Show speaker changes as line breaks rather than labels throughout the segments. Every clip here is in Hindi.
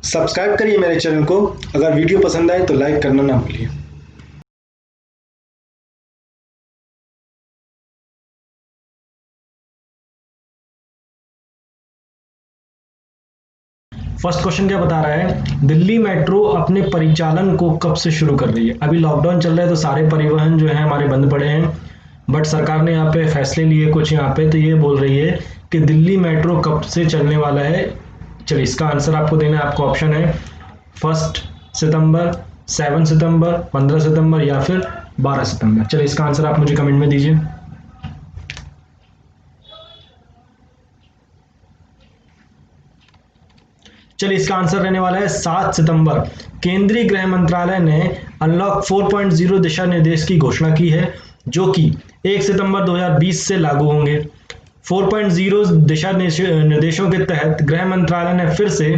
सब्सक्राइब करिए मेरे चैनल को। अगर वीडियो पसंद आए तो लाइक करना ना भूलिए। फर्स्ट क्वेश्चन क्या बता रहा है, दिल्ली मेट्रो अपने परिचालन को कब से शुरू कर रही है। अभी लॉकडाउन चल रहा है तो सारे परिवहन जो है हमारे बंद पड़े हैं, बट सरकार ने यहाँ पे फैसले लिए कुछ यहाँ पे, तो ये बोल रही है कि दिल्ली मेट्रो कब से चलने वाला है। चलिए इसका आंसर आपको देना है। आपको ऑप्शन है 1 सितंबर, 7 सितंबर, 15 सितंबर या फिर 12 सितंबर। चलिए इसका आंसर आप मुझे कमेंट में दीजिए। चलिए इसका आंसर रहने वाला है 7 सितंबर। केंद्रीय गृह मंत्रालय ने अनलॉक 4.0 दिशा निर्देश की घोषणा की है, जो कि 1 सितंबर 2020 से लागू होंगे। 4.0 दिशा निर्देशों के तहत गृह मंत्रालय ने फिर से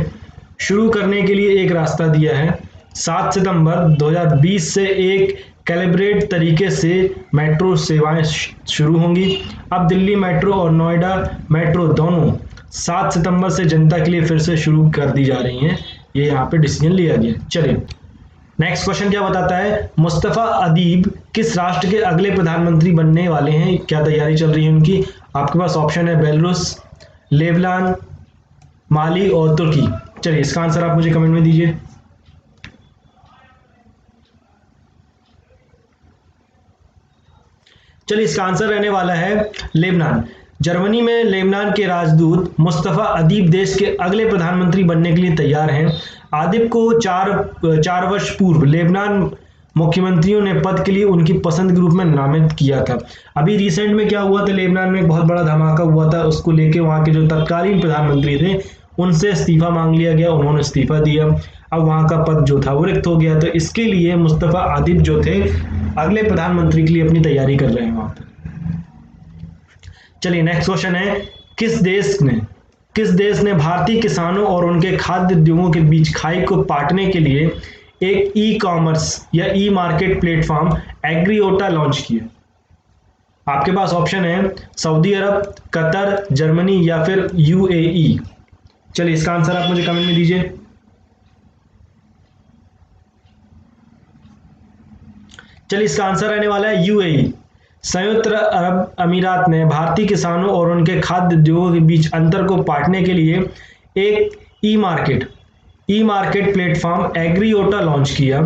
शुरू करने के लिए एक रास्ता दिया है। 7 सितंबर 2020 से एक कैलिब्रेट तरीके से मेट्रो सेवाएं शुरू होंगी। अब दिल्ली मेट्रो और नोएडा मेट्रो दोनों 7 सितंबर से जनता के लिए फिर से शुरू कर दी जा रही हैं। ये यहाँ पे डिसीजन लिया गया। चलिए नेक्स्ट क्वेश्चन क्या बताता है, मुस्तफा अदीब किस राष्ट्र के अगले प्रधानमंत्री बनने वाले हैं, क्या तैयारी चल रही है उनकी। आपके पास ऑप्शन है बेलारूस, लेबनान, माली और तुर्की। चलिए इसका आंसर आप मुझे कमेंट में दीजिए। चलिए इसका आंसर रहने वाला है लेबनान। जर्मनी में लेबनान के राजदूत मुस्तफा अदीब देश के अगले प्रधानमंत्री बनने के लिए तैयार हैं। आदिब को चार वर्ष पूर्व लेबनान मुख्यमंत्रियों ने पद के लिए उनकी पसंद के रूप में नामित किया था। अभी रिसेंट में क्या हुआ था, लेबनान में एक बहुत बड़ा धमाका हुआ था, उसको लेके वहां के जो तत्कालीन प्रधानमंत्री थे उनसे इस्तीफा मांग लिया गया, उन्होंने इस्तीफा दिया, अब वहां का पद जो था वो रिक्त हो गया। तो इसके लिए मुस्तफा अदीब जो थे अगले प्रधानमंत्री के लिए अपनी तैयारी कर रहे हैं वहां पर। चलिए नेक्स्ट क्वेश्चन है, किस देश ने भारतीय किसानों और उनके खाद्य उद्योगों के बीच खाई को पाटने के लिए एक ई कॉमर्स या ई मार्केट प्लेटफॉर्म एग्रीओटा लॉन्च किया। आपके पास ऑप्शन है सऊदी अरब, कतर, जर्मनी या फिर यूएई। चलिए इसका आंसर आप मुझे कमेंट में दीजिए। चलिए इसका आंसर रहने वाला है यूएई। संयुक्त अरब अमीरात ने भारतीय किसानों और उनके खाद्य उद्योगों के बीच अंतर को पाटने के लिए एक ई मार्केट प्लेटफॉर्म एग्रीओटा लॉन्च किया।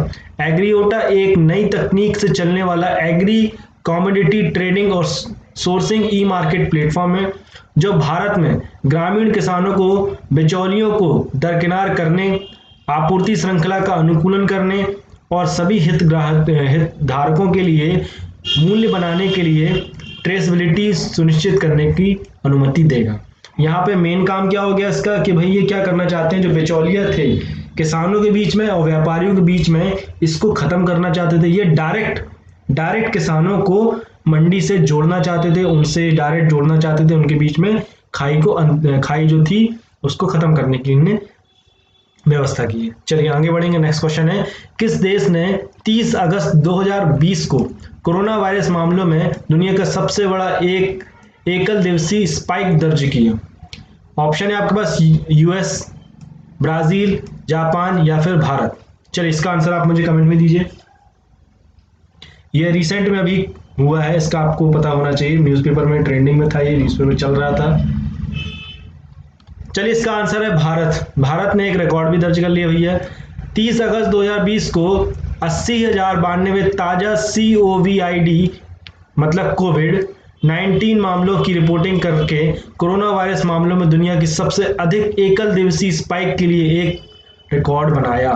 एग्रीओटा एक नई तकनीक से चलने वाला एग्री कमोडिटी ट्रेडिंग और सोर्सिंग ई मार्केट प्लेटफॉर्म है, जो भारत में ग्रामीण किसानों को बिचौलियों को दरकिनार करने, आपूर्ति श्रृंखला का अनुकूलन करने और सभी हितधारकों के लिए मूल्य बनाने के लिए ट्रेसेबिलिटी सुनिश्चित करने की अनुमति देगा। यहाँ पे मेन काम क्या हो गया इसका कि भाई ये क्या करना चाहते हैं, जो बिचौलिया थे किसानों के बीच में और व्यापारियों के बीच में, इसको खत्म करना चाहते थे। ये डायरेक्ट किसानों को मंडी से जोड़ना चाहते थे, उनसे डायरेक्ट जोड़ना चाहते थे, उनके बीच में खाई जो थी उसको खत्म करने की इन्हें व्यवस्था की है। चलिए आगे बढ़ेंगे। नेक्स्ट क्वेश्चन है, किस देश ने 30 अगस्त 2020 को कोरोना वायरस मामलों में दुनिया का सबसे बड़ा एकल दिवसीय स्पाइक दर्ज किया। ऑप्शन है आपके पास यूएस, ब्राजील, जापान या फिर भारत। चलिए इसका आंसर आप मुझे कमेंट में दीजिए। ये रिसेंट में अभी हुआ है, इसका आपको पता होना चाहिए, न्यूज़पेपर में ट्रेंडिंग में था, ये न्यूज़पेपर चल रहा था। चलिए इसका आंसर है भारत ने एक रिकॉर्ड भी दर्ज कर लिया हुई है। 30 अगस्त 2020 को 80,092 ताजा COVID मतलब कोविड-19 मामलों की रिपोर्टिंग करके कोरोना वायरस मामलों में दुनिया की सबसे अधिक एकल दिवसीय स्पाइक के लिए एक रिकॉर्ड बनाया।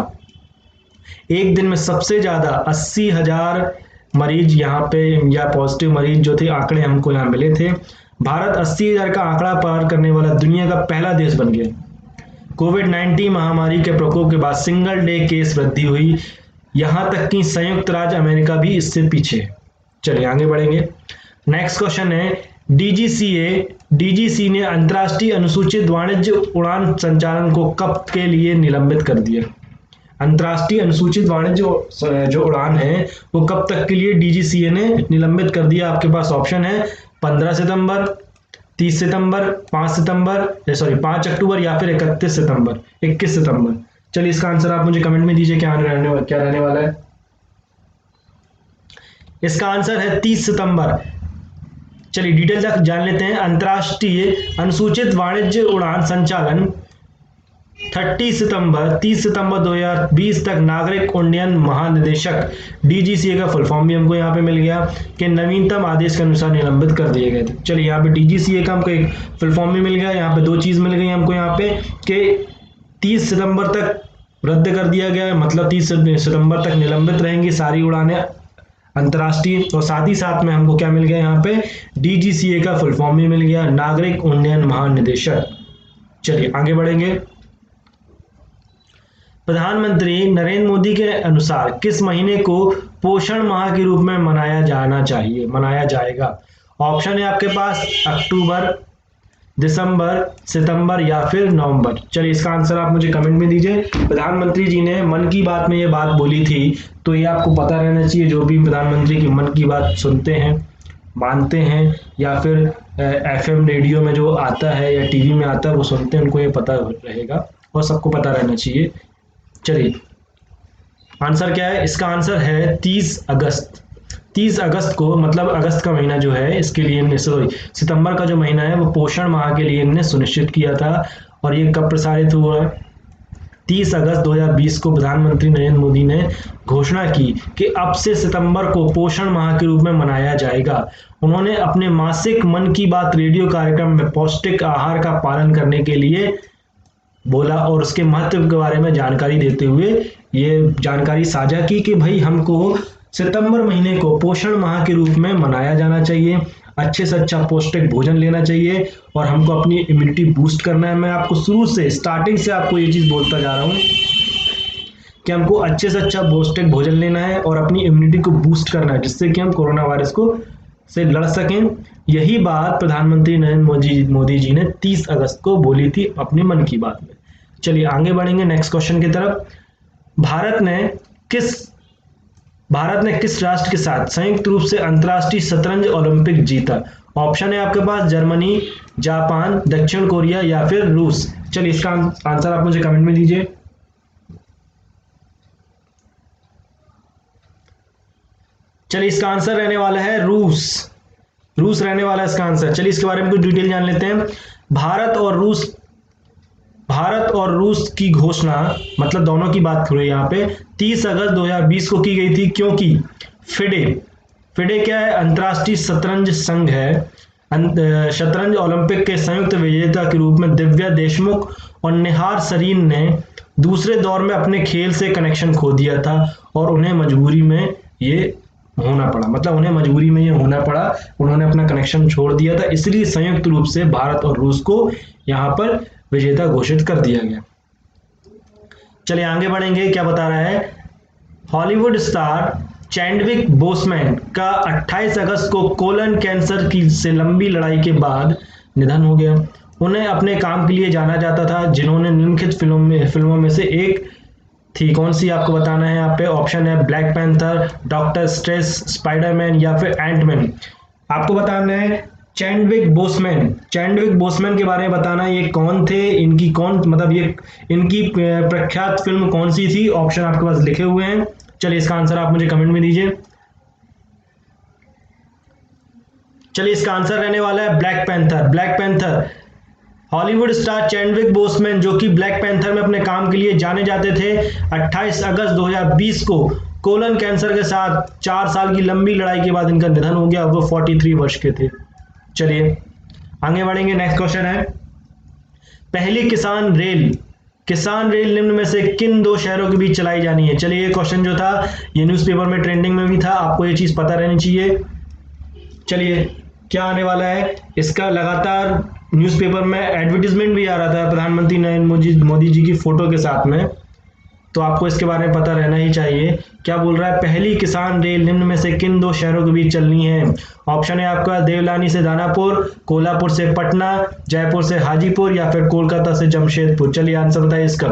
एक दिन में सबसे ज्यादा 80,000 मरीज यहाँ पे या पॉजिटिव मरीज जो थे, आंकड़े हमको यहाँ मिले थे। भारत 80,000 का आंकड़ा पार करने वाला दुनिया का पहला देश बन गया। कोविड-19 महामारी के प्रकोप के बाद सिंगल डे केस वृद्धि हुई, यहां तक कि संयुक्त राज्य अमेरिका भी इससे पीछे है। चलिए आगे बढ़ेंगे। नेक्स्ट क्वेश्चन है, डीजीसी ने अंतर्राष्ट्रीय अनुसूचित वाणिज्य उड़ान संचालन को कब के लिए निलंबित कर दिया। अंतर्राष्ट्रीय अनुसूचित वाणिज्य जो उड़ान है वो कब तक के लिए डीजीसीए ने निलंबित कर दिया। आपके पास ऑप्शन है 15 सितंबर, 30 सितंबर, 5 अक्टूबर या फिर 21 सितंबर। चलिए इसका आंसर आप मुझे कमेंट में दीजिए, क्या रहने वाला है। इसका आंसर है 30 सितंबर। चलिए डिटेल तक जान लेते हैं। अंतर्राष्ट्रीय अनुसूचित वाणिज्य उड़ान संचालन 30 सितंबर 2020 तक नागरिक उड्डयन महानिदेशक डीजीसीए का फुल फॉर्म भी हमको यहाँ पे मिल गया कि नवीनतम आदेश के अनुसार निलंबित कर दिए गए थे। चलिए यहाँ पे डीजीसीए का हमको एक फुल फॉर्म भी मिल गया। यहाँ पे दो चीज मिल गई हमको यहाँ पे कि 30 सितंबर तक रद्द कर दिया गया है, मतलब 30 सितंबर तक निलंबित रहेंगी सारी उड़ानें अंतर्राष्ट्रीय, और साथ ही साथ में हमको क्या मिल गया यहाँ पे डीजीसीए का फुल फॉर्म भी मिल गया, नागरिक उड्डयन महानिदेशक। चलिए आगे बढ़ेंगे। प्रधानमंत्री नरेंद्र मोदी के अनुसार किस महीने को पोषण माह के रूप में मनाया जाएगा? ऑप्शन है आपके पास अक्टूबर, दिसंबर, सितंबर या फिर नवंबर। चलिए इसका आंसर आप मुझे कमेंट में दीजिए। प्रधानमंत्री जी ने मन की बात में ये बात बोली थी, तो ये आपको पता रहना चाहिए। जो भी प्रधानमंत्री की मन की बात सुनते हैं, मानते हैं, या फिर एफएम रेडियो में जो आता है या टीवी में आता है वो सुनते हैं, उनको ये पता रहेगा और सबको पता रहना चाहिए। चलिए आंसर क्या है? इसका आंसर है 30 अगस्त। 30 अगस्त को, मतलब अगस्त का महीना जो है, इसके लिए सितंबर का जो महीना है वो पोषण माह के लिए इन्होंने सुनिश्चित किया था। और ये कब प्रसारित हुआ? 30 अगस्त 2020 को प्रधानमंत्री नरेंद्र मोदी ने घोषणा की कि अब से सितंबर को पोषण माह के रूप में मनाया जाएगा। उन्होंने अपने मासिक मन की बात रेडियो कार्यक्रम में पौष्टिक आहार का पालन करने के लिए बोला और उसके महत्व के बारे में जानकारी देते हुए ये जानकारी साझा की कि भाई हमको सितंबर महीने को पोषण माह के रूप में मनाया जाना चाहिए, अच्छे से अच्छा पौष्टिक भोजन लेना चाहिए और हमको अपनी इम्यूनिटी बूस्ट करना है। मैं आपको शुरू से, स्टार्टिंग से आपको ये चीज़ बोलता जा रहा हूँ कि हमको अच्छे से अच्छा पौष्टिक भोजन लेना है और अपनी इम्यूनिटी को बूस्ट करना है, जिससे कि हम कोरोना वायरस को से लड़ सकें। यही बात प्रधानमंत्री नरेंद्र मोदी जी ने 30 अगस्त को बोली थी अपने मन की बात में। चलिए आगे बढ़ेंगे नेक्स्ट क्वेश्चन की तरफ। भारत ने किस राष्ट्र के साथ संयुक्त रूप से अंतर्राष्ट्रीय शतरंज ओलंपिक जीता? ऑप्शन है आपके पास जर्मनी, जापान, दक्षिण कोरिया या फिर रूस। चलिए इसका आंसर आप मुझे कमेंट में दीजिए। चलिए इसका आंसर रहने वाला है रूस रहने वाला है इसका आंसर। चलिए इसके बारे में कुछ डिटेल जान लेते हैं। भारत और रूस की घोषणा, मतलब दोनों की बात करें यहाँ पे, 30 अगस्त 2020 को की गई थी, क्योंकि फिडे क्या है? अंतर्राष्ट्रीय शतरंज संघ है। शतरंज ओलंपिक के संयुक्त विजेता के रूप में दिव्या देशमुख और निहार सरीन ने दूसरे दौर में अपने खेल से कनेक्शन खो दिया था और उन्हें मजबूरी में ये होना पड़ा, उन्होंने अपना कनेक्शन छोड़ दिया था, इसलिए संयुक्त रूप से भारत और रूस को यहाँ पर विजेता घोषित कर दिया गया। चलिए आगे बढ़ेंगे। क्या बता रहा है? हॉलीवुड स्टार चैडविक बोसमैन का 28 अगस्त को कोलन कैंसर की से लंबी लड़ाई के बाद निधन हो गया। उन्हें अपने काम के लिए जाना जाता था, जिन्होंने निम्नलिखित फिल्मों में से एक थी। कौन सी आपको बताना है यहाँ पे? ऑप्शन है black panther, doctor stress, Spiderman या फिर एंटमैन। आपको बताना है चैडविक बोसमैन के बारे में बताना है, ये कौन थे, इनकी प्रख्यात फिल्म कौन सी थी। ऑप्शन आपके पास लिखे हुए हैं। चलिए इसका आंसर आप मुझे कमेंट में दीजिए। चलिए इसका आंसर रहने वाला है black panther. Hollywood star Chadwick Boseman, जो कि ब्लैक पैंथर में अपने काम के लिए जाने जाते थे, 28 अगस्त 2020 को कोलन कैंसर के साथ 4 साल की लंबी लड़ाई के बाद इनका निधन हो गया। वो 43 वर्ष के थे। चलिए आगे बढ़ेंगे। नेक्स्ट क्वेश्चन है, पहली किसान रेल निम्न में से किन 2 शहरों के बीच चलाई जानी है? चलिए ये क्वेश्चन जो था ये न्यूज़पेपर में ट्रेंडिंग में भी था, आपको ये चीज पता रहनी चाहिए। चलिए क्या आने वाला है? इसका लगातार न्यूज़पेपर में एडवर्टीजमेंट भी आ रहा था प्रधानमंत्री नरेंद्र मोदी जी की फोटो के साथ में, तो आपको इसके बारे में पता रहना ही चाहिए। क्या बोल रहा है? पहली किसान रेल निम्न में से किन 2 शहरों के बीच चलनी है? ऑप्शन है आपका देवलानी से दानापुर, कोल्हापुर से पटना, जयपुर से हाजीपुर या फिर कोलकाता से जमशेदपुर। चलिए आंसर बताइए इसका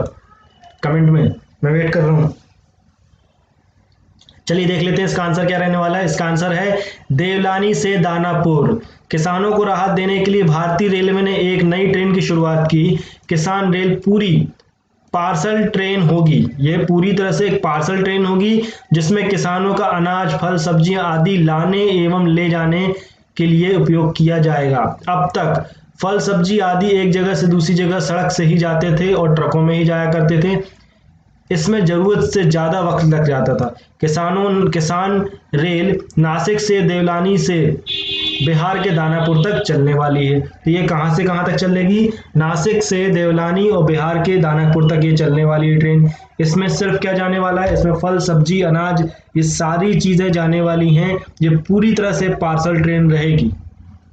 कमेंट में, मैं वेट कर रहा हूँ। चलिए देख लेते हैं इसका आंसर क्या रहने वाला है। इसका आंसर है देवलानी से दानापुर। किसानों को राहत देने के लिए भारतीय रेलवे ने एक नई ट्रेन की शुरुआत की। किसान रेल पूरी पार्सल ट्रेन होगी। ये पूरी तरह से एक पार्सल ट्रेन होगी जिसमें किसानों का अनाज, फल, सब्जियां आदि लाने एवं ले जाने के लिए उपयोग किया जाएगा। अब तक फल, सब्जी आदि एक जगह से दूसरी जगह सड़क से ही जाते थे और ट्रकों में ही जाया करते थे। इसमें जरूरत से ज्यादा वक्त लग जाता था। किसान रेल नासिक से देवलानी से बिहार के दानापुर तक चलने वाली है। तो ये कहां से कहां तक चलेगी? नासिक से देवलानी और बिहार के दानापुर तक ये चलने वाली है ट्रेन। इसमें सिर्फ क्या जाने वाला है? इसमें फल, सब्जी, अनाज, ये सारी चीजें जाने वाली हैं। ये पूरी तरह से पार्सल ट्रेन रहेगी।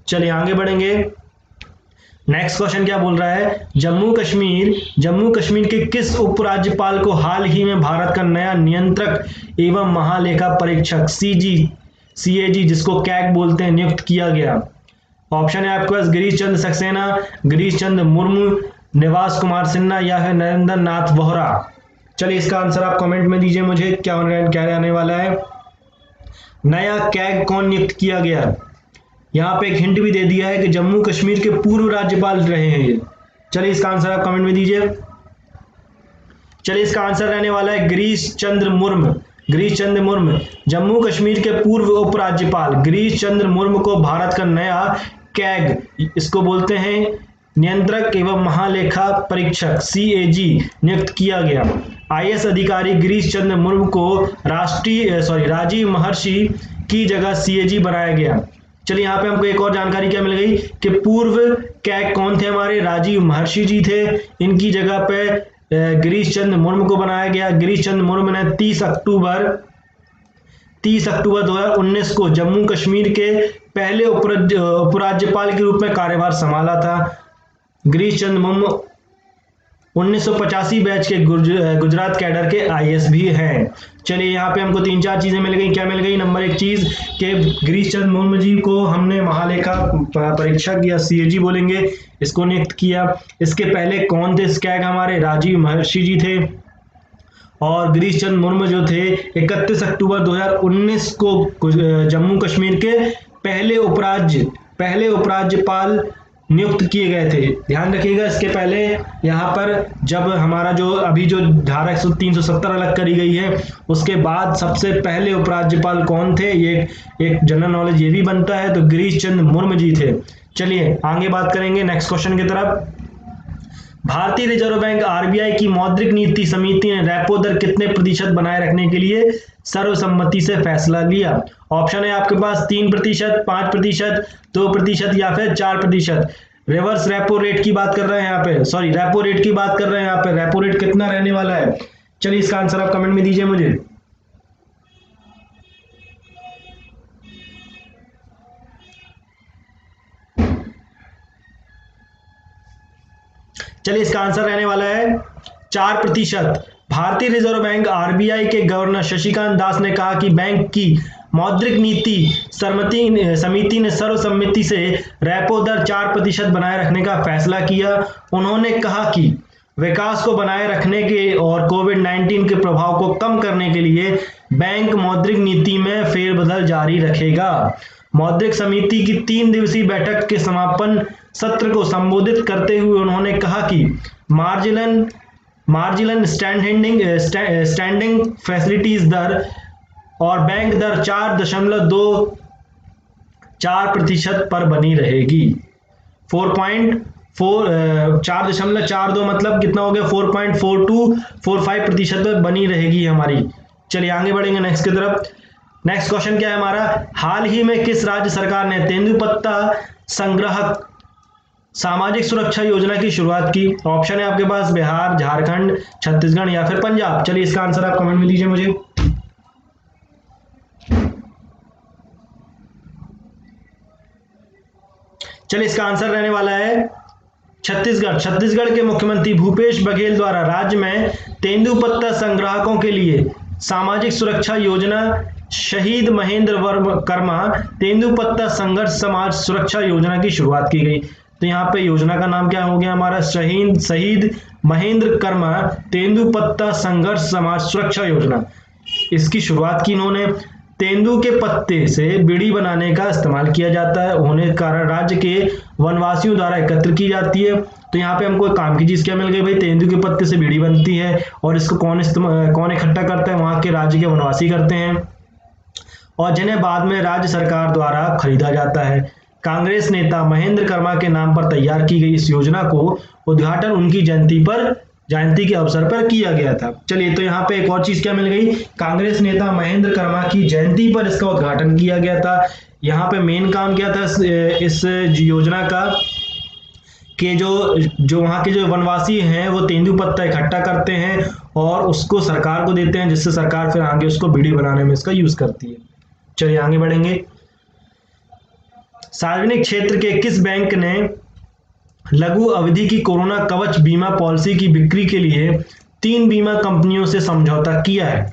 चलिए आगे बढ़ेंगे। नेक्स्ट क्वेश्चन क्या बोल रहा है? जम्मू कश्मीर के किस उपराज्यपाल को हाल ही में भारत का नया नियंत्रक एवं महालेखा परीक्षक CAG जिसको कैग बोलते हैं, नियुक्त किया गया? ऑप्शन है आपके पास गिरीश चंद्र सक्सेना, गिरीश चंद्र मुर्मू, निवास कुमार सिन्हा या फिर नरेंद्र नाथ वोहरा। चलिए इसका आंसर आप कमेंट में दीजिए मुझे, क्या रहने वाला है। नया कैग कौन नियुक्त किया गया? यहाँ पे एक हिंट भी दे दिया है कि जम्मू कश्मीर के पूर्व राज्यपाल रहे हैं ये। चलिए इसका आंसर आप कमेंट में दीजिए। चलिए इसका आंसर रहने वाला है गिरीश चंद्र मुर्मू। जम्मू कश्मीर के पूर्व उपराज्यपाल गिरीश चंद्र मुर्मू को भारत का नया कैग, इसको बोलते हैं नियंत्रक एवं महालेखा परीक्षक, CAG नियुक्त किया गया। IAS अधिकारी गिरीश चंद्र मुर्मू को राजीव महर्षि की जगह CAG बनाया गया। चलिए यहाँ पे हमको एक और जानकारी क्या मिल गई कि पूर्व कैग कौन थे हमारे? राजीव महर्षि जी थे। इनकी जगह पे गिरीश चंद्र मुर्मू को बनाया गया। गिरीश चंद्र मुर्मू ने 30 अक्टूबर 2019 को जम्मू कश्मीर के पहले उपराज्यपाल के रूप में कार्यभार संभाला था। गिरीश चंद्र मुर्मू 1985 बैच के गुजरात कैडर के IAS भी हैं। चलिए यहाँ पे हमको 3-4 चीजें मिल गई। क्या मिल गई? नंबर 1 चीज कि गिरीश चंद्र मुर्मू जी को हमने महालेखा परीक्षक या CAG बोलेंगे, इसको नियुक्त किया। इसके पहले कौन थे कैग? हमारे राजीव महर्षि जी थे। और गिरीश चंद्र मुर्मू जो थे 31 अक्टूबर 2019 को जम्मू कश्मीर के पहले उपराज्यपाल नियुक्त किए गए थे। ध्यान रखिएगा, इसके पहले यहाँ पर जब हमारा जो धारा 370 अलग करी गई है, उसके बाद सबसे पहले उपराज्यपाल कौन थे, ये एक जनरल नॉलेज ये भी बनता है। तो गिरीश चंद्र मुर्मू जी थे। चलिए आगे बात करेंगे नेक्स्ट क्वेश्चन की तरफ। भारतीय रिजर्व बैंक RBI की मौद्रिक नीति समिति ने रेपो दर कितने प्रतिशत बनाए रखने के लिए सर्वसम्मति से फैसला लिया? ऑप्शन है आपके पास 3%, 5%, 2% या फिर 4%। रिवर्स रेपो रेट की बात कर रहे हैं यहाँ पे, रेपो रेट की बात कर रहे हैं यहाँ पे। रेपो रेट कितना रहने वाला है? चलिए इसका आंसर आप कमेंट में दीजिए मुझे। चलिए इसका आंसर रहने वाला है 4%। भारतीय रिजर्व बैंक RBI के गवर्नर शशिकांत दास ने कहा कि बैंक की मौद्रिक नीति समिति ने सर्वसम्मति से रेपो दर 4% बनाए रखने का फैसला किया। उन्होंने कहा कि विकास को बनाए रखने के और कोविड-19 के प्रभाव को कम करने के लिए बैंक मौद्रिक नीति में फेरबदल जारी रखेगा। मौद्रिक समिति की 3 दिवसीय बैठक के समापन सत्र को संबोधित करते हुए उन्होंने कहा कि मार्जिनल स्टैंडिंग फैसिलिटीज दर और बैंक दर 4.24% पर बनी रहेगी। 4.42 मतलब कितना हो गया? 4.4245% पर बनी रहेगी हमारी। चलिए आगे बढ़ेंगे नेक्स्ट की तरफ। नेक्स्ट क्वेश्चन क्या है हमारा? हाल ही में किस राज्य सरकार ने तेंदुपत्ता संग्रहक सामाजिक सुरक्षा योजना की शुरुआत की? ऑप्शन है आपके पास बिहार, झारखंड, छत्तीसगढ़ या फिर पंजाब। चलिए इसका आंसर आप कमेंट में दीजिए मुझे। चलिए इसका आंसर रहने वाला है छत्तीसगढ़ के मुख्यमंत्री भूपेश बघेल द्वारा राज्य में तेंदुपत्ता संग्राहकों के लिए सामाजिक सुरक्षा योजना शहीद महेंद्र कर्मा तेंदुपत्ता संघर्ष समाज सुरक्षा योजना की शुरुआत की गई। तो यहाँ पे योजना का नाम क्या हो गया हमारा? शहीद महेंद्र कर्मा तेंदुपत्ता संघर्ष समाज सुरक्षा योजना। इसकी शुरुआत की इन्होंने। तेंदू के पत्ते से बीड़ी बनाने का इस्तेमाल किया जाता है, होने के कारण राज्य के वनवासियों द्वारा एकत्र की जाती है। तो यहाँ पे हमको एक काम की चीज क्या मिल गई भाई, तेंदू के पत्ते से बीड़ी बनती है और इसको कौन इकट्ठा करता है, वहां के राज्य के वनवासी करते हैं और जिन्हें बाद में राज्य सरकार द्वारा खरीदा जाता है। कांग्रेस नेता महेंद्र कर्मा के नाम पर तैयार की गई इस योजना को उद्घाटन उनकी जयंती के अवसर पर किया गया था। चलिए, तो यहाँ पे एक और चीज क्या मिल गई, कांग्रेस नेता महेंद्र कर्मा की जयंती पर इसका उद्घाटन किया गया था। यहाँ पे मेन काम क्या था इस योजना का कि जो वहाँ के जो वनवासी हैं वो तेंदू पत्ता इकट्ठा करते हैं और उसको सरकार को देते हैं, जिससे सरकार फिर आगे उसको बीड़ी बनाने में इसका यूज करती है। चलिए आगे बढ़ेंगे। सार्वजनिक क्षेत्र के किस बैंक ने लघु अवधि की कोरोना कवच बीमा पॉलिसी की बिक्री के लिए 3 बीमा कंपनियों से समझौता किया है?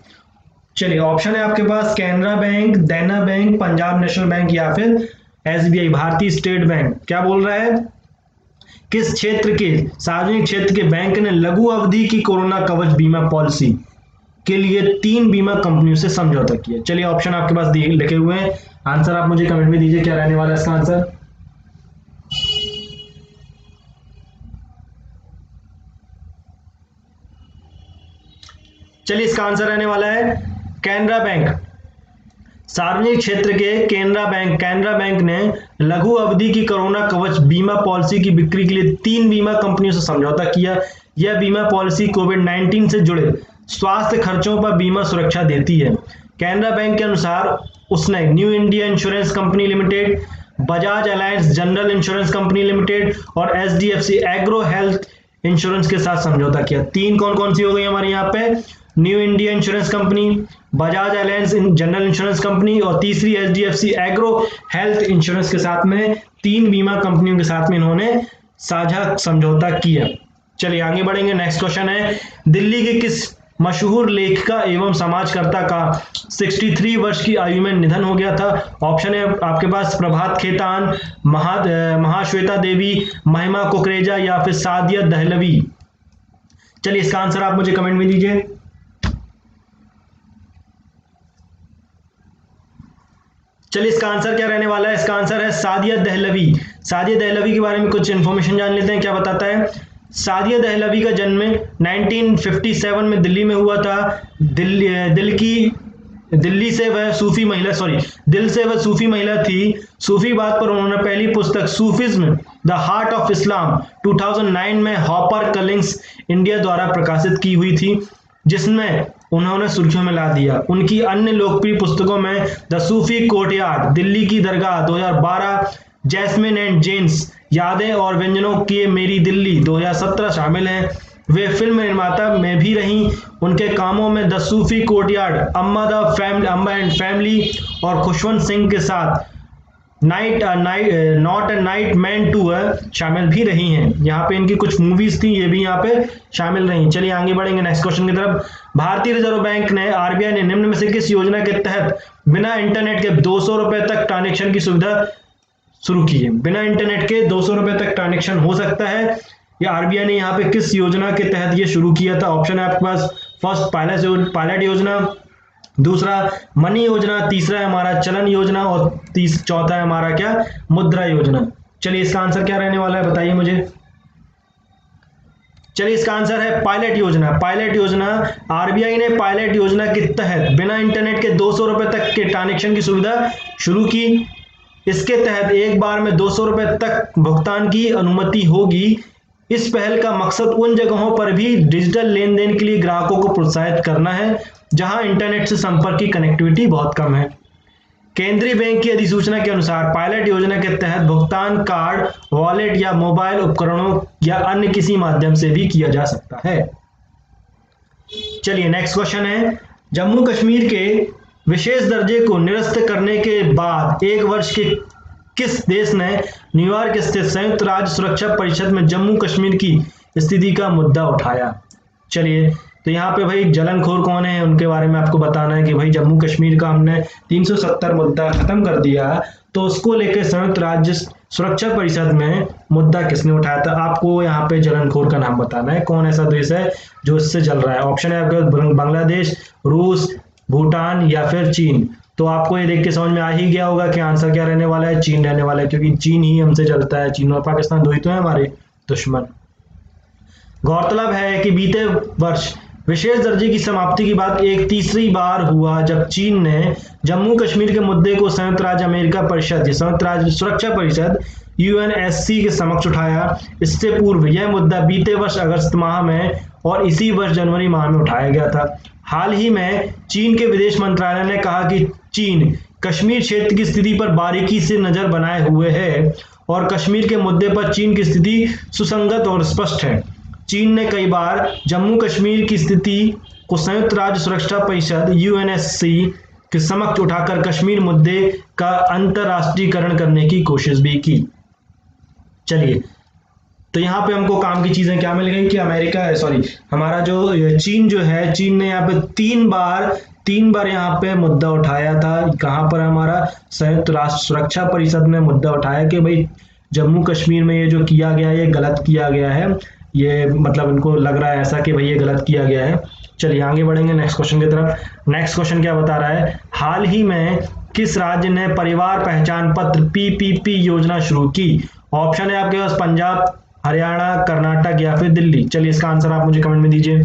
चलिए, ऑप्शन है आपके पास कैनरा बैंक, देना बैंक, पंजाब नेशनल बैंक या फिर एसबीआई, भारतीय स्टेट बैंक। क्या बोल रहा है, किस क्षेत्र के सार्वजनिक क्षेत्र के बैंक ने लघु अवधि की कोरोना कवच बीमा पॉलिसी के लिए 3 बीमा कंपनियों से समझौता किया? चलिए, ऑप्शन आपके पास दिए लिखे हुए हैं, आंसर आप मुझे कमेंट में दीजिए क्या रहने वाला है इसका आंसर। चलिए, इसका आंसर रहने वाला है कैनरा बैंक। सार्वजनिक क्षेत्र के कैनरा बैंक ने लघु अवधि की कोरोना कवच बीमा पॉलिसी की बिक्री के लिए 3 बीमा कंपनियों से समझौता किया। यह बीमा पॉलिसी कोविड-19 से जुड़े स्वास्थ्य खर्चों पर बीमा सुरक्षा देती है। कैनरा बैंक के अनुसार उसने new India insurance company limited, Bajaj alliance general insurance company limited और एचडीएफसी एग्रो हेल्थ इंश्योरेंस के साथ समझौता किया। 3 कौन कौन सी हो गई हमारे यहाँ पे, new India insurance company, Bajaj alliance general insurance company और तीसरी एचडीएफसी एग्रो हेल्थ इंश्योरेंस के साथ में 3 बीमा कंपनियों के साथ में इन्होंने साझा समझौता किया। चलिए आगे बढ़ेंगे। नेक्स्ट क्वेश्चन है, दिल्ली के किस मशहूर लेखिका एवं समाजकर्ता का 63 वर्ष की आयु में निधन हो गया था? ऑप्शन है आपके पास प्रभात खेतान, महाश्वेता देवी, महिमा कुकरेजा या फिर सादिया दहलवी। चलिए, इसका आंसर आप मुझे कमेंट में दीजिए। चलिए, इसका आंसर क्या रहने वाला है, इसका आंसर है सादिया दहलवी। सादिया दहलवी के बारे में कुछ इंफॉर्मेशन जान लेते हैं, क्या बताता है। सादिया दहलवी का जन्म 1957 में दिल्ली में हुआ था। दिल से वह सूफी महिला थी। सूफीवाद पर उन्होंने पहली पुस्तक Sufism the heart of Islam 2009 में हॉपर कलिंग्स इंडिया द्वारा प्रकाशित की हुई थी, जिसमें उन्होंने सुर्खियों में ला दिया। उनकी अन्य लोकप्रिय पुस्तकों में द सूफी कोर्टयार्ड, दिल्ली की दरगाह 2012, जैस्मिन एंड जेन्स, यादें और व्यंजनों की मेरी दिल्ली 2017 शामिल हैं। वे फिल्म निर्माता में भी रहीं। उनके कामों में the Sufi courtyard, Amma and family और खुशवंत सिंह के साथ not a nice man to शामिल भी रही हैं। यहाँ पे इनकी कुछ मूवीज थी, ये भी यहाँ पे शामिल रही। चलिए आगे बढ़ेंगे नेक्स्ट क्वेश्चन की तरफ। भारतीय रिजर्व बैंक ने आरबीआई ने निम्न में से किस योजना के तहत बिना इंटरनेट के 200 रुपए तक ट्रांजेक्शन की सुविधा शुरू की है? बिना इंटरनेट के 200 रुपए तक ट्रांजेक्शन हो सकता है, या आरबीआई ने यहाँ पे किस योजना के तहत ये शुरू किया था? ऑप्शन है आपके पास, फर्स्ट पायलट योजना, दूसरा मनी योजना, तीसरा है हमारा चलन योजना और चौथा है हमारा क्या, मुद्रा योजना। चलिए, इसका आंसर क्या रहने वाला है बताइए मुझे। चलिए, इसका आंसर है पायलट योजना। पायलट योजना, आरबीआई ने पायलट योजना के तहत बिना इंटरनेट के 200 रुपए तक के ट्रांजेक्शन की सुविधा शुरू की। इसके तहत एक बार में 200 रुपए तक भुगतान की अनुमति होगी। इस पहल का मकसद उन जगहों पर भी डिजिटल लेन देन के लिए ग्राहकों को प्रोत्साहित करना है जहां इंटरनेट से संपर्क की कनेक्टिविटी बहुत कम है। केंद्रीय बैंक की अधिसूचना के अनुसार पायलट योजना के तहत भुगतान कार्ड, वॉलेट या मोबाइल उपकरणों या अन्य किसी माध्यम से भी किया जा सकता है। चलिए नेक्स्ट क्वेश्चन है, जम्मू कश्मीर के विशेष दर्जे को निरस्त करने के बाद 1 वर्ष के किस देश ने न्यूयॉर्क स्थित संयुक्त राज्य सुरक्षा परिषद में जम्मू कश्मीर की स्थिति का मुद्दा उठाया? चलिए, तो यहाँ पे भाई जलनखोर कौन है उनके बारे में आपको बताना है कि भाई जम्मू कश्मीर का हमने 370 मुद्दा खत्म कर दिया, तो उसको लेकर संयुक्त राज्य सुरक्षा परिषद में मुद्दा किसने उठाया था? आपको यहाँ पे जलनखोर का नाम बताना है, कौन ऐसा देश है जो इससे चल रहा है। ऑप्शन है आपके बांग्लादेश, रूस, भूटान या फिर चीन। तो आपको ये देख के समझ में आ ही गया होगा कि आंसर क्या रहने वाला है, चीन रहने वाला है, क्योंकि चीन ही हमसे चलता है। चीन और पाकिस्तान दो ही तो है हमारे दुश्मन। गौरतलब है कि बीते वर्ष विशेष दर्जे की समाप्ति के बाद एक तीसरी बार हुआ जब चीन ने जम्मू कश्मीर के मुद्दे को संयुक्त राज्य अमेरिका परिषद, संयुक्त राज्य सुरक्षा परिषद यूएनएससी के समक्ष उठाया। इससे पूर्व यह मुद्दा बीते वर्ष अगस्त माह में और इसी वर्ष जनवरी माह में उठाया गया था। हाल ही में चीन के विदेश मंत्रालय ने कहा कि चीन कश्मीर क्षेत्र की स्थिति पर बारीकी से नजर बनाए हुए है और कश्मीर के मुद्दे पर चीन की स्थिति सुसंगत और स्पष्ट है। चीन ने कई बार जम्मू कश्मीर की स्थिति को संयुक्त राज्य सुरक्षा परिषद यूएनएससी के समक्ष उठाकर कश्मीर मुद्दे का अंतरराष्ट्रीयकरण करने की कोशिश भी की। चलिए, तो यहाँ पे हमको काम की चीजें क्या मिल गई कि हमारा जो चीन ने यहाँ पे तीन बार यहाँ पे मुद्दा उठाया था। कहाँ पर हमारा संयुक्त राष्ट्र सुरक्षा परिषद में मुद्दा उठाया कि भाई जम्मू कश्मीर में ये जो किया गया है ये गलत किया गया है, ये मतलब इनको लग रहा है ऐसा कि भाई ये गलत किया गया है। चलिए आगे बढ़ेंगे नेक्स्ट क्वेश्चन की तरफ। नेक्स्ट क्वेश्चन क्या बता रहा है, हाल ही में किस राज्य ने परिवार पहचान पत्र पीपीपी योजना शुरू की? ऑप्शन है आपके पास पंजाब, हरियाणा, कर्नाटक या फिर दिल्ली। चलिए इसका आंसर आप मुझे कमेंट में दीजिए।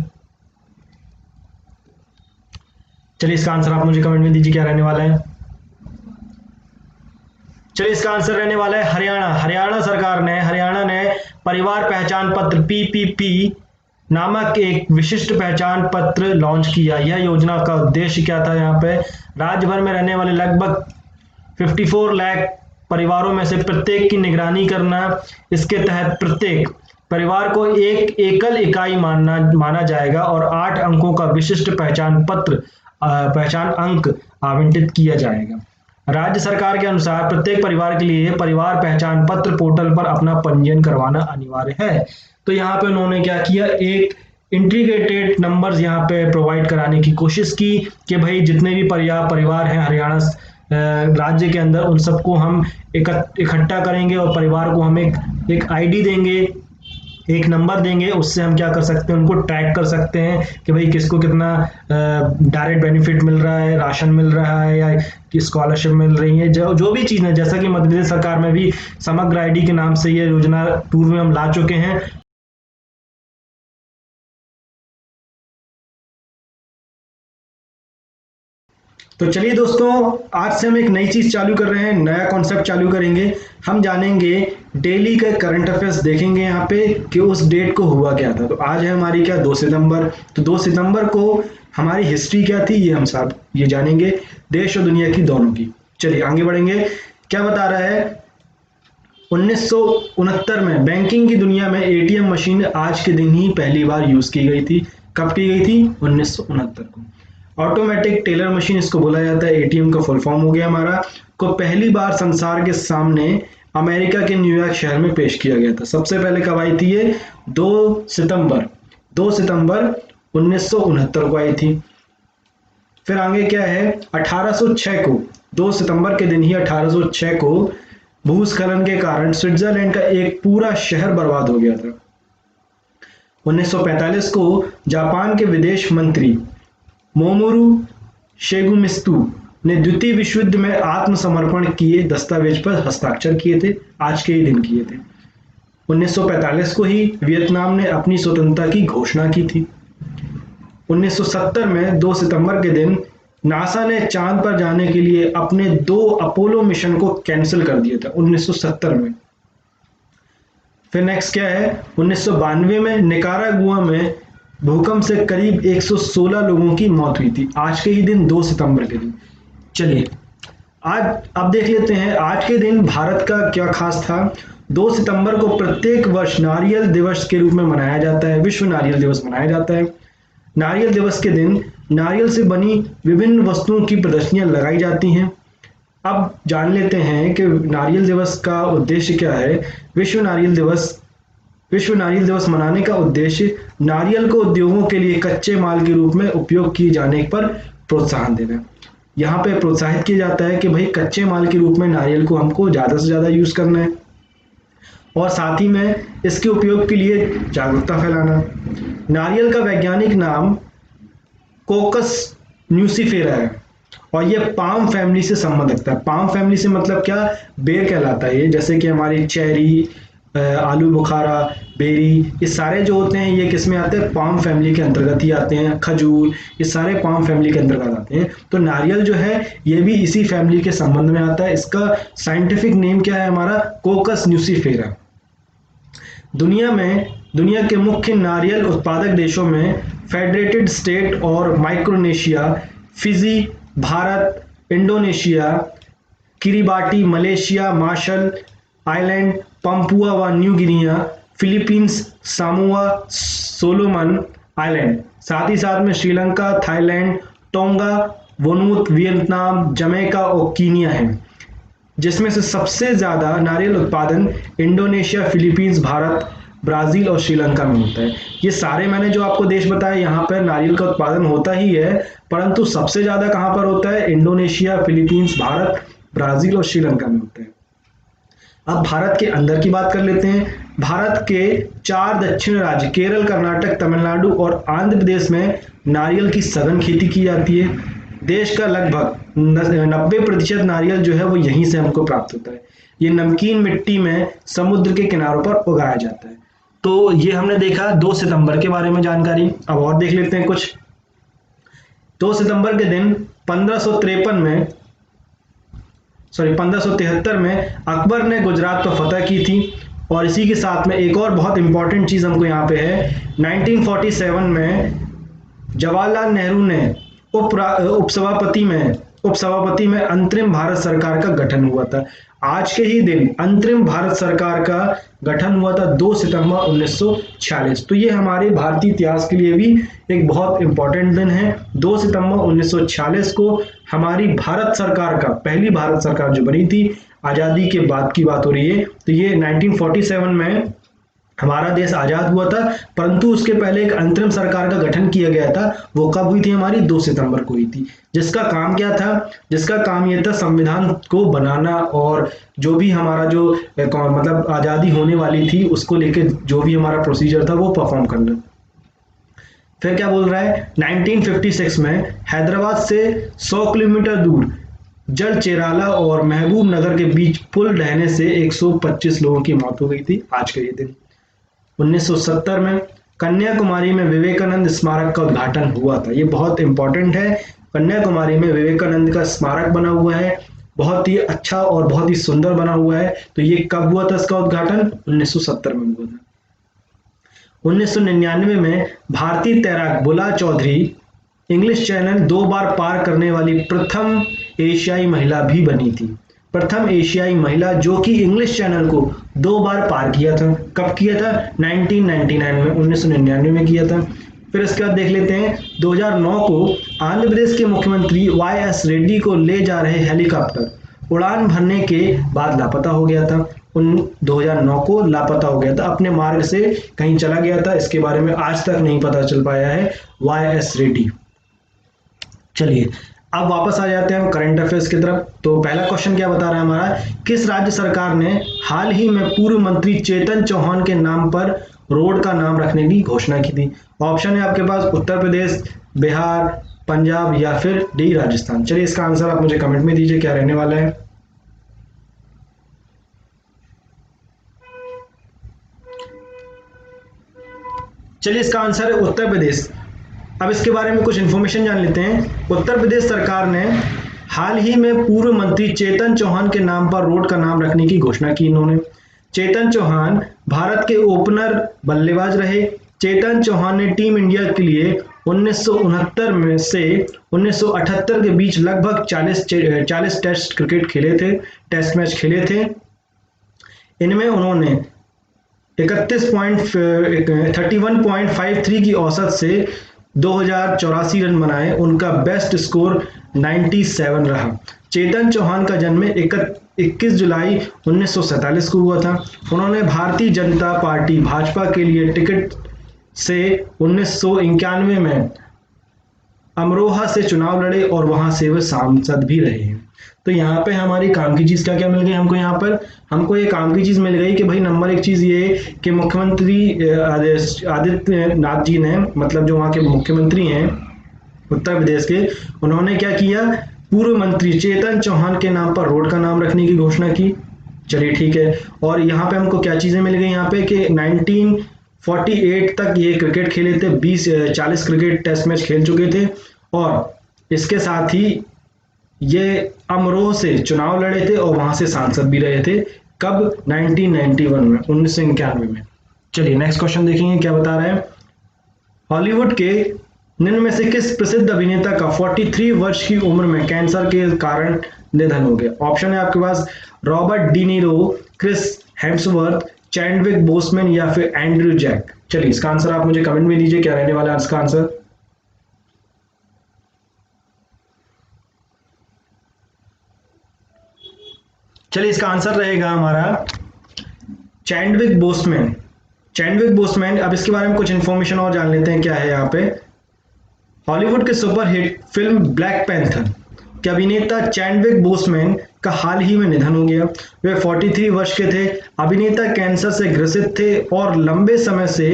क्या रहने वाला है? चलिए इसका आंसर रहने वाला है हरियाणा। हरियाणा ने परिवार पहचान पत्र पीपीपी नामक एक विशिष्ट पहचान पत्र लॉन्च किया। यह योजना का उद्देश्य क्या था? यहाँ पे राज्य भर में रहने वाले लगभग 54 लाख परिवारों में से प्रत्येक की निगरानी करना। इसके तहत प्रत्येक परिवार को एक एकल इकाई माना जाएगा और 8 अंकों का विशिष्ट पहचान अंक आवंटित किया जाएगा। राज्य सरकार के अनुसार प्रत्येक परिवार के लिए परिवार पहचान पत्र पोर्टल पर अपना पंजीयन करवाना अनिवार्य है। तो यहाँ पे उन्होंने क्या किया, एक इंटीग्रेटेड नंबर्स यहाँ पे प्रोवाइड कराने की कोशिश की कि भाई जितने भी परिवार हैं हरियाणा राज्य के अंदर उन सबको हम इकट्ठा करेंगे और परिवार को हम एक आईडी देंगे, एक नंबर देंगे। उससे हम क्या कर सकते हैं, उनको ट्रैक कर सकते हैं कि भाई किसको कितना डायरेक्ट बेनिफिट मिल रहा है, राशन मिल रहा है या स्कॉलरशिप मिल रही है, जो भी चीज़ है। जैसा कि मध्य प्रदेश सरकार में भी समग्र आईडी के नाम से ये योजना पूर्व में हम ला चुके हैं। तो चलिए दोस्तों, आज से हम एक नई चीज चालू कर रहे हैं, नया कॉन्सेप्ट चालू करेंगे। हम जानेंगे डेली के करंट अफेयर्स, देखेंगे यहाँ पे कि उस डेट को हुआ क्या था। तो आज है हमारी क्या 2 सितंबर। तो 2 सितंबर को हमारी हिस्ट्री क्या थी ये हम सब ये जानेंगे, देश और दुनिया की दोनों की। चलिए आगे बढ़ेंगे। क्या बता रहा है, 1969 में बैंकिंग की दुनिया में एटीएम मशीन आज के दिन ही पहली बार यूज की गई थी। कब की गई थी? 1969 को। ऑटोमेटिक टेलर मशीन इसको बोला जाता है, एटीएम का फुल फॉर्म हो गया हमारा, को पहली बार संसार के सामने अमेरिका के न्यूयॉर्क शहर में पेश किया गया था। सबसे पहले कब आई थी ये? 2 सितंबर 1969 को आई थी। फिर आगे क्या है, 1806 को, 2 सितंबर के दिन ही 1806 को भूस्खलन के कारण स्विट्जरलैंड का एक पूरा शहर बर्बाद हो गया था। 1945 को जापान के विदेश मंत्री मोमोरू शिगेमित्सु ने द्वितीय विश्व युद्ध में आत्मसमर्पण किए दस्तावेज पर हस्ताक्षर किए थे, आज के ही दिन किए थे। 1945 को ही वियतनाम ने अपनी स्वतंत्रता की घोषणा की थी। 1970 में 2 सितंबर के दिन नासा ने चांद पर जाने के लिए अपने 2 अपोलो मिशन को कैंसिल कर दिया था 1970 में। फिर नेक्स्ट क्या है, 1992 में निकारागुआ में भूकंप से करीब 116 लोगों की मौत हुई थी, आज के ही दिन 2 सितंबर के दिन। चलिए आज अब देख लेते हैं आज के दिन भारत का क्या खास था। 2 सितंबर को प्रत्येक वर्ष नारियल दिवस के रूप में मनाया जाता है, विश्व नारियल दिवस मनाया जाता है। नारियल दिवस के दिन नारियल से बनी विभिन्न वस्तुओं की प्रदर्शनियां लगाई जाती हैं। अब जान लेते हैं कि नारियल दिवस का उद्देश्य क्या है। विश्व नारियल दिवस मनाने का उद्देश्य नारियल को उद्योगों के लिए कच्चे माल के रूप में उपयोग किए जाने पर प्रोत्साहन देना है। यहाँ पे प्रोत्साहित किया जाता है कि भाई कच्चे माल के रूप में नारियल को हमको ज़्यादा से ज़्यादा यूज़ करना है और साथ ही में इसके उपयोग के लिए जागरूकता फैलाना। नारियल का वैज्ञानिक नाम कोकस न्यूसीफेरा है और ये पाम फैमिली से संबंध रखता है। पाम फैमिली से मतलब क्या, बेर कहलाता है ये, जैसे कि हमारी चेरी, आलू बुखारा, बेरी, ये सारे जो होते हैं ये किस में आते हैं, पाम फैमिली के अंतर्गत ही आते हैं। खजूर, ये सारे पाम फैमिली के अंतर्गत आते हैं। तो नारियल जो है ये भी इसी फैमिली के संबंध में आता है। इसका साइंटिफिक नेम क्या है हमारा, कोकस न्यूसीफेरा। दुनिया के मुख्य नारियल उत्पादक देशों में फेडरेटेड स्टेट और Micronesia, Fiji, Bharat, Indonesia, Kiribati, Malaysia, Marshall island, पंपुआ व new Guinea, Philippines, Samoa, Solomon island, साथ ही साथ में Sri Lanka, Thailand, Tonga, Vanuatu, Vietnam, Jamaica और कीनिया है, जिसमें से सबसे ज्यादा नारियल उत्पादन इंडोनेशिया, फिलीपींस, भारत, ब्राजील और श्रीलंका में होता है। ये सारे मैंने जो आपको देश बताए यहाँ पर नारियल का उत्पादन होता ही है, परंतु सबसे ज्यादा कहाँ पर होता है, इंडोनेशिया, फिलीपींस, भारत, ब्राजील और श्रीलंका में होता है। अब भारत के अंदर की बात कर लेते हैं। भारत के 4 दक्षिण राज्य केरल, कर्नाटक, तमिलनाडु और आंध्र प्रदेश में नारियल की सघन खेती की जाती है। देश का लगभग 90% नारियल जो है वो यहीं से हमको प्राप्त होता है। ये नमकीन मिट्टी में समुद्र के किनारों पर उगाया जाता है। तो ये हमने देखा 2 सितंबर के बारे में जानकारी। अब और देख लेते हैं कुछ। 2 सितंबर के दिन 1573 में अकबर ने गुजरात पर फतह की थी। और इसी के साथ में एक और बहुत इंपॉर्टेंट चीज हमको यहाँ पे है, 1947 में जवाहरलाल नेहरू ने उपसभापति में अंतरिम भारत सरकार का गठन हुआ था। आज के ही दिन अंतरिम भारत सरकार का गठन हुआ था 2 सितंबर 1946। तो ये हमारे भारतीय इतिहास के लिए भी एक बहुत इंपॉर्टेंट दिन है। 2 सितंबर 1946 को हमारी भारत सरकार का, पहली भारत सरकार जो बनी थी, आजादी के बाद की बात हो रही है। तो ये 1947 में हमारा देश आजाद हुआ था, परंतु उसके पहले एक अंतरिम सरकार का गठन किया गया था। वो कब हुई थी, हमारी 2 सितंबर को हुई थी। जिसका काम क्या था, जिसका काम ये था संविधान को बनाना और जो भी हमारा जो मतलब आजादी होने वाली थी उसको लेके जो भी हमारा प्रोसीजर था वो परफॉर्म करना। फिर क्या बोल रहा है, 1956 में हैदराबाद से 100 किलोमीटर दूर जलचेराला और महबूब नगर के बीच पुल ढहने से 125 लोगों की मौत हो गई थी। आज के ये दिन 1970 में कन्याकुमारी में विवेकानंद स्मारक का उद्घाटन हुआ था। ये बहुत इंपॉर्टेंट है। कन्याकुमारी में विवेकानंद का स्मारक बना हुआ है, बहुत ही अच्छा और बहुत ही सुंदर बना हुआ है। तो ये कब हुआ था इसका उद्घाटन, 1970 में हुआ था। 1999 में भारतीय तैराक बुला चौधरी इंग्लिश चैनल 2 बार पार करने वाली प्रथम एशियाई महिला भी बनी थी। प्रथम एशियाई महिला जो कि इंग्लिश चैनल को 2 बार पार किया था। कब किया था, 1999 में, 1999 में किया था। फिर इसके बाद देख लेते हैं 2009 को आंध्र प्रदेश के मुख्यमंत्री YS रेड्डी को ले जा रहे हेलीकॉप्टर उड़ान भरने के बाद लापता हो गया था। 2009 को लापता हो गया था, अपने मार्ग से कहीं चला गया था। इसके बारे में आज तक नहीं पता चल पाया है YS रेड्डी। चलिए अब वापस आ जाते हैं हम करंट अफेयर्स की तरफ। तो पहला क्वेश्चन क्या बता रहा है हमारा, किस राज्य सरकार ने हाल ही में पूर्व मंत्री चेतन चौहान के नाम पर रोड का नाम रखने की घोषणा की थी। ऑप्शन है आपके पास उत्तर प्रदेश, बिहार, पंजाब या फिर डी राजस्थान। चलिए इसका आंसर आप मुझे कमेंट में दीजिए क्या रहने वाला है। चलिए इसका आंसर है उत्तर प्रदेश। अब इसके बारे में कुछ इंफॉर्मेशन जान लेते हैं। उत्तर प्रदेश सरकार ने हाल ही में पूर्व मंत्री चेतन चौहान के नाम पर रोड का नाम रखने की घोषणा की। इन्होंने, चेतन चौहान भारत के ओपनर बल्लेबाज रहे। चेतन चौहान ने टीम इंडिया के लिए 1969 में से 1978 के बीच लगभग 40 टेस्ट क्रिकेट खेले थे, टेस्ट मैच खेले थे। इनमें उन्होंने 31.53 की औसत से 2084 रन बनाए। उनका बेस्ट स्कोर 97 रहा। चेतन चौहान का जन्म 21 जुलाई 1947 को हुआ था। उन्होंने भारतीय जनता पार्टी भाजपा के लिए टिकट से 1991 में अमरोहा से चुनाव लड़े और वहां से वे सांसद भी रहे हैं। तो यहाँ पे हमारी काम की चीज क्या मिल गई हमको, यहाँ पर हमको ये काम की चीज मिल गई कि भाई नंबर 1 चीज ये कि मुख्यमंत्री आदित्यनाथ जी ने, मतलब जो वहाँ के मुख्यमंत्री हैं उत्तर प्रदेश के, उन्होंने क्या किया, पूर्व मंत्री चेतन चौहान के नाम पर रोड का नाम रखने की घोषणा की। चलिए ठीक है। और यहाँ पे हमको क्या चीज़ें मिल गई यहाँ पे कि 1948 तक ये क्रिकेट खेले थे, 40 क्रिकेट टेस्ट मैच खेल चुके थे, और इसके साथ ही ये अमरोह से चुनाव लड़े थे और वहां से सांसद भी रहे थे। कब? 1991 में, 1991 में। चलिए नेक्स्ट क्वेश्चन देखेंगे क्या बता रहे हैं। हॉलीवुड के निम्न में से किस प्रसिद्ध अभिनेता का 43 वर्ष की उम्र में कैंसर के कारण निधन हो गया? ऑप्शन है आपके पास Robert De Niro, Chris Hemsworth, Chadwick Boseman या फिर एंड्रयू जैक। चलिए इसका आंसर आप मुझे कमेंट में दीजिए, क्या रहने वाला है इसका आंसर। चलिए इसका आंसर रहेगा हमारा चैडविक बोसमैन। Chadwick Boseman. अब इसके बारे में कुछ इंफॉर्मेशन और जान लेते हैं क्या है यहाँ पे। हॉलीवुड के सुपरहिट फिल्म ब्लैक पैंथर के अभिनेता चैडविक बोसमैन का हाल ही में निधन हो गया। वे 43 वर्ष के थे। अभिनेता कैंसर से ग्रसित थे और लंबे समय से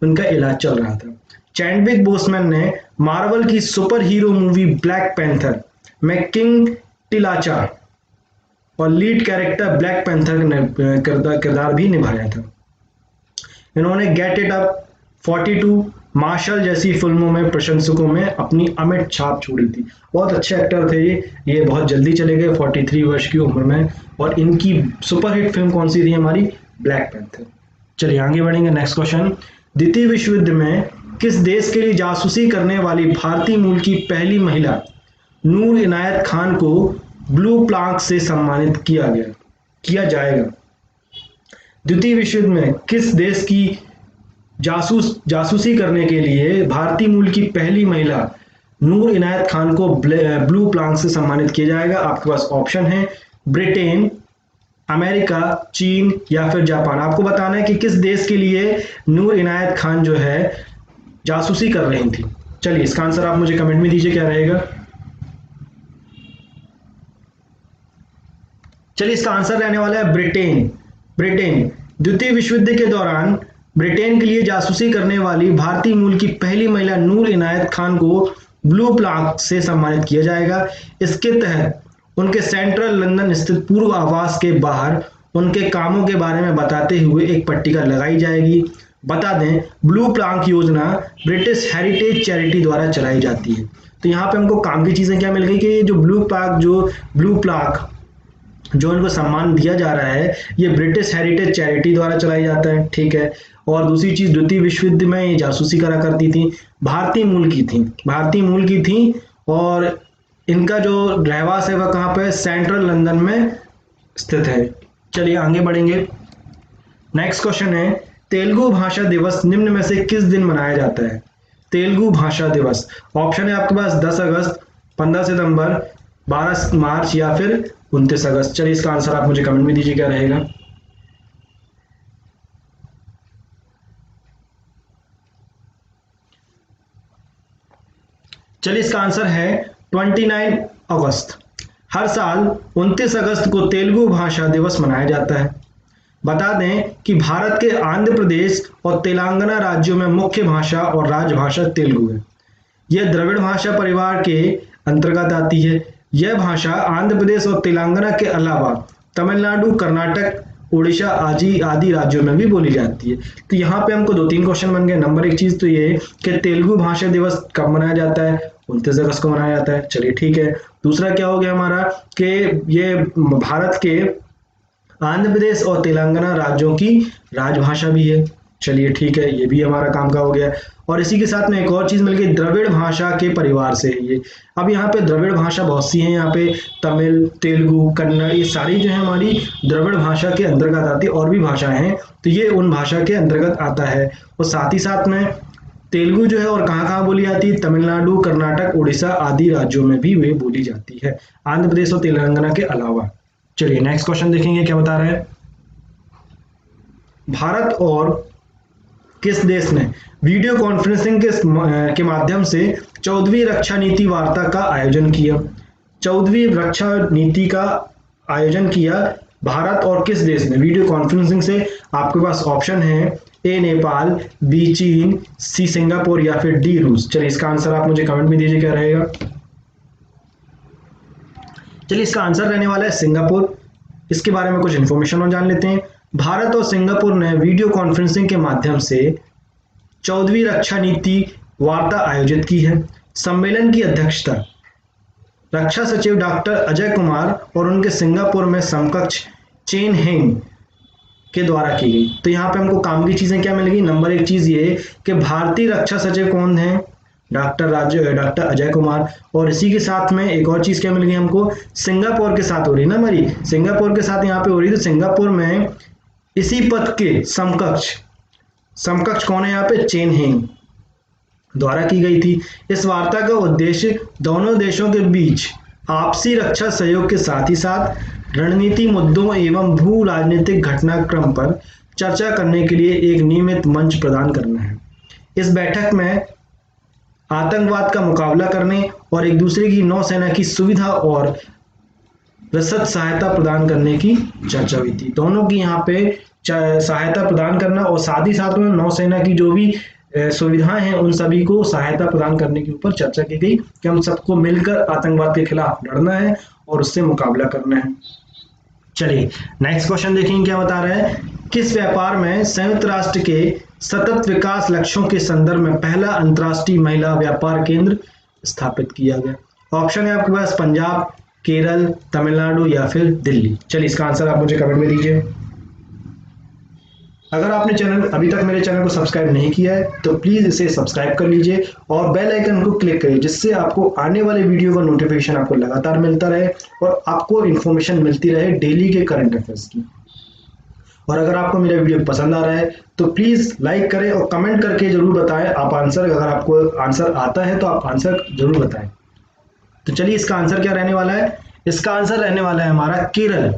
उनका इलाज चल रहा था। चैडविक बोसमैन ने मार्वल की super hero movie black panther में किंग टिलाचा और लीड कैरेक्टर ब्लैक पैंथर किरदार भी निभाया था। इन्होंने गेट इट अप, 42, मार्शल जैसी फिल्मों में प्रशंसकों में अपनी अमिट छाप छोड़ी थी। बहुत अच्छे एक्टर थे ये बहुत जल्दी चले गए 43 वर्ष की उम्र में। और इनकी सुपरहिट फिल्म कौन सी थी? हमारी ब्लैक पैंथर। चलिए आगे बढ़ेंगे। Next question. द्वितीय विश्व युद्ध में किस देश के लिए जासूसी करने वाली भारतीय मूल की पहली महिला नूर इनायत खान को ब्लू प्लांक से सम्मानित किया जाएगा? द्वितीय विश्व युद्ध में किस देश की जासूसी करने के लिए भारतीय मूल की पहली महिला नूर इनायत खान को ब्लू प्लांक से सम्मानित किया जाएगा? आपके पास ऑप्शन है ब्रिटेन, अमेरिका, चीन या फिर जापान। आपको बताना है कि किस देश के लिए नूर इनायत खान जो है जासूसी कर रही थी। चलिए इसका आंसर आप मुझे कमेंट में दीजिए, क्या रहेगा। चलिए इसका आंसर रहने वाला है ब्रिटेन। ब्रिटेन। द्वितीय विश्व युद्ध के दौरान ब्रिटेन के लिए जासूसी करने वाली भारतीय मूल की पहली महिला नूर इनायत खान को ब्लू प्लांक से सम्मानित किया जाएगा। इसके तहत उनके सेंट्रल लंदन स्थित पूर्व आवास के बाहर उनके कामों के बारे में बताते हुए एक पट्टिका लगाई जाएगी। बता दें, ब्लू प्लांक योजना ब्रिटिश हेरिटेज चैरिटी द्वारा चलाई जाती है। तो यहाँ पे हमको काम की चीजें क्या मिल गई कि जो ब्लू प्लांक जो इनको सम्मान दिया जा रहा है ये ब्रिटिश हेरिटेज चैरिटी द्वारा चलाई जाता है। ठीक है। और दूसरी चीज, द्वितीय विश्व युद्ध में ये जासूसी करा करती थी, भारतीय मूल की थी और इनका जो रहवास है वह कहाँ पे? सेंट्रल लंदन में स्थित है। चलिए आगे बढ़ेंगे। नेक्स्ट क्वेश्चन है, तेलुगु भाषा दिवस निम्न में से किस दिन मनाया जाता है? तेलुगु भाषा दिवस। ऑप्शन है आपके पास 10 अगस्त, 15 सितंबर, 12 मार्च या फिर 29 अगस्त। चलिए इसका आंसर आप मुझे कमेंट में दीजिए, क्या रहेगा। चलिए इसका आंसर है 29 अगस्त। हर साल 29 अगस्त को तेलुगु भाषा दिवस मनाया जाता है। बता दें कि भारत के आंध्र प्रदेश और तेलंगाना राज्यों में मुख्य भाषा और राजभाषा तेलुगु है। यह द्रविड़ भाषा परिवार के अंतर्गत आती है। यह भाषा आंध्र प्रदेश और तेलंगाना के अलावा तमिलनाडु, कर्नाटक, उड़ीसा आदि राज्यों में भी बोली जाती है। तो यहाँ पे हमको 2-3 क्वेश्चन बन गए। नंबर 1 चीज तो ये कि तेलुगु भाषा दिवस कब मनाया जाता है? 29 अगस्त को मनाया जाता है। चलिए ठीक है। दूसरा क्या हो गया हमारा कि ये भारत के आंध्र प्रदेश और तेलंगाना राज्यों की राजभाषा भी है। चलिए ठीक है, ये भी हमारा काम का हो गया। और इसी के साथ में एक और चीज मिल गई, द्रविड़ भाषा के परिवार से है ये। अब यहाँ पे द्रविड़ भाषा बहुत सी हैं, यहाँ पे तमिल, तेलुगु, कन्नड़, ये सारी जो है हमारी द्रविड़ भाषा के अंतर्गत आती है। और भी भाषाएं हैं तो ये उन भाषा के अंतर्गत आता है। और साथ ही साथ में तेलुगु जो है और कहाँ कहाँ बोली जाती है? तमिलनाडु, कर्नाटक, उड़ीसा आदि राज्यों में भी वे बोली जाती है, आंध्र प्रदेश और तेलंगाना के अलावा। चलिए नेक्स्ट क्वेश्चन देखेंगे क्या बता रहे हैं। भारत और किस देश ने वीडियो कॉन्फ्रेंसिंग के माध्यम से 14वीं रक्षा नीति वार्ता का आयोजन किया? 14वीं रक्षा नीति का आयोजन किया भारत और किस देश ने वीडियो कॉन्फ्रेंसिंग से? आपके पास ऑप्शन है ए नेपाल, बी चीन, सी सिंगापुर या फिर डी रूस। चलिए इसका आंसर आप मुझे कमेंट में दीजिए, क्या रहेगा। चलिए इसका आंसर रहने वाला है सिंगापुर। इसके बारे में कुछ इन्फॉर्मेशन और जान लेते हैं। भारत और सिंगापुर ने वीडियो कॉन्फ्रेंसिंग के माध्यम से 14वीं रक्षा नीति वार्ता आयोजित की है। सम्मेलन की अध्यक्षता रक्षा सचिव डॉक्टर अजय कुमार और उनके सिंगापुर में समकक्ष चेन हेंग के द्वारा की गई। तो यहाँ पे हमको काम की चीजें क्या मिलेगी। नंबर एक चीज ये कि भारतीय रक्षा सचिव कौन है, डॉक्टर अजय कुमार, और इसी के साथ में एक और चीज क्या मिल गई हमको, सिंगापुर के साथ हो रही ना हमारी, सिंगापुर के साथ यहाँ पे हो रही। तो सिंगापुर में इसी पद के समकक्ष कौन है यहाँ पे, चेन हेंग द्वारा की गई थी। इस वार्ता का उद्देश्य दोनों देशों के बीच आपसी रक्षा सहयोग के साथ ही साथ रणनीति मुद्दों एवं भू राजनीतिक घटनाक्रम पर चर्चा करने के लिए एक नियमित मंच प्रदान करना है। इस बैठक में आतंकवाद का मुकाबला करने और एक दूसरे की नौसेना की सुविधा और रसद सहायता प्रदान करने की चर्चा हुई थी। दोनों की यहाँ पे सहायता प्रदान करना और साथ ही साथ में नौसेना की जो भी सुविधाएं हैं उन सभी को सहायता प्रदान करने के ऊपर चर्चा की गई कि हम सबको मिलकर आतंकवाद के खिलाफ लड़ना है और उससे मुकाबला करना है। चलिए नेक्स्ट क्वेश्चन देखेंगे क्या बता रहा है। किस व्यापार में संयुक्त राष्ट्र के सतत विकास लक्ष्यों के संदर्भ में पहला अंतर्राष्ट्रीय महिला व्यापार केंद्र स्थापित किया गया। ऑप्शन है आपके पास पंजाब, केरल, तमिलनाडु या फिर दिल्ली। चलिए इसका आंसर आप मुझे कमेंट में दीजिए। अगर आपने अभी तक मेरे चैनल को सब्सक्राइब नहीं किया है तो प्लीज इसे सब्सक्राइब कर लीजिए और बेल आइकन को क्लिक करिए, जिससे आपको आने वाले वीडियो का नोटिफिकेशन आपको लगातार मिलता रहे और आपको इन्फॉर्मेशन मिलती रहे डेली के करंट अफेयर्स की। और अगर आपको मेरा वीडियो पसंद आ रहा है तो प्लीज लाइक करें और कमेंट करके जरूर बताएं आप आंसर, अगर आपको आंसर आता है तो आप आंसर जरूर बताएं। तो चलिए इसका आंसर क्या रहने वाला है। इसका आंसर रहने वाला है हमारा केरल।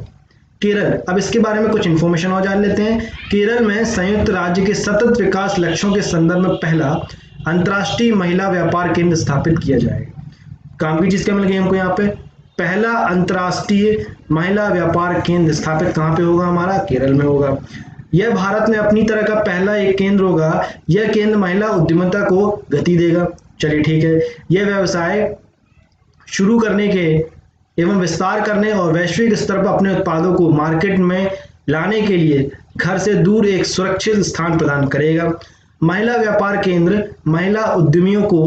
अब इसके बारे में कुछ इंफॉर्मेशन और जान लेते हैं। केरल में संयुक्त राज्य के सतत विकास लक्ष्यों के संदर्भ में पहला अंतर्राष्ट्रीय महिला व्यापार केंद्र स्थापित किया जाएगा। काम की चीज क्या मिल गई हमको यहाँ पे, पहला अंतर्राष्ट्रीय महिला व्यापार केंद्र स्थापित कहाँ पे होगा, हमारा केरल में होगा। यह भारत में अपनी तरह का पहला एक केंद्र होगा। यह केंद्र महिला उद्यमिता को गति देगा। चलिए ठीक है, यह व्यवसाय शुरू करने के एवं विस्तार करने और वैश्विक स्तर पर अपने उत्पादों को मार्केट में लाने के लिए घर से दूर एक सुरक्षित स्थान प्रदान करेगा। महिला व्यापार केंद्र महिला उद्यमियों को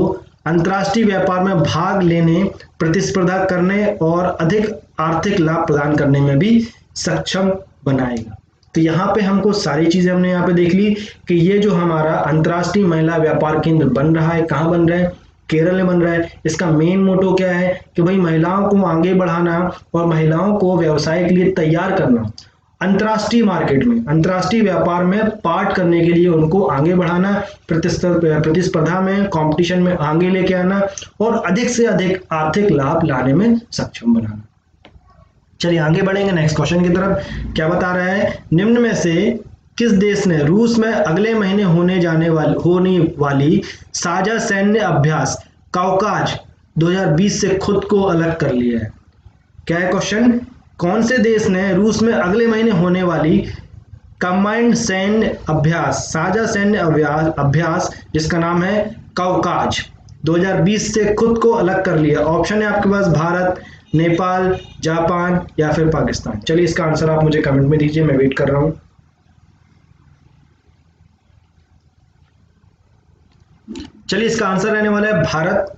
अंतर्राष्ट्रीय व्यापार में भाग लेने, प्रतिस्पर्धा करने और अधिक आर्थिक लाभ प्रदान करने में भी सक्षम बनाएगा। तो यहाँ पे हमको सारी चीजें हमने यहाँ पे देख ली कि ये जो हमारा अंतर्राष्ट्रीय महिला व्यापार केंद्र बन रहा है, कहाँ बन रहा है, केरल में बन रहा है। इसका मेन मोटो क्या है कि भाई महिलाओं को आगे बढ़ाना और महिलाओं को व्यवसाय के लिए तैयार करना, अंतर्राष्ट्रीय मार्केट में, अंतर्राष्ट्रीय व्यापार में पार्ट करने के लिए उनको आगे बढ़ाना, प्रतिस्पर्धा में, कंपटीशन में आगे लेके आना और अधिक से अधिक आर्थिक लाभ लाने में सक्षम बनाना। चलिए आगे बढ़ेंगे नेक्स्ट क्वेश्चन की तरफ। क्या बता रहा है, निम्न में से किस देश ने रूस में अगले महीने होने वाली साझा सैन्य अभ्यास काउकाज 2020 से खुद को अलग कर लिया है। क्या है क्वेश्चन, कौन से देश ने रूस में अगले महीने होने वाली कंबाइंड सैन्य अभ्यास, साझा सैन्य अभ्यास जिसका नाम है काउकाज 2020 से खुद को अलग कर लिया। ऑप्शन है आपके पास भारत, नेपाल, जापान या फिर पाकिस्तान। चलिए इसका आंसर आप मुझे कमेंट में दीजिए, मैं वेट कर रहा हूं। चलिए इसका आंसर रहने वाला है भारत।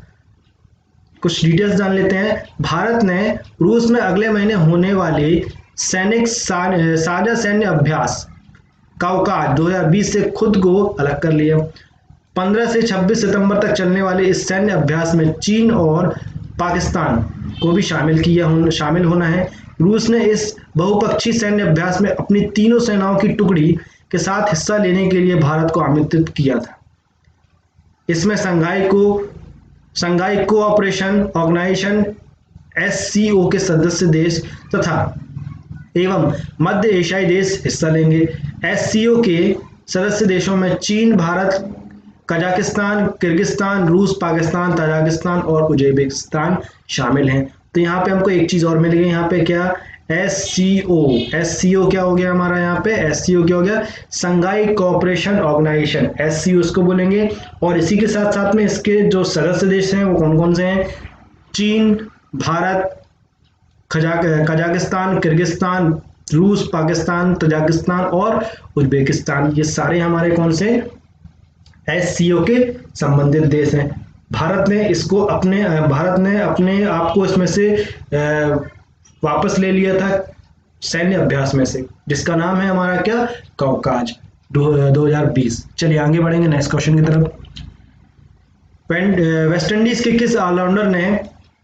कुछ डिटेल्स जान लेते हैं। भारत ने रूस में अगले महीने होने वाले साझा सैन्य अभ्यास काउकाज 2020 से खुद को अलग कर लिया। 15 से 26 सितंबर तक चलने वाले इस सैन्य अभ्यास में चीन और पाकिस्तान को भी शामिल होना है। रूस ने इस बहुपक्षीय सैन्य अभ्यास में अपनी तीनों सेनाओं की टुकड़ी के साथ हिस्सा लेने के लिए भारत को आमंत्रित किया था। इसमें शंघाई कोऑपरेशन ऑर्गेनाइजेशन SCO के सदस्य देश तथा एवं मध्य एशियाई देश हिस्सा लेंगे। SCO के सदस्य देशों में चीन, भारत, कजाकिस्तान, किर्गिस्तान, रूस, पाकिस्तान, ताजिकिस्तान और उज्बेकिस्तान शामिल हैं। तो यहाँ पे हमको एक चीज और मिल गई, यहाँ पे क्या, SCO क्या हो गया हमारा, यहाँ पे SCO क्या हो गया, शंघाई कोऑपरेशन ऑर्गेनाइजेशन, SCO इसको बोलेंगे। और इसी के साथ साथ में इसके जो सदस्य देश हैं वो कौन कौन से हैं, चीन, भारत, कजाकिस्तान, किर्गिस्तान, रूस, पाकिस्तान, तजाकिस्तान और उज्बेकिस्तान, ये सारे हमारे कौन से SCO के संबंधित देश हैं। भारत ने अपने आप को इसमें से वापस ले लिया था सैन्य अभ्यास में से, जिसका नाम है हमारा क्या, कौकाज 2020। चलिए आगे बढ़ेंगे नेक्स्ट क्वेश्चन की तरफ। वेस्ट इंडीज के किस ऑलराउंडर ने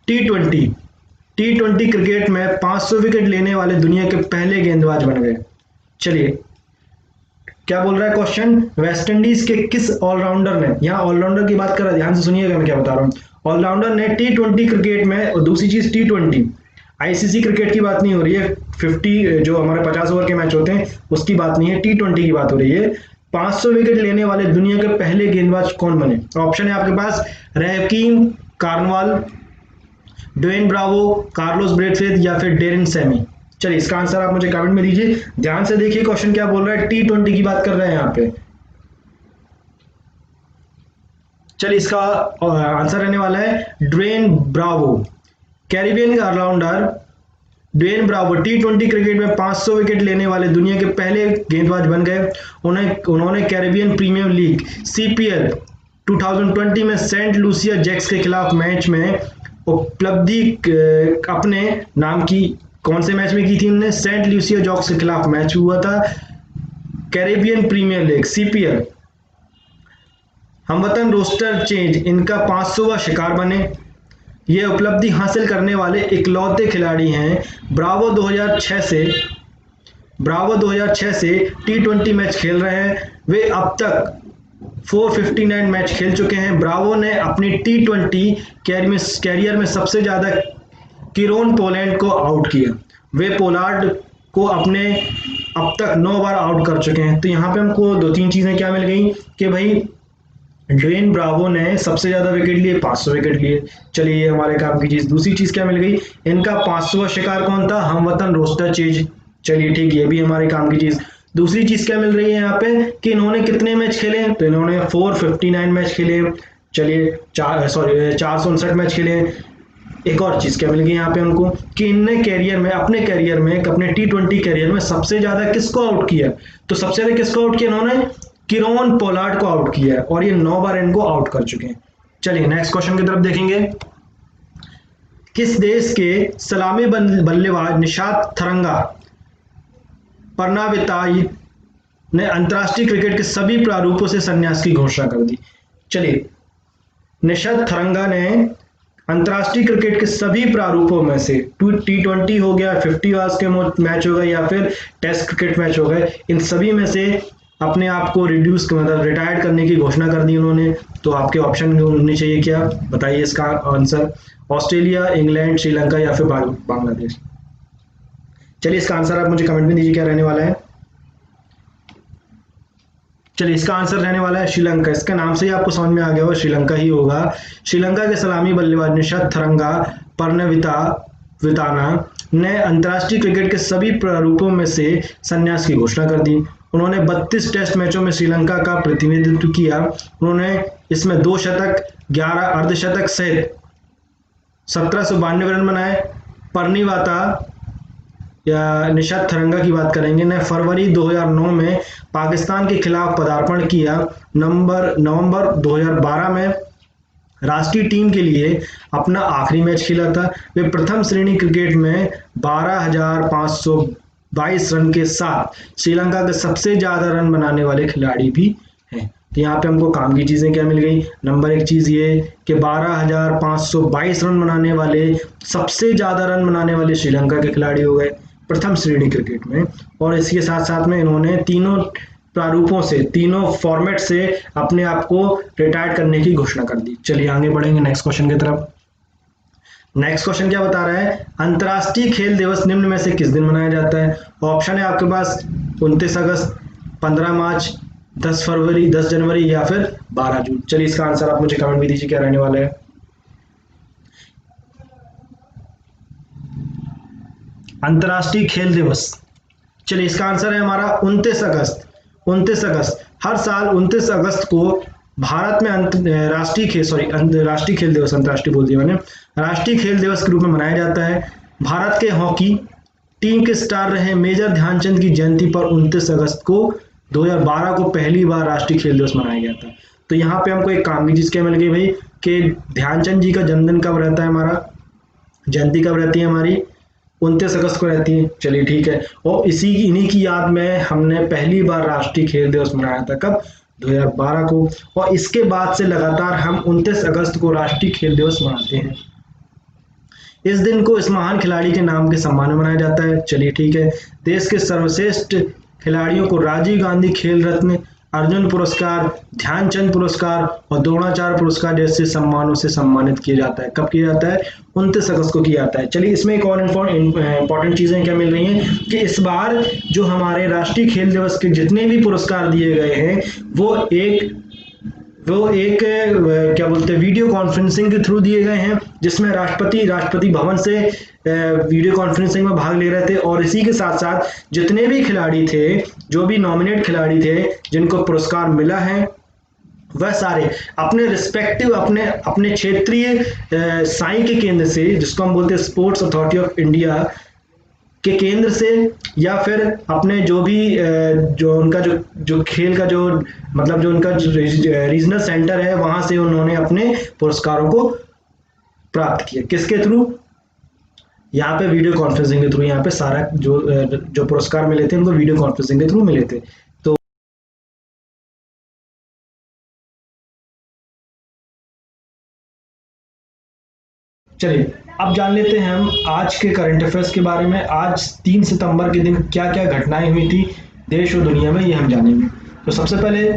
टी20 क्रिकेट में 500 विकेट लेने वाले दुनिया के पहले गेंदबाज बन गए? चलिए क्या बोल रहा है क्वेश्चन, वेस्ट इंडीज के किस ऑलराउंडर ने, यहाँ ऑलराउंडर की बात कर रहा है, ध्यान से सुनिएगा मैं क्या बता रहा हूँ। ऑलराउंडर ने टी20 क्रिकेट में, और दूसरी चीज टी20 ICC क्रिकेट की बात नहीं हो रही है, 50 जो हमारे 50 ओवर के मैच होते हैं उसकी बात नहीं है, टी20 की बात हो रही है। 500 विकेट लेने वाले दुनिया के पहले गेंदबाज कौन बने? ऑप्शन है आपके पास, Rahkeem Cornwall, Dwayne Bravo, Carlos Brathwaite या फिर डेरिन सैमी। चलिए इसका आंसर आप मुझे कमेंट में दीजिए। ध्यान से देखिए क्वेश्चन क्या बोल रहा है, टी20 की बात कर रहे हैं यहाँ पे। चलिए इसका आंसर रहने वाला है ड्वेन ब्रावो। कैरिबियन का ऑलराउंडर ड्वेन ब्रावो टी20 क्रिकेट में 500 विकेट लेने वाले दुनिया के पहले गेंदबाज बन गए। उन्होंने कैरिबियन प्रीमियर लीग CPL 2020 में सेंट लूसिया जैक्स के खिलाफ मैच में उपलब्धि अपने नाम की, कौन से मैच में की थी उन्होंने, सेंट लूसिया जैक्स के खिलाफ मैच हुआ था, कैरिबियन प्रीमियर लीग CPL। हमवतन रोस्टर चेंज इनका 500वां शिकार बने। ये उपलब्धि हासिल करने वाले इकलौते खिलाड़ी हैं। ब्रावो 2006 से टी20 मैच खेल रहे हैं। वे अब तक 459 मैच खेल चुके हैं। ब्रावो ने अपनी टी20 कैरियर में सबसे ज्यादा किरोन पोलैंड को आउट किया। वे पोलार्ड को अपने अब तक 9 बार आउट कर चुके हैं। तो यहाँ पे हमको 2-3 चीजें क्या मिल गई कि भाई ड्वेन ब्रावो ने सबसे ज्यादा विकेट लिए, 500 विकेट लिए। चलिए ये हमारे काम की चीज। दूसरी चीज क्या मिल गई, इनका 500वां शिकार कौन था, हमवतन रोस्टर चेज। चलिए ठीक, ये भी हमारे काम की चीज। दूसरी चीज क्या मिल रही है यहाँ पे कि इन्होंने कितने मैच खेले, तो इन्होंने 459 मैच खेले। चलिए 459 मैच खेले। एक और चीज क्या मिल गई यहाँ पे हमको कि इनने अपने टी20 कैरियर में सबसे ज्यादा किसको आउट किया, तो सबसे ज्यादा किसको आउट किया, इन्होंने किरोन पोलार्ड को आउट किया है और ये 9 बार इनको आउट कर चुके हैं। चलिए नेक्स्ट क्वेश्चन की तरफ देखेंगे। किस देश के सलामी बल्लेबाज निशात थरंगा परनाविताई ने अंतरराष्ट्रीय क्रिकेट के सभी प्रारूपों से संन्यास की घोषणा कर दी? चलिए निशात थरंगा ने अंतरराष्ट्रीय क्रिकेट के सभी प्रारूपों में से, टी20 हो गया, 50 ओवर्स के मैच हो गए या फिर टेस्ट क्रिकेट मैच हो गए, इन सभी में से अपने आप को मतलब रिटायर्ड करने की घोषणा कर दी उन्होंने। तो आपके ऑप्शन होने चाहिए, क्या बताइए इसका आंसर, ऑस्ट्रेलिया, इंग्लैंड, श्रीलंका या फिर बांग्लादेश। चलिए इसका आंसर आप मुझे कमेंट में दीजिए क्या रहने वाला है। चलिए इसका आंसर रहने वाला है श्रीलंका। इसका नाम से ही आपको समझ में आ गया होगा, श्रीलंका ही होगा। श्रीलंका के सलामी बल्लेबाज निशात थरंगा परनविताना ने अंतरराष्ट्रीय क्रिकेट के सभी प्रारूपों में से संन्यास की घोषणा कर दी। उन्होंने 32 टेस्ट मैचों में श्रीलंका का प्रतिनिधित्व किया। उन्होंने इसमें 2 शतक, 11 अर्धशतक सहित 1792 रन बनाए। परनीवाता या निशात थरंगा की बात करेंगे ने फरवरी 2009 में पाकिस्तान के खिलाफ पदार्पण किया। नवंबर 2012 में राष्ट्रीय टीम के लिए अपना आखिरी मैच खेला था। वे प्रथम श्रेणी क्रिकेट में 12,522 रन के साथ श्रीलंका के सबसे ज्यादा रन बनाने वाले खिलाड़ी भी हैं। तो यहाँ पे हमको काम की चीजें क्या मिल गई, नंबर 1 चीज ये कि 12,522 रन बनाने वाले, सबसे ज्यादा रन बनाने वाले श्रीलंका के खिलाड़ी हो गए प्रथम श्रेणी क्रिकेट में। और इसके साथ साथ में इन्होंने तीनों प्रारूपों से, तीनों फॉर्मेट से अपने आप को रिटायर्ड करने की घोषणा कर दी। चलिए आगे बढ़ेंगे नेक्स्ट क्वेश्चन की तरफ। नेक्स्ट क्वेश्चन क्या बता रहा है, अंतर्राष्ट्रीय खेल दिवस निम्न में से किस दिन मनाया जाता है? ऑप्शन है आपके पास 29 अगस्त, 15 मार्च, 10 फरवरी, 10 जनवरी या फिर 12 जून। चलिए इसका आंसर आप मुझे कमेंट में दीजिए क्या रहने वाला है। अंतर्राष्ट्रीय खेल दिवस, चलिए इसका आंसर है हमारा 29 अगस्त। 29 अगस्त, हर साल 29 अगस्त को भारत में राष्ट्रीय खेल दिवस, अंतर्राष्ट्रीय बोल दिया मैंने, राष्ट्रीय खेल दिवस के रूप में मनाया जाता है। भारत के हॉकी, टीम के स्टार रहे मेजर ध्यानचंद की जयंती पर 29 अगस्त को 2012 को पहली बार राष्ट्रीय खेल दिवस मनाया गया था। तो यहाँ पे हमको एक काम की चीज क्या मिल गई भाई कि ध्यानचंद जी का जन्मदिन कब रहता है, हमारा जयंती कब रहती है हमारी, 29 अगस्त को रहती है। चलिए ठीक है, और इन्हीं की याद में हमने पहली बार राष्ट्रीय खेल दिवस मनाया था, कब, 2012 को। और इसके बाद से लगातार हम 29 अगस्त को राष्ट्रीय खेल दिवस मनाते हैं। इस दिन को इस महान खिलाड़ी के नाम के सम्मान में मनाया जाता है। चलिए ठीक है, देश के सर्वश्रेष्ठ खिलाड़ियों को राजीव गांधी खेल रत्न, अर्जुन पुरस्कार, ध्यानचंद पुरस्कार और द्रोणाचार्य पुरस्कार जैसे सम्मानों से सम्मानित किया जाता है। कब किया जाता है, 29 अगस्त को किया जाता है। चलिए इसमें एक और इंपॉर्टेंट चीजें क्या मिल रही हैं कि इस बार जो हमारे राष्ट्रीय खेल दिवस के जितने भी पुरस्कार दिए गए हैं वो एक क्या बोलते हैं वीडियो कॉन्फ्रेंसिंग के थ्रू दिए गए हैं, जिसमें राष्ट्रपति भवन से वीडियो कॉन्फ्रेंसिंग में भाग ले रहे थे। और इसी के साथ साथ जितने भी खिलाड़ी थे, जो भी नॉमिनेट खिलाड़ी थे जिनको पुरस्कार मिला है, वह सारे अपने रिस्पेक्टिव अपने क्षेत्रीय साई के केंद्र से, जिसको हम बोलते हैं स्पोर्ट्स अथॉरिटी ऑफ इंडिया के केंद्र से, या फिर अपने जो भी जो उनका जो खेल का जो मतलब जो उनका रीजनल सेंटर है, वहां से उन्होंने अपने पुरस्कारों को प्राप्त किया। किसके थ्रू, यहाँ पे वीडियो कॉन्फ्रेंसिंग के थ्रू। यहाँ पे सारा जो पुरस्कार मिले थे उनको वीडियो कॉन्फ्रेंसिंग के थ्रू मिले थे। तो चलिए अब जान लेते हैं हम आज के करंट अफेयर्स के बारे में। आज 3 सितंबर के दिन क्या क्या घटनाएं हुई थी देश और दुनिया में, ये हम जानेंगे। तो सबसे पहले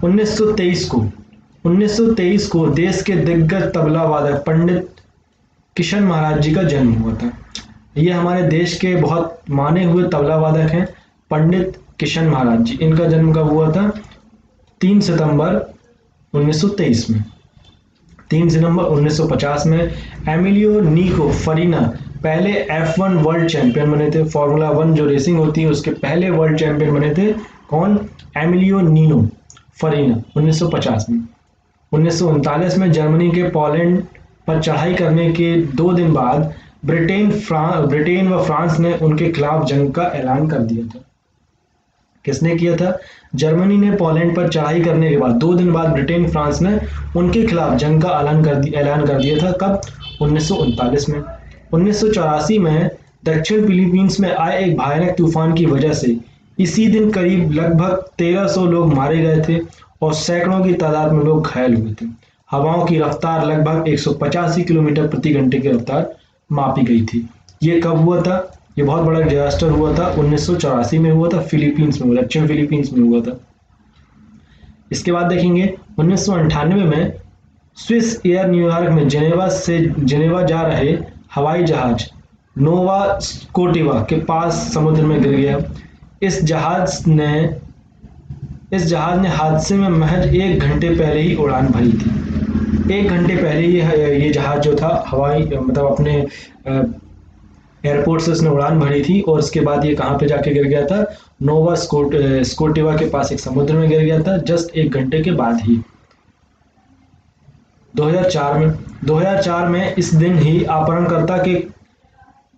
1923 को देश के दिग्गज तबला वादक पंडित किशन महाराज जी का जन्म हुआ था। ये हमारे देश के बहुत माने हुए तबला वादक हैं, पंडित किशन महाराज जी। इनका जन्म कब हुआ था, 3 सितंबर 1923 में। 3 सितंबर 1950 में एमिलियो निको फरीना पहले F1 वर्ल्ड चैंपियन बने थे। फॉर्मूला 1 जो रेसिंग होती है उसके पहले वर्ल्ड चैंपियन बने थे। कौन, एमिलियो नीनो फरीना, 1950 में। 1939 में जर्मनी के पोलैंड पर चढ़ाई करने के 2 दिन बाद ब्रिटेन व फ्रांस ने उनके खिलाफ जंग का ऐलान कर दिया था। किसने किया था, जर्मनी ने पोलैंड पर चढ़ाई करने के बाद 2 दिन बाद ब्रिटेन फ्रांस ने उनके खिलाफ जंग का ऐलान कर दिया था। कब, 1939 में। 1984 में दक्षिण फिलीपींस में आए एक भयानक तूफान की वजह से इसी दिन करीब लगभग 1300 लोग मारे गए थे और सैकड़ों की तादाद में लोग घायल हुए थे। हवाओं की रफ्तार लगभग 185 किलोमीटर प्रति घंटे की रफ्तार मापी गई थी। ये कब हुआ था, ये बहुत बड़ा डिजास्टर हुआ था, 1984 में हुआ था, फिलीपींस में, दक्षिण फिलीपींस में हुआ था। इसके बाद देखेंगे 1998 में स्विस एयर न्यूयॉर्क में जेनेवा जा रहे हवाई जहाज नोवा स्कोटिवा के पास समुद्र में गिर गया। इस जहाज ने हादसे में महज 1 घंटे पहले ही उड़ान भरी थी। 1 घंटे पहले ये जहाज जो था हवाई मतलब अपने एयरपोर्ट से उसने उड़ान भरी थी, और उसके बाद ये कहाँ पे जाके गिर गया था, नोवा स्कोटिवा के पास एक समुद्र में गिर गया था, जस्ट 1 घंटे के बाद ही। 2004 में इस दिन ही अपहरणकर्ता के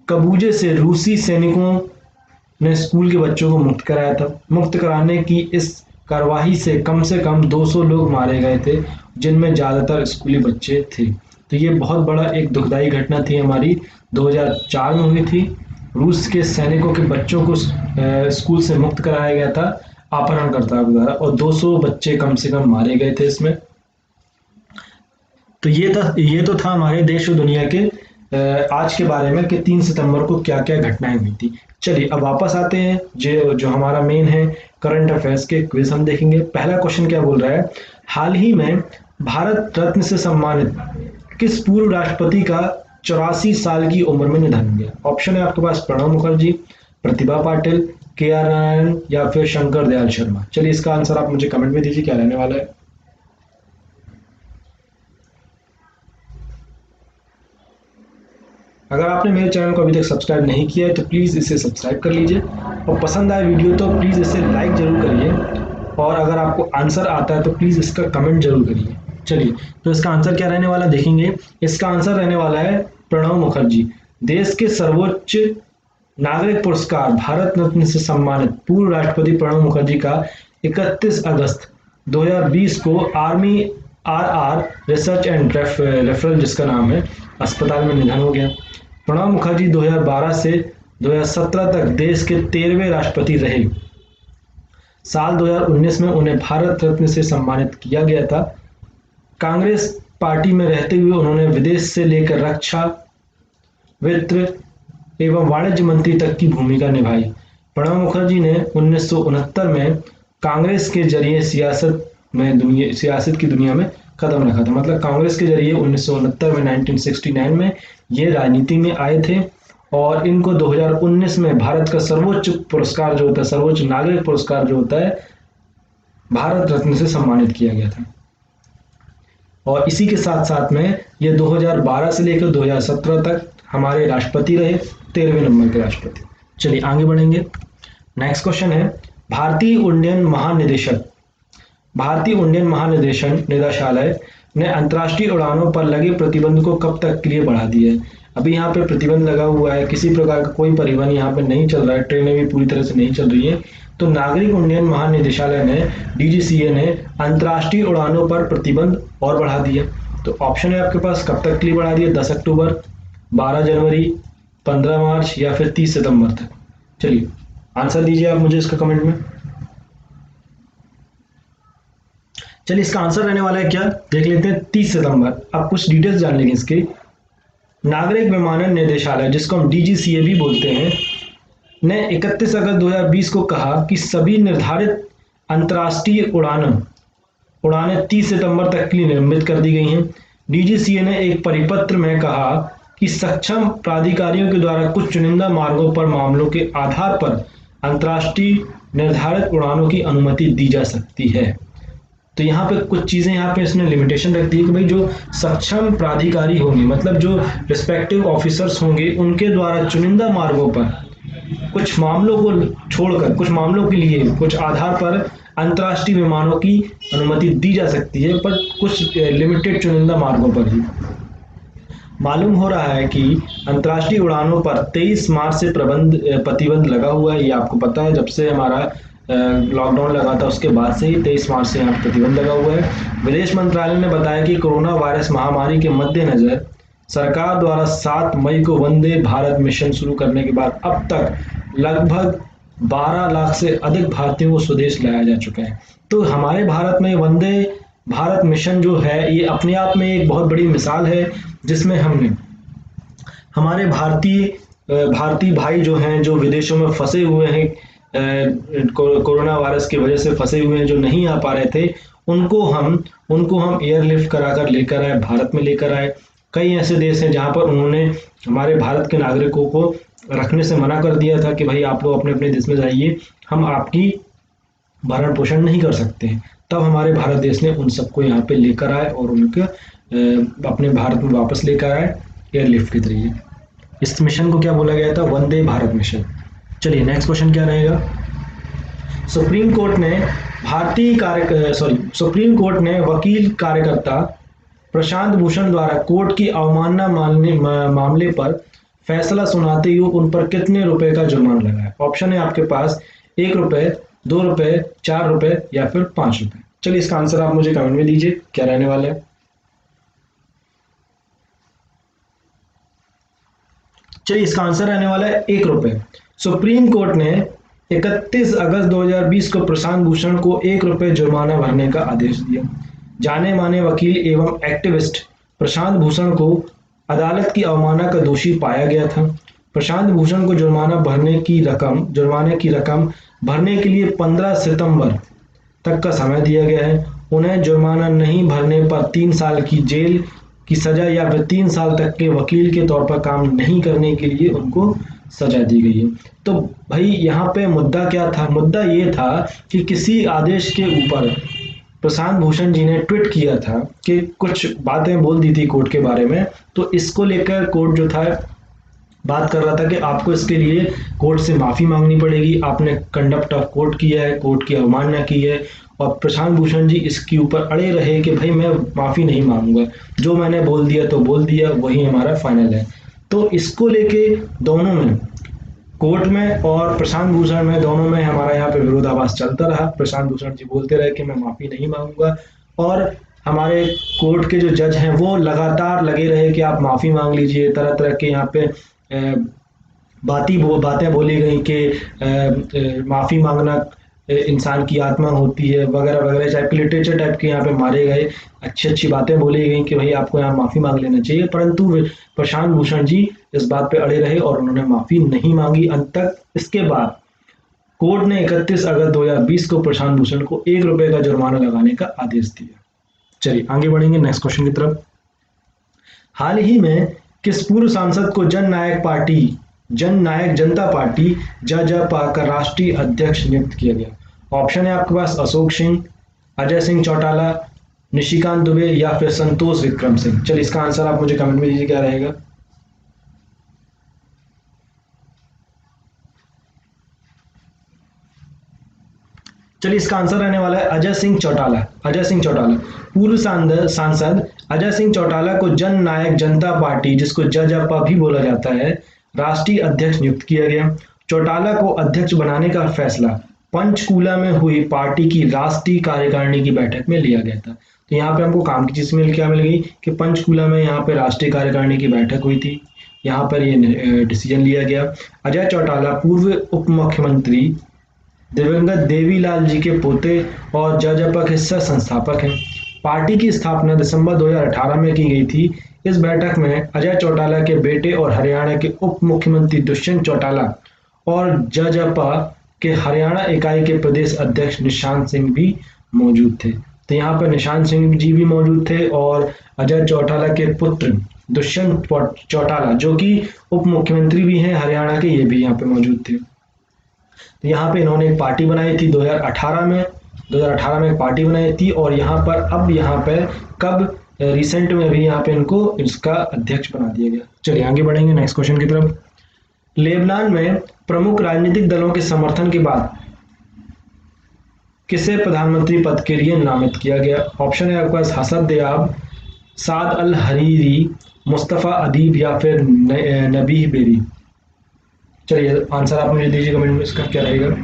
कबूजे से रूसी सैनिकों ने स्कूल के बच्चों को मुक्त कराया था। मुक्त कराने की इस कार्यवाही से कम 200 लोग मारे गए थे, जिनमें ज्यादातर स्कूली बच्चे थे। तो ये बहुत बड़ा एक दुखदाई घटना थी हमारी, 2004 में हुई थी। रूस के सैनिकों के बच्चों को स्कूल से मुक्त कराया गया था अपहरणकर्ता के द्वारा, और 200 बच्चे कम से कम मारे गए थे इसमें। तो ये तो था हमारे देश और दुनिया के आज के बारे में कि 3 सितंबर को क्या क्या घटनाएं हुई थी। चलिए अब वापस आते हैं जो हमारा मेन है करंट अफेयर्स के क्विज हम देखेंगे। पहला क्वेश्चन क्या बोल रहा है, हाल ही में भारत रत्न से सम्मानित किस पूर्व राष्ट्रपति का 84 साल की उम्र में निधन हो गया। ऑप्शन है आपके पास प्रणब मुखर्जी, प्रतिभा पाटिल, KR नारायण या फिर शंकर दयाल शर्मा। चलिए इसका आंसर आप मुझे कमेंट में दीजिए क्या रहने वाला है। अगर आपने मेरे चैनल को अभी तक सब्सक्राइब नहीं किया है तो प्लीज़ इसे सब्सक्राइब कर लीजिए, और पसंद आए वीडियो तो प्लीज़ इसे लाइक जरूर करिए, और अगर आपको आंसर आता है तो प्लीज़ इसका कमेंट जरूर करिए। चलिए तो इसका आंसर क्या रहने वाला देखेंगे। इसका आंसर रहने वाला है प्रणब मुखर्जी। देश के सर्वोच्च नागरिक पुरस्कार भारत रत्न से सम्मानित पूर्व राष्ट्रपति प्रणब मुखर्जी का 31 अगस्त 2020 को army R research and referral जिसका नाम है अस्पताल में निधन हो गया। प्रणब मुखर्जी 2012 से 2017 तक देश के 13वें राष्ट्रपति रहे। साल 2019 में उन्हें भारत रत्न से सम्मानित किया गया था। कांग्रेस पार्टी में रहते हुए उन्होंने विदेश से लेकर रक्षा, वित्त एवं वाणिज्य मंत्री तक की भूमिका निभाई। प्रणब मुखर्जी ने 1969 में कांग्रेस के जरिए सियासत की दुनिया में कदम रखा था। मतलब कांग्रेस के जरिए 1969 में 1969 में ये राजनीति में आए थे और इनको 2019 में भारत का सर्वोच्च पुरस्कार जो होता है, सर्वोच्च नागरिक पुरस्कार जो होता है, भारत रत्न से सम्मानित किया गया था। और इसी के साथ साथ में ये 2012 से लेकर 2017 तक हमारे राष्ट्रपति रहे, 13वें नंबर के राष्ट्रपति। चलिए आगे बढ़ेंगे। नेक्स्ट क्वेश्चन है, भारतीय उड्डयन निदेशालय ने अंतर्राष्ट्रीय उड़ानों पर लगे प्रतिबंध को कब तक के लिए बढ़ा दिया है? अभी यहाँ पे प्रतिबंध लगा हुआ है, किसी प्रकार का कोई परिवहन यहाँ पे नहीं चल रहा है, ट्रेनें भी पूरी तरह से नहीं चल रही है। तो नागरिक उड्डयन महानिदेशालय ने, DGCA ने अंतर्राष्ट्रीय उड़ानों पर प्रतिबंध और बढ़ा दिया। तो ऑप्शन है आपके पास, कब तक के लिए बढ़ा दिया? 10 अक्टूबर, 12 जनवरी, 15 मार्च या फिर 30 सितंबर तक। चलिए आंसर दीजिए आप मुझे इसका कमेंट में। चलिए इसका आंसर रहने वाला है क्या, देख लेते हैं, 30 सितंबर। अब कुछ डिटेल्स जान लेंगे इसके। नागरिक विमानन निदेशालय, जिसको हम DGCA भी बोलते हैं, ने 31 अगस्त 2020 को कहा कि सभी निर्धारित अंतर्राष्ट्रीय उड़ानें 30 सितंबर तक के लिए निलंबित कर दी गई हैं। DGCA ने एक परिपत्र में कहा कि सक्षम प्राधिकारियों के द्वारा कुछ चुनिंदा मार्गों पर मामलों के आधार पर अंतर्राष्ट्रीय निर्धारित उड़ानों की अनुमति दी जा सकती है। तो यहाँ पे कुछ चीजें यहाँ पे इसने लिमिटेशन रख दी है कि भाई जो सक्षम प्राधिकारी होंगे, मतलब जो रिस्पेक्टिव ऑफिसर्स होंगे, उनके द्वारा चुनिंदा मार्गों पर कुछ मामलों को छोड़कर, कुछ मामलों के लिए कुछ आधार पर अंतर्राष्ट्रीय विमानों की अनुमति दी जा सकती है, पर कुछ लिमिटेड चुनिंदा मार्गों पर ही। मालूम हो रहा है कि अंतर्राष्ट्रीय उड़ानों पर 23 मार्च से प्रतिबंध लगा हुआ है। ये आपको पता है, जब से हमारा लॉकडाउन लगा था उसके बाद से ही 23 मार्च से यहाँ प्रतिबंध लगा हुआ है। विदेश मंत्रालय ने बताया कि कोरोना वायरस महामारी के मद्देनजर सरकार द्वारा 7 मई को वंदे भारत मिशन शुरू करने के बाद अब तक लगभग 12 लाख से अधिक भारतीयों को स्वदेश लाया जा चुका है। तो हमारे भारत में वंदे भारत मिशन जो है, ये अपने आप में एक बहुत बड़ी मिसाल है, जिसमें हमने हमारे भारतीय भाई जो हैं, जो विदेशों में फंसे हुए हैं, कोरोना वायरस की वजह से फंसे हुए हैं, जो नहीं आ पा रहे थे, उनको हम एयरलिफ्ट कराकर लेकर आए, भारत में लेकर आए। कई ऐसे देश हैं जहां पर उन्होंने हमारे भारत के नागरिकों को रखने से मना कर दिया था कि भाई आप लोग अपने अपने देश में जाइए, हम आपकी भरण पोषण नहीं कर सकते हैं। तब हमारे भारत देश ने उन सबको यहाँ पे लेकर आए और उनके अपने भारत में वापस लेकर आए एयरलिफ्ट के जरिए। इस मिशन को क्या बोला गया था? वंदे भारत मिशन। चलिए नेक्स्ट क्वेश्चन क्या रहेगा। सुप्रीम कोर्ट ने वकील कार्यकर्ता प्रशांत भूषण द्वारा कोर्ट की अवमानना मामले पर फैसला सुनाते हुए उन पर कितने रुपए का जुर्माना लगाया? ऑप्शन है आपके पास, 1 रुपए, 2 रुपए, 4 रुपए या फिर 5 रुपए। चलिए इसका आंसर आप मुझे कमेंट में दीजिए, क्या रहने वाला है। चलिए इसका आंसर रहने वाला है 1 रुपए। सुप्रीम कोर्ट ने 31 अगस्त 2020 को प्रशांत भूषण को 1 रुपए जुर्माना भरने का आदेश दिया। जाने माने वकील एवं एक्टिविस्ट प्रशांत भूषण को अदालत की अवमानना का दोषी पाया गया था। प्रशांत भूषण को जुर्माने की रकम भरने के लिए 15 सितंबर तक का समय दिया गया है। उन्हें जुर्माना नहीं भरने पर 3 साल की जेल की सजा या फिर 3 साल तक के वकील के तौर पर काम नहीं करने के लिए उनको सजा दी गई है। तो भाई यहाँ पे मुद्दा क्या था? मुद्दा ये था कि किसी आदेश के ऊपर प्रशांत भूषण जी ने ट्वीट किया था कि कुछ बातें बोल दी थी कोर्ट के बारे में, तो इसको लेकर कोर्ट जो था बात कर रहा था कि आपको इसके लिए कोर्ट से माफी मांगनी पड़ेगी, आपने कंडक्ट ऑफ कोर्ट किया है, कोर्ट की अवमानना की है। और प्रशांत भूषण जी इसके ऊपर अड़े रहे कि भाई मैं माफी नहीं मांगूंगा, जो मैंने बोल दिया तो बोल दिया, वही हमारा फाइनल है। तो इसको लेके दोनों में कोर्ट में और प्रशांत भूषण में, दोनों में हमारा यहाँ पे विरोधाभास चलता रहा। प्रशांत भूषण जी बोलते रहे कि मैं माफी नहीं मांगूंगा, और हमारे कोर्ट के जो जज हैं वो लगातार लगे रहे कि आप माफी मांग लीजिए। तरह तरह के यहाँ पे बातें बोली गई कि माफी मांगना इंसान की आत्मा होती है वगैरह वगैरह टाइप के लिटरेचर टाइप के यहाँ पे मारे गए। अच्छी अच्छी बातें बोली गई कि भाई आपको यहाँ माफी मांग लेना चाहिए, परंतु प्रशांत भूषण जी इस बात पे अड़े रहे और उन्होंने माफी नहीं मांगी अंत तक। इसके बाद कोर्ट ने 31 अगस्त 2020 को प्रशांत भूषण को ₹1 का जुर्माना लगाने का आदेश दिया। चलिए आगे बढ़ेंगे नेक्स्ट क्वेश्चन की तरफ। हाल ही में किस पूर्व सांसद को जननायक जनता पार्टी जजपा का राष्ट्रीय अध्यक्ष नियुक्त किया गया? ऑप्शन है आपके पास अशोक सिंह, अजय सिंह चौटाला, निशिकांत दुबे या फिर संतोष विक्रम सिंह। चलिए इसका आंसर आप मुझे कमेंट में दीजिए क्या रहेगा। चलिए इसका आंसर रहने वाला है अजय सिंह चौटाला। अजय सिंह चौटाला पूर्व सांसद अजय सिंह चौटाला को जन नायक जनता पार्टी, जिसको जजपा भी बोला जाता है, राष्ट्रीय अध्यक्ष नियुक्त किया गया। चौटाला को अध्यक्ष बनाने का फैसला पंचकूला में हुई पार्टी की राष्ट्रीय कार्यकारिणी की बैठक में लिया गया था। तो यहाँ पे हमको काम की चीज क्या मिल गई कि पंचकूला में यहाँ पे राष्ट्रीय कार्यकारिणी की बैठक हुई थी, यहाँ पर ये डिसीजन लिया गया। अजय चौटाला पूर्व उप मुख्यमंत्री दिवंगत देवीलाल जी के पोते और जजपा के सह संस्थापक हैं। पार्टी की स्थापना दिसंबर 2018 में की गई थी। इस बैठक में अजय चौटाला के बेटे और हरियाणा के उप मुख्यमंत्री दुष्यंत चौटाला और जजपा के हरियाणा इकाई के प्रदेश अध्यक्ष निशांत सिंह भी मौजूद थे। तो यहाँ पर निशांत सिंह जी भी मौजूद थे और अजय चौटाला के पुत्र दुष्यंत चौटाला जो कि उप मुख्यमंत्री भी हैं हरियाणा के, ये भी यहाँ पे मौजूद थे। तो यहाँ पे इन्होंने एक पार्टी बनाई थी 2018 में एक पार्टी बनाई थी, और यहाँ पर अब यहाँ पे कब रिसेंट में भी यहाँ पे इनको इसका अध्यक्ष बना दिया गया। चलिए आगे बढ़ेंगे नेक्स्ट क्वेश्चन की तरफ। लेबनान में प्रमुख राजनीतिक दलों के समर्थन के बाद किसे प्रधानमंत्री पद के लिए नामित किया गया? ऑप्शन है आपके पास हसन दियाब, साद अल हरीरी, मुस्तफा अदीब या फिर नबीह बेरी। चलिए आंसर आप मुझे दीजिए कमेंट में, इसका क्या रहेगा।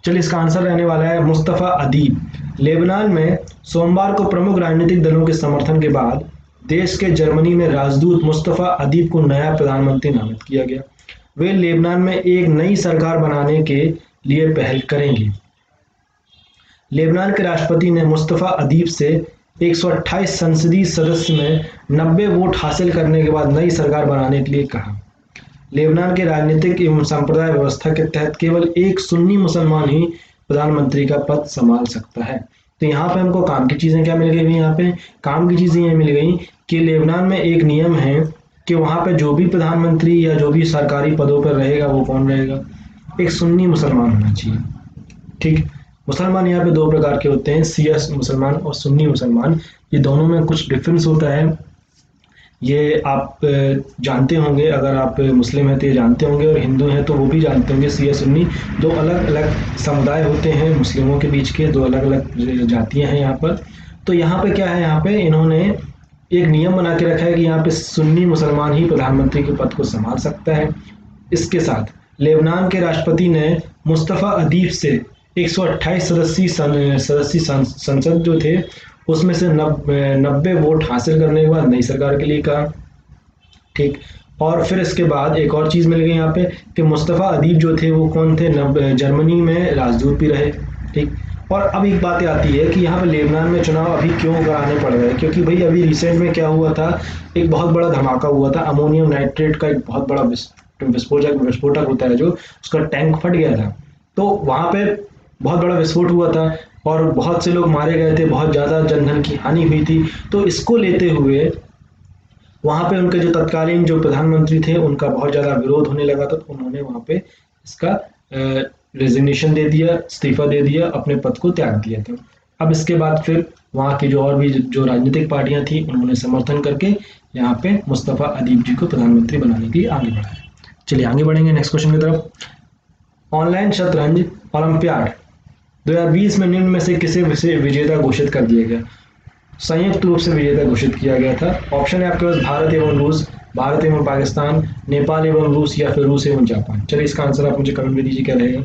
चलिए इसका आंसर रहने वाला है मुस्तफा अदीब। लेबनान में सोमवार को प्रमुख राजनीतिक दलों के समर्थन के बाद देश के जर्मनी में राजदूत मुस्तफा अदीब को नया प्रधानमंत्री नामित किया गया। वे लेबनान में एक नई सरकार बनाने के लिए पहल करेंगे। लेबनान के राष्ट्रपति ने मुस्तफा अदीब से 128 संसदीय सदस्य में 90 वोट हासिल करने के बाद नई सरकार बनाने के लिए कहा। लेबनान के राजनीतिक एवं संप्रदाय व्यवस्था के तहत केवल एक सुन्नी मुसलमान ही प्रधानमंत्री का पद संभाल सकता है। तो यहाँ पे हमको काम की चीजें क्या मिल गई? यहाँ पे काम की चीजें ये मिल गई कि लेबनान में एक नियम है कि वहाँ पे जो भी प्रधानमंत्री या जो भी सरकारी पदों पर रहेगा वो कौन रहेगा? एक सुन्नी मुसलमान होना चाहिए। ठीक, मुसलमान यहाँ पे दो प्रकार के होते हैं, शिया मुसलमान और सुन्नी मुसलमान। ये दोनों में कुछ डिफरेंस होता है, ये आप जानते होंगे। अगर आप मुस्लिम हैं तो ये जानते होंगे, और हिंदू हैं तो वो भी जानते होंगे। शिया सुन्नी दो अलग अलग समुदाय होते हैं मुस्लिमों के बीच के, दो अलग अलग जातियां हैं यहाँ पर। तो यहाँ पे क्या है, यहाँ पे इन्होंने एक नियम बना के रखा है कि यहाँ पे सुन्नी मुसलमान ही प्रधानमंत्री के पद को संभाल सकता है। इसके साथ लेबनान के राष्ट्रपति ने मुस्तफा अदीब से 128 सदस्यीय संसद जो थे उसमें से 90 वोट हासिल करने के बाद नई सरकार के लिए कहा। ठीक, और फिर इसके बाद एक और चीज मिल गई यहाँ पे कि मुस्तफा अदीब जो थे वो कौन थे? जर्मनी में राजदूत भी रहे। ठीक, और अब एक बात आती है कि यहाँ पे लेबनान में चुनाव अभी क्यों कराने पड़ रहे हैं? क्योंकि भाई अभी रिसेंट में क्या हुआ था, एक बहुत बड़ा धमाका हुआ था। अमोनियम नाइट्रेट का एक बहुत बड़ा विस्फोटक होता है जो, उसका टैंक फट गया था। तो वहां पे बहुत बड़ा विस्फोट हुआ था और बहुत से लोग मारे गए थे, बहुत ज्यादा जनधन की हानि हुई थी। तो इसको लेते हुए वहां पे उनके जो तत्कालीन जो प्रधानमंत्री थे उनका बहुत ज्यादा विरोध होने लगा था। तो उन्होंने वहां पे इसका रेजिग्नेशन दे दिया, इस्तीफा दे दिया, अपने पद को त्याग दिया था। अब इसके बाद फिर वहां की जो और भी जो राजनीतिक पार्टियां थी उन्होंने समर्थन करके यहाँ पे मुस्तफा अदीब जी को प्रधानमंत्री बनाने के लिए आगे बढ़ाया। चलिए आगे बढ़ेंगे नेक्स्ट क्वेश्चन की तरफ। ऑनलाइन शतरंज ओलंपियाड 2020 में निम्न में से किसे विजेता घोषित कर दिया गया? संयुक्त रूप से विजेता घोषित किया गया था। ऑप्शन है आपके पास भारत एवं रूस, भारत एवं पाकिस्तान, नेपाल एवं रूस, या फिर रूस एवं जापान? चलिए इसका आंसर आप मुझे कमेंट में दीजिए, क्या रहेगा?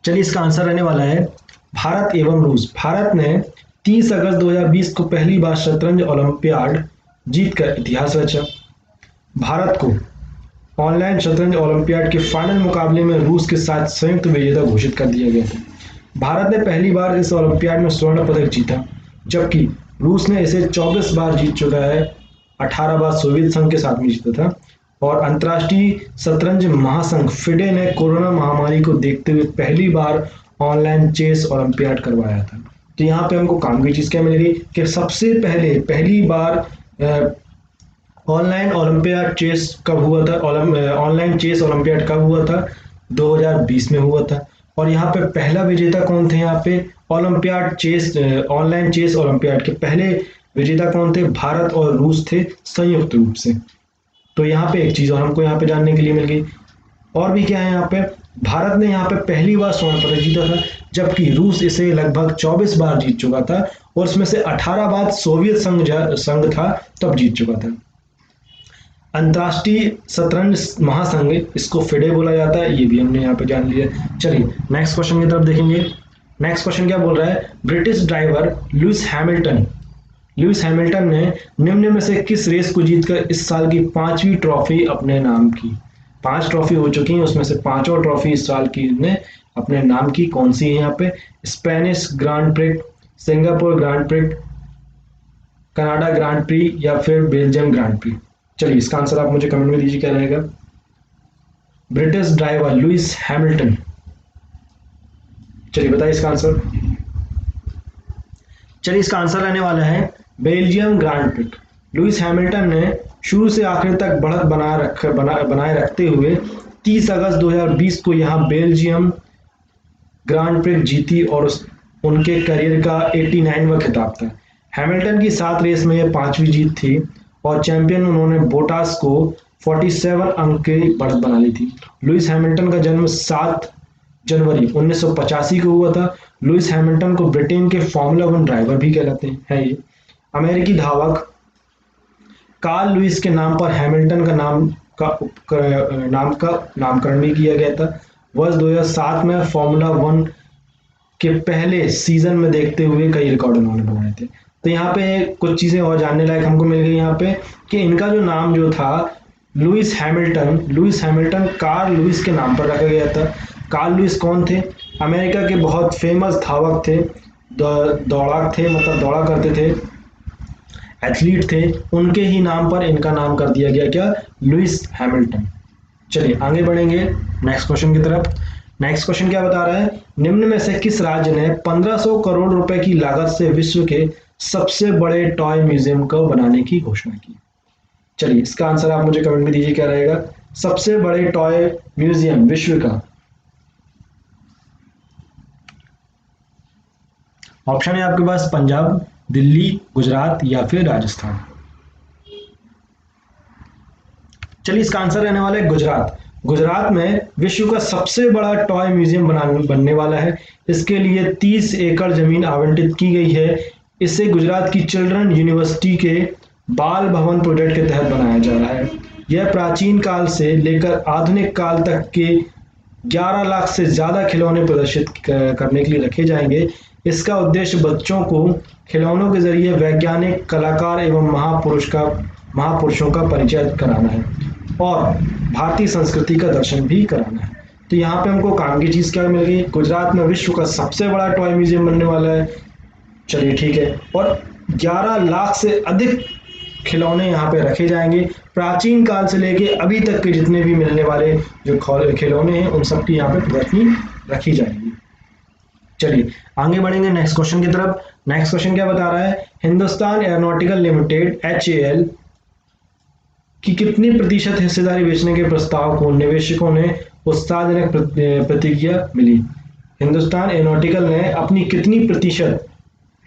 चलिए इसका आंसर रहने वाला है भारत एवं रूस। भारत ने 30 अगस्त 2020 को पहली बार शतरंज ओलंपियाड जीतकर इतिहास रचा। भारत को ऑनलाइन शतरंज ओलंपियाड के फाइनल मुकाबले में रूस के साथ संयुक्त विजेता घोषित कर दिया गया था। भारत ने पहली बार इस ओलंपियाड में स्वर्ण पदक जीता, जबकि रूस ने इसे 24 बार जीत चुका है। 18 बार सोवियत संघ के साथ में जीता था। और अंतर्राष्ट्रीय शतरंज महासंघ फिडे ने कोरोना महामारी को देखते हुए पहली बार ऑनलाइन चेस ओलंपियाड करवाया था। तो यहाँ पे हमको काम की चीज क्या मिलेगी कि सबसे पहली बार ऑनलाइन ओलंपियाड चेस कब हुआ था? ऑनलाइन चेस ओलंपियाड कब हुआ था? 2020 में हुआ था। और यहाँ पे पहला विजेता कौन थे? यहाँ पे Olympiad chess online chess Olympiad के पहले विजेता कौन थे? भारत और रूस थे संयुक्त रूप से। तो यहाँ पे एक चीज और हमको यहाँ पे जानने के लिए मिल गई। और भी क्या है यहाँ पे? भारत ने यहाँ पे पहली बार स्वर्ण पदक जीता था, जबकि रूस इसे लगभग 24 बार जीत चुका था, और उसमें से 18 बार सोवियत संघ था तब जीत चुका था। अंतर्राष्ट्रीय शतरंज महासंघ, इसको फिडे बोला जाता है, ये भी हमने यहाँ पे जान लिया। चलिए नेक्स्ट क्वेश्चन की तरफ देखेंगे। नेक्स्ट क्वेश्चन क्या बोल रहा है? ब्रिटिश ड्राइवर लुइस हैमिल्टन ने निम्न में से किस रेस को जीतकर इस साल की 5वीं ट्रॉफी अपने नाम की? 5 ट्रॉफी हो चुकी हैं, उसमें से 5वां ट्रॉफी इस साल की ने अपने नाम की। कौन सी है यहाँ पे? Spanish grand prix, Singapore grand prix, Canada grand pre, या फिर बेल्जियम ग्रांड प्री? चलिए इसका आंसर आप मुझे कमेंट में दीजिए, क्या रहेगा? British driver Lewis Hamilton. चलिए बताइए इसका आंसर। चलिए इसका आंसर रहने वाला है Belgium grand prix. Lewis Hamilton ने शुरू से आखिर तक बढ़त बनाए रखते हुए 30 अगस्त 2020 को यहां बेल्जियम ग्रांड प्रिक्स जीती, और उनके करियर का 89वां खिताब था। हैमिल्टन की 7 रेस में यह 5वीं जीत थी, और चैंपियन उन्होंने बोटास को 47 अंक की बढ़त बना ली थी। लुइस हैमिल्टन का जन्म 7 जनवरी 1985 को हुआ था। लुइस हैमिल्टन को ब्रिटेन के फॉर्मूला 1 ड्राइवर भी कहलाते हैं। ये अमेरिकी धावक कार्ल लुइस के नाम पर हैमिल्टन का नामकरण भी किया गया था। वर्ष 2007 में फॉर्मूला 1 के पहले सीजन में देखते हुए कई रिकॉर्ड उन्होंने बनाए थे। तो यहाँ पे कुछ चीजें और जानने लायक हमको मिल गई यहाँ पे कि इनका जो नाम जो था लुइस हैमिल्टन कार्ल लुइस के नाम पर रखा गया था। कार्ल लुइस कौन थे? अमेरिका के बहुत फेमस धावक थे, दौड़ाक थे, मतलब दौड़ा करते थे, एथलीट थे। उनके ही नाम पर इनका नाम कर दिया गया, क्या? Lewis Hamilton. चलिए आगे बढ़ेंगे नेक्स्ट क्वेश्चन की तरफ। नेक्स्ट क्वेश्चन क्या बता रहा है? निम्न में से किस राज्य ने 1500 करोड़ रुपए की लागत से विश्व के सबसे बड़े टॉय म्यूजियम को बनाने की घोषणा की? चलिए इसका आंसर आप मुझे कमेंट में दीजिए, क्या रहेगा? सबसे बड़े टॉय म्यूजियम विश्व का। ऑप्शन है आपके पास पंजाब, दिल्ली, गुजरात, या फिर राजस्थान। चलिए इसका आंसर रहने वाला है गुजरात। गुजरात में विश्व का सबसे बड़ा टॉय म्यूजियम बनने वाला है। इसके लिए 30 एकड़ जमीन आवंटित की गई है। इसे गुजरात की चिल्ड्रन यूनिवर्सिटी के बाल भवन प्रोजेक्ट के तहत बनाया जा रहा है। यह प्राचीन काल से लेकर आधुनिक काल तक के 11 लाख से ज्यादा खिलौने प्रदर्शित करने के लिए रखे जाएंगे। इसका उद्देश्य बच्चों को खिलौनों के जरिए वैज्ञानिक, कलाकार एवं महापुरुषों का परिचय कराना है, और भारतीय संस्कृति का दर्शन भी कराना है। तो यहाँ पे हमको काम की चीज क्या मिल गई? गुजरात में विश्व का सबसे बड़ा टॉय म्यूजियम बनने वाला है। चलिए ठीक है, और 11 लाख से अधिक खिलौने यहाँ पे रखे जाएंगे। प्राचीन काल से लेके अभी तक के जितने भी मिलने वाले जो खिलौने हैं उन सब की यहाँ पे प्रदर्शनी रखी जाएगी। चलिए आगे बढ़ेंगे नेक्स्ट क्वेश्चन की तरफ। नेक्स्ट क्वेश्चन क्या बता रहा है? हिंदुस्तान एरोनॉटिकल लिमिटेड HAL की कितनी प्रतिशत हिस्सेदारी बेचने के प्रस्ताव को निवेशकों ने उत्साहजनक प्रतिक्रिया मिली? हिंदुस्तान एरोनॉटिकल ने अपनी कितनी प्रतिशत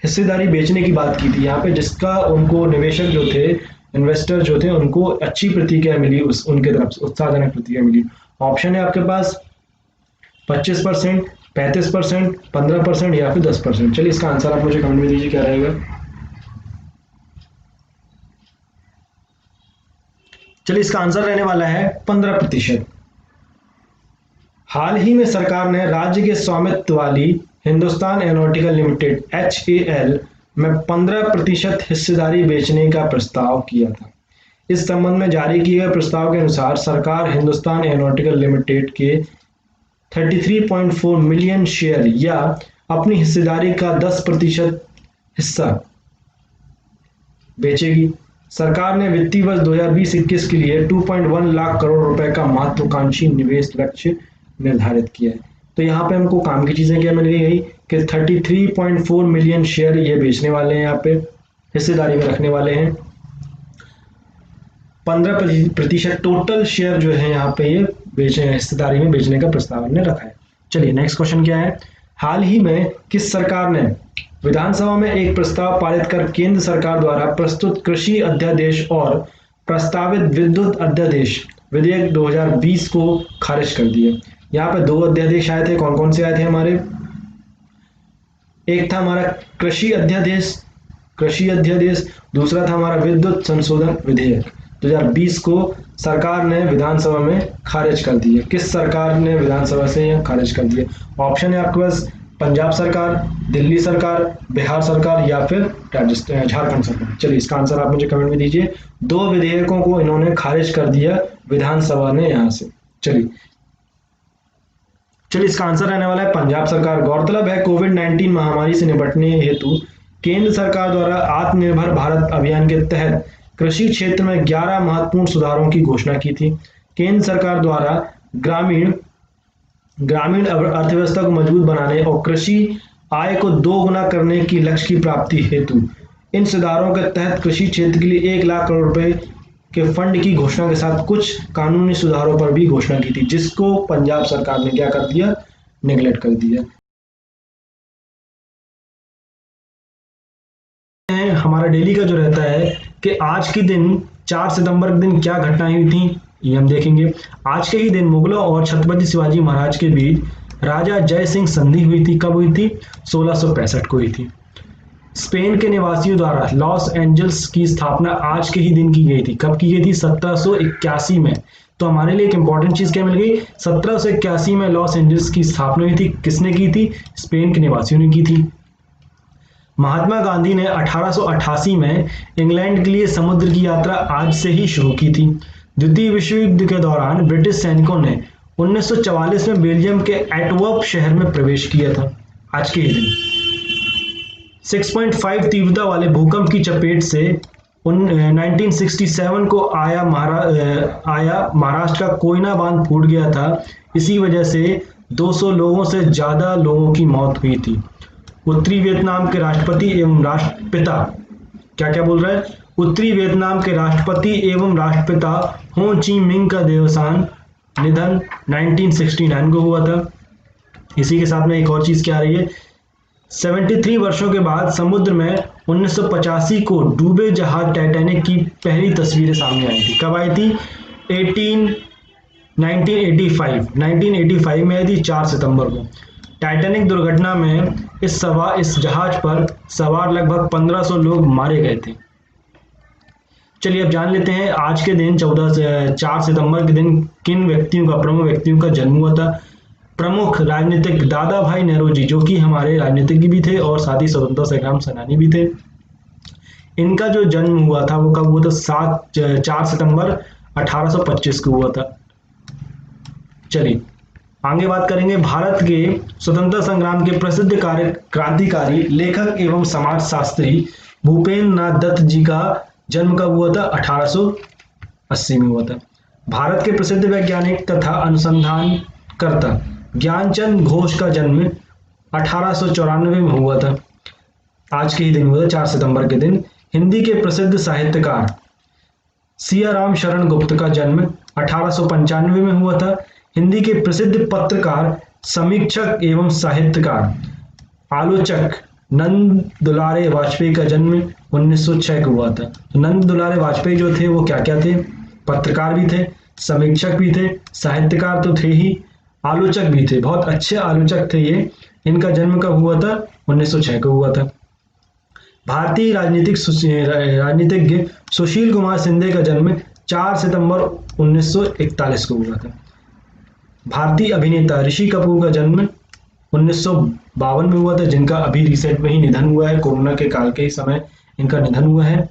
हिस्सेदारी बेचने की बात की थी यहाँ पे, जिसका उनको निवेशक जो थे, इन्वेस्टर जो थे, उनको अच्छी प्रतिक्रिया मिली, उनके तरफ से उत्साहजनक प्रतिक्रिया मिली। ऑप्शन है आपके पास 25%, 35%, 15% या फिर 10%? चलिए इसका आंसर आप मुझे कमेंट में दीजिए, क्या रहेगा। चलिए इसका आंसर रहने वाला है 15%। हाल ही में सरकार ने राज्य के स्वामित्व वाली हिंदुस्तान एरोनॉटिकल लिमिटेड HAL में 15% हिस्सेदारी बेचने का प्रस्ताव किया था। इस संबंध में जारी किए गए प्रस्ताव के अनुसार सरकार हिंदुस्तान एरोनॉटिकल लिमिटेड के 33.4 मिलियन शेयर या अपनी हिस्सेदारी का 10% हिस्सा बेचेगी। सरकार ने वित्तीय वर्ष 2020-21 के लिए 2.1 लाख करोड़ रुपए का महत्वाकांक्षी निवेश लक्ष्य निर्धारित किया है। तो यहाँ पे हमको काम की चीजें क्या मिल गई कि 33.4 मिलियन शेयर ये बेचने वाले हैं, यहाँ पे हिस्सेदारी में रखने वाले हैं। 15% टोटल शेयर जो है यहाँ पे ये हिस्सेदारी में बेचने का प्रस्ताव ने रखा है। चलिए नेक्स्ट क्वेश्चन क्या है। हाल ही में किस सरकार ने विधानसभा में एक प्रस्ताव पारित कर केंद्र सरकार द्वारा प्रस्तुत कृषि अध्यादेश और प्रस्तावित विद्युत अध्यादेश विधेयक 2020 को खारिज कर दिया? यहाँ पे 2 अध्यादेश आए थे। कौन कौन से आए थे हमारे? एक था हमारा कृषि अध्यादेश, दूसरा था हमारा विद्युत संशोधन विधेयक 2020 को सरकार ने विधानसभा में खारिज कर दिया। किस सरकार ने विधानसभा से यह खारिज कर दिया? ऑप्शन है आपके पास पंजाब सरकार, दिल्ली सरकार, बिहार सरकार या फिर राजस्थान झारखंड सरकार। चलिए इसका आंसर आप मुझे कमेंट में दीजिए। 2 विधेयकों को इन्होंने खारिज कर दिया विधानसभा ने यहाँ से। चलिए इसका आंसर रहने वाला है पंजाब सरकार। गौरतलब है कोविड-19 महामारी से निपटने हेतु केंद्र सरकार द्वारा आत्मनिर्भर भारत अभियान के तहत कृषि क्षेत्र में 11 महत्वपूर्ण सुधारों की घोषणा की थी। केंद्र सरकार द्वारा ग्रामीण अर्थव्यवस्था को मजबूत बनाने और कृषि आय को 2 गुना करने की लक्ष्य की प्राप्ति हेतु इन सुधारों के तहत कृषि क्षेत्र के लिए 1 लाख करोड़ रुपए के फंड की घोषणा के साथ कुछ कानूनी सुधारों पर भी घोषणा की थी, जिसको पंजाब सरकार ने क्या कर दिया? नेग्लेक्ट कर दिया। हमारा डेली का जो रहता है कि आज के दिन 4 सितंबर के दिन क्या घटनाएं हुई थी, ये हम देखेंगे। आज के ही दिन मुगलों और छत्रपति शिवाजी महाराज के बीच राजा जय सिंह संधि हुई थी। कब हुई थी? 1665 को हुई थी। स्पेन के निवासियों द्वारा लॉस एंजल्स की स्थापना आज के ही दिन की गई थी। कब की गई थी? 1781 में। तो हमारे लिए एक इंपॉर्टेंट चीज क्या मिल गई? 1781 में लॉस एंजल्स की स्थापना हुई थी। किसने की थी? स्पेन के निवासियों ने की थी। महात्मा गांधी ने 1888 में इंग्लैंड के लिए समुद्र की यात्रा आज से ही शुरू की थी। द्वितीय विश्व युद्ध के दौरान ब्रिटिश सैनिकों ने 1944 में बेल्जियम के एंटवर्प शहर में प्रवेश किया था। आज के ही दिन 6.5 तीव्रता वाले भूकंप की चपेट से 1967 को आया महाराष्ट्र का कोयना बांध फूट गया था। इसी वजह से 200 लोगों से ज्यादा लोगों की मौत हुई थी। उत्तरी वियतनाम के राष्ट्रपति एवं राष्ट्रपिता क्या बोल रहा है? उत्तरी वियतनाम के राष्ट्रपति एवं राष्ट्रपिता हो ची मिंग का देवसान निधन 1969 को हुआ था। इसी के साथ में एक और चीज क्या आ रही है? 73 वर्षों के बाद समुद्र में 1985 को डूबे जहाज टाइटैनिक की पहली तस्वीरें सामने आई थी। कब आई थी? 1985 में आई थी, 4 सितंबर को। टाइटैनिक दुर्घटना में इस जहाज पर सवार लगभग 1500 लोग मारे गए थे। चलिए अब जान लेते हैं आज के दिन 4 सितंबर के दिन किन प्रमुख व्यक्तियों का जन्म हुआ था। प्रमुख राजनीतिक दादा भाई नेहरू जो कि हमारे राजनीतिज्ञ भी थे और साथ ही स्वतंत्रता संग्राम सेनानी भी थे। इनका जो जन्म हुआ था वो कब हुआ था? 4 सितंबर 1825 को हुआ था। चलिए आगे बात करेंगे भारत के स्वतंत्रता संग्राम के प्रसिद्ध क्रांतिकारी लेखक एवं समाज शास्त्री भूपेंद्र नाथ दत्त जी का जन्म कब हुआ था? 1880 में हुआ था। भारत के प्रसिद्ध वैज्ञानिक तथा अनुसंधानकर्ता ज्ञानचंद घोष का जन्म 1894 में हुआ था। आज के ही दिन हुआ था, 4 सितंबर के दिन। हिंदी के प्रसिद्ध साहित्यकार सियाराम शरण गुप्त का जन्म 1895 में हुआ था। हिंदी के प्रसिद्ध पत्रकार, समीक्षक एवं साहित्यकार, आलोचक नंद दुलारे वाजपेयी का जन्म 1906 को हुआ था। तो नंद दुलारे वाजपेयी जो थे वो क्या थे? पत्रकार भी थे, समीक्षक भी थे, साहित्यकार तो थे ही, आलोचक भी थे, बहुत अच्छे आलोचक थे ये। इनका जन्म कब हुआ था? 1906 को हुआ था। भारतीय राजनीतिज्ञ सुशील कुमार शिंदे का जन्म 4 सितंबर 1941 को हुआ था। भारतीय अभिनेता ऋषि कपूर का जन्म 1952 में हुआ था, जिनका अभी रिसेंट में ही निधन हुआ है, कोरोना के काल के ही समय इनका निधन हुआ है।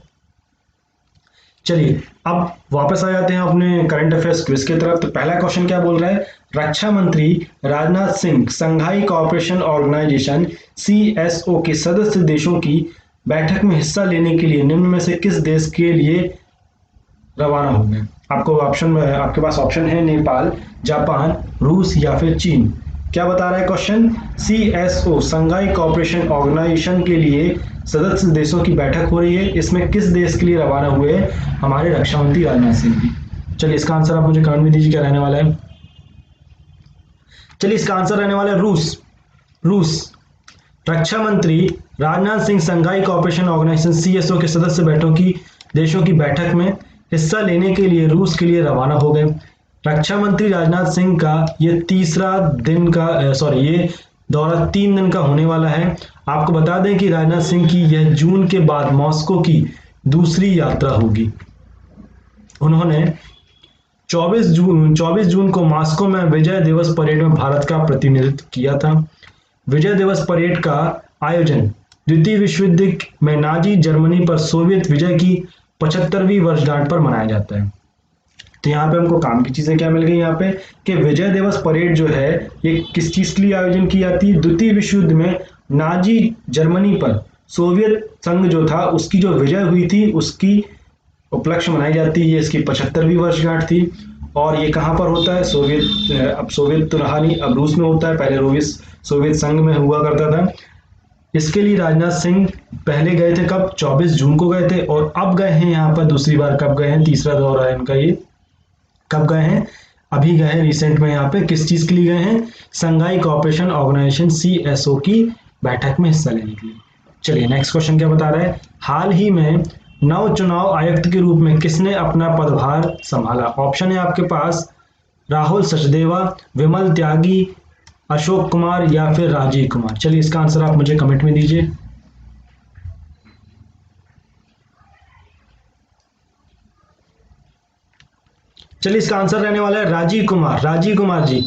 चलिए अब वापस आ जाते हैं अपने करंट अफेयर्स क्विज की तरफ। तो पहला क्वेश्चन क्या बोल रहा है? रक्षा मंत्री राजनाथ सिंह संघाई कोऑपरेशन ऑर्गेनाइजेशन CSO के सदस्य देशों की बैठक में हिस्सा लेने के लिए निम्न में से किस देश के लिए रवाना हो गए? आपके पास ऑप्शन है नेपाल, जापान, रूस या फिर चीन। क्या बता रहा है क्वेश्चन? CSO संघाई कोऑपरेशन ऑर्गेनाइजेशन के लिए सदस्य देशों की बैठक हो रही है, इसमें किस देश के लिए रवाना हुए हमारे रक्षा मंत्री राजनाथ सिंह जी? चलिए इसका आंसर आप मुझे कमेंट में दीजिए, क्या रहने वाला है? चलिए इसका आंसर रहने वाला है रूस। रक्षा मंत्री राजनाथ सिंह संघाई कोऑपरेशन ऑर्गेनाइजेशन CSO के सदस्य देशों की बैठक में हिस्सा लेने के लिए रूस के लिए रवाना हो गए। रक्षा मंत्री राजनाथ सिंह का ये ये दौरा 3 दिन का होने वाला है। आपको बता दें कि राजनाथ सिंह की यह जून के बाद मॉस्को की दूसरी यात्रा होगी। उन्होंने 24 जून को मॉस्को में विजय दिवस परेड में भारत का प्रतिनिधित्व किया था। विजय दिवस परेड का आयोजन द्वितीय विश्व युद्ध में नाजी जर्मनी पर सोवियत विजय की 75वीं वर्षगांठ पर मनाया जाता है। तो यहाँ पे हमको काम की चीजें क्या मिल गई यहाँ पे कि विजय दिवस परेड जो है ये किस चीज के लिए आयोजन की जाती है? द्वितीय विश्व युद्ध में नाजी जर्मनी पर सोवियत संघ जो था उसकी जो विजय हुई थी उसकी उपलक्ष्य मनाई जाती है। इसकी 75वीं वर्षगांठ थी। और ये कहाँ पर होता है? अब सोवियत तो रहा नहीं, अब रूस में होता है। पहले सोवियत संघ में हुआ करता था। इसके लिए राजनाथ सिंह पहले गए थे कब? 24 जून को गए थे, और अब गए हैं यहाँ पर दूसरी बार। कब गए हैं? तीसरा दौरा है इनका ये। कब गए हैं? अभी गए हैं रिसेंट में। यहाँ पे किस चीज के लिए गए हैं? संघाई कोऑपरेशन ऑर्गेनाइजेशन CSO की बैठक में हिस्सा लेने के लिए। चलिए नेक्स्ट क्वेश्चन क्या बता रहा है? हाल ही में नव चुनाव आयुक्त के रूप में किसने अपना पदभार संभाला? ऑप्शन है आपके पास राहुल सचदेवा, विमल त्यागी, अशोक कुमार या फिर राजीव कुमार। चलिए इसका आंसर आप मुझे कमेंट में दीजिए। चलिए इसका आंसर रहने वाला है राजीव कुमार जी।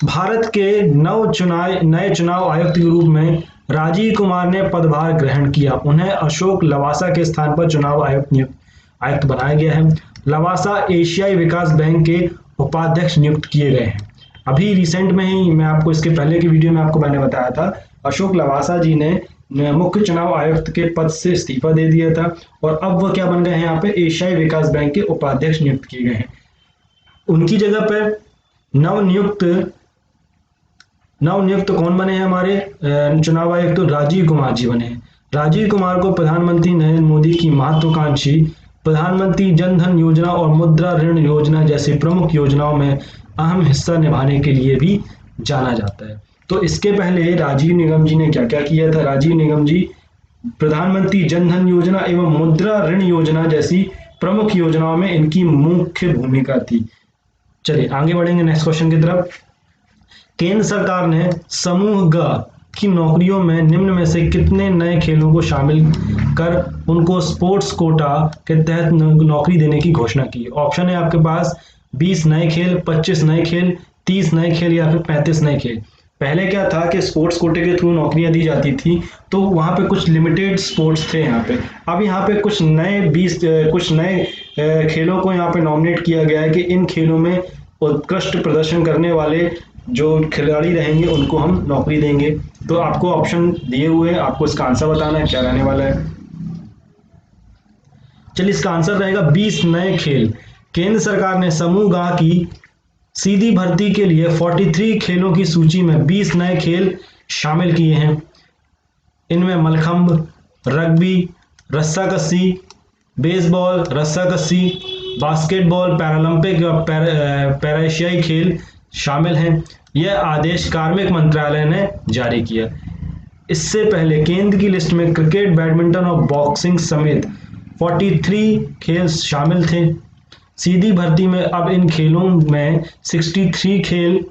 भारत के नए चुनाव आयुक्त के रूप में राजीव कुमार ने पदभार ग्रहण किया। उन्हें अशोक लवासा के स्थान पर चुनाव आयुक्त बनाया गया है। लवासा एशियाई विकास बैंक के उपाध्यक्ष नियुक्त किए गए हैं। अभी रिसेंट में ही मैं आपको इसके पहले की वीडियो में मैंने बताया था, अशोक लवासा जी ने मुख्य चुनाव आयुक्त के पद से इस्तीफा दे दिया था, और अब वह क्या बन गए हैं? यहाँ पे एशियाई विकास बैंक के उपाध्यक्ष नियुक्त किए गए हैं। उनकी जगह पर नवनियुक्त कौन बने हैं हमारे चुनाव आयुक्त? तो राजीव कुमार जी बने हैं। राजीव कुमार को प्रधानमंत्री नरेंद्र मोदी की महत्वाकांक्षी प्रधानमंत्री जन धन योजना और मुद्रा ऋण योजना जैसी प्रमुख योजनाओं में अहम हिस्सा निभाने के लिए भी जाना जाता है। तो इसके पहले राजीव निगम जी ने क्या क्या किया था? राजीव निगम जी प्रधानमंत्री जन धन योजना एवं मुद्रा ऋण योजना जैसी प्रमुख योजनाओं में इनकी मुख्य भूमिका थी। चलिए आगे बढ़ेंगे नेक्स्ट क्वेश्चन की तरफ। केंद्र सरकार ने समूह ग की नौकरियों में निम्न में से कितने नए खेलों को शामिल कर उनको स्पोर्ट्स कोटा के तहत नौकरी देने की घोषणा की? ऑप्शन है आपके पास 20 नए खेल, 25 नए खेल, 30 नए खेल या फिर 35 नए खेल। पहले क्या था कि स्पोर्ट्स कोटे के थ्रू नौकरियां दी जाती थी, तो वहां पे कुछ लिमिटेड स्पोर्ट्स थे यहाँ पे। अब यहाँ पे कुछ नए खेलों को यहाँ पे नॉमिनेट किया गया है कि इन खेलों में उत्कृष्ट प्रदर्शन करने वाले जो खिलाड़ी रहेंगे उनको हम नौकरी देंगे। तो आपको ऑप्शन दिए हुए हैं, आपको इसका आंसर बताना है क्या रहने वाला है। चलिए इसका आंसर रहेगा 20 नए खेल। केंद्र सरकार ने समूह ग की सीधी भर्ती के लिए 43 खेलों की सूची में 20 नए खेल शामिल किए हैं। इनमें मलखंब, रग्बी, रस्साकसी, बेसबॉल, रस्साकसी, बास्केटबॉल, पैरालंपिक और पैरा एशियाई खेल शामिल हैं। यह आदेश कार्मिक मंत्रालय ने जारी किया। इससे पहले केंद्र की लिस्ट में क्रिकेट, बैडमिंटन और बॉक्सिंग समेत 43 खेल शामिल थे। सीधी भर्ती में अब इन खेलों में 63 खेल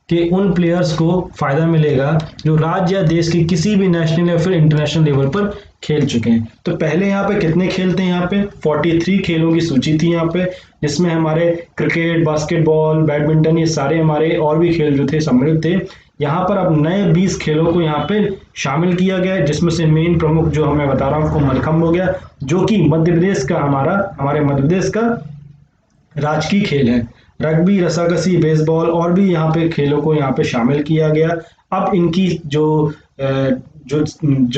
कि उन प्लेयर्स को फायदा मिलेगा जो राज्य या देश के किसी भी नेशनल या फिर इंटरनेशनल लेवल पर खेल चुके हैं। तो पहले यहाँ पे कितने खेल थे, यहाँ पे 43 खेलों की सूची थी यहाँ पे, जिसमें हमारे क्रिकेट, बास्केटबॉल, बैडमिंटन, ये सारे हमारे और भी खेल जो थे सम्मिलित थे। यहाँ पर अब नए 20 खेलों को यहाँ पे शामिल किया गया है, जिसमें से मेन प्रमुख जो मैं बता रहा हूँ आपको मलखम्ब हो गया, जो कि मध्य प्रदेश का हमारे मध्य प्रदेश का राजकीय खेल है। रग्बी, रस्साकशी, बेसबॉल और भी यहाँ पे खेलों को यहाँ पे शामिल किया गया। अब इनकी जो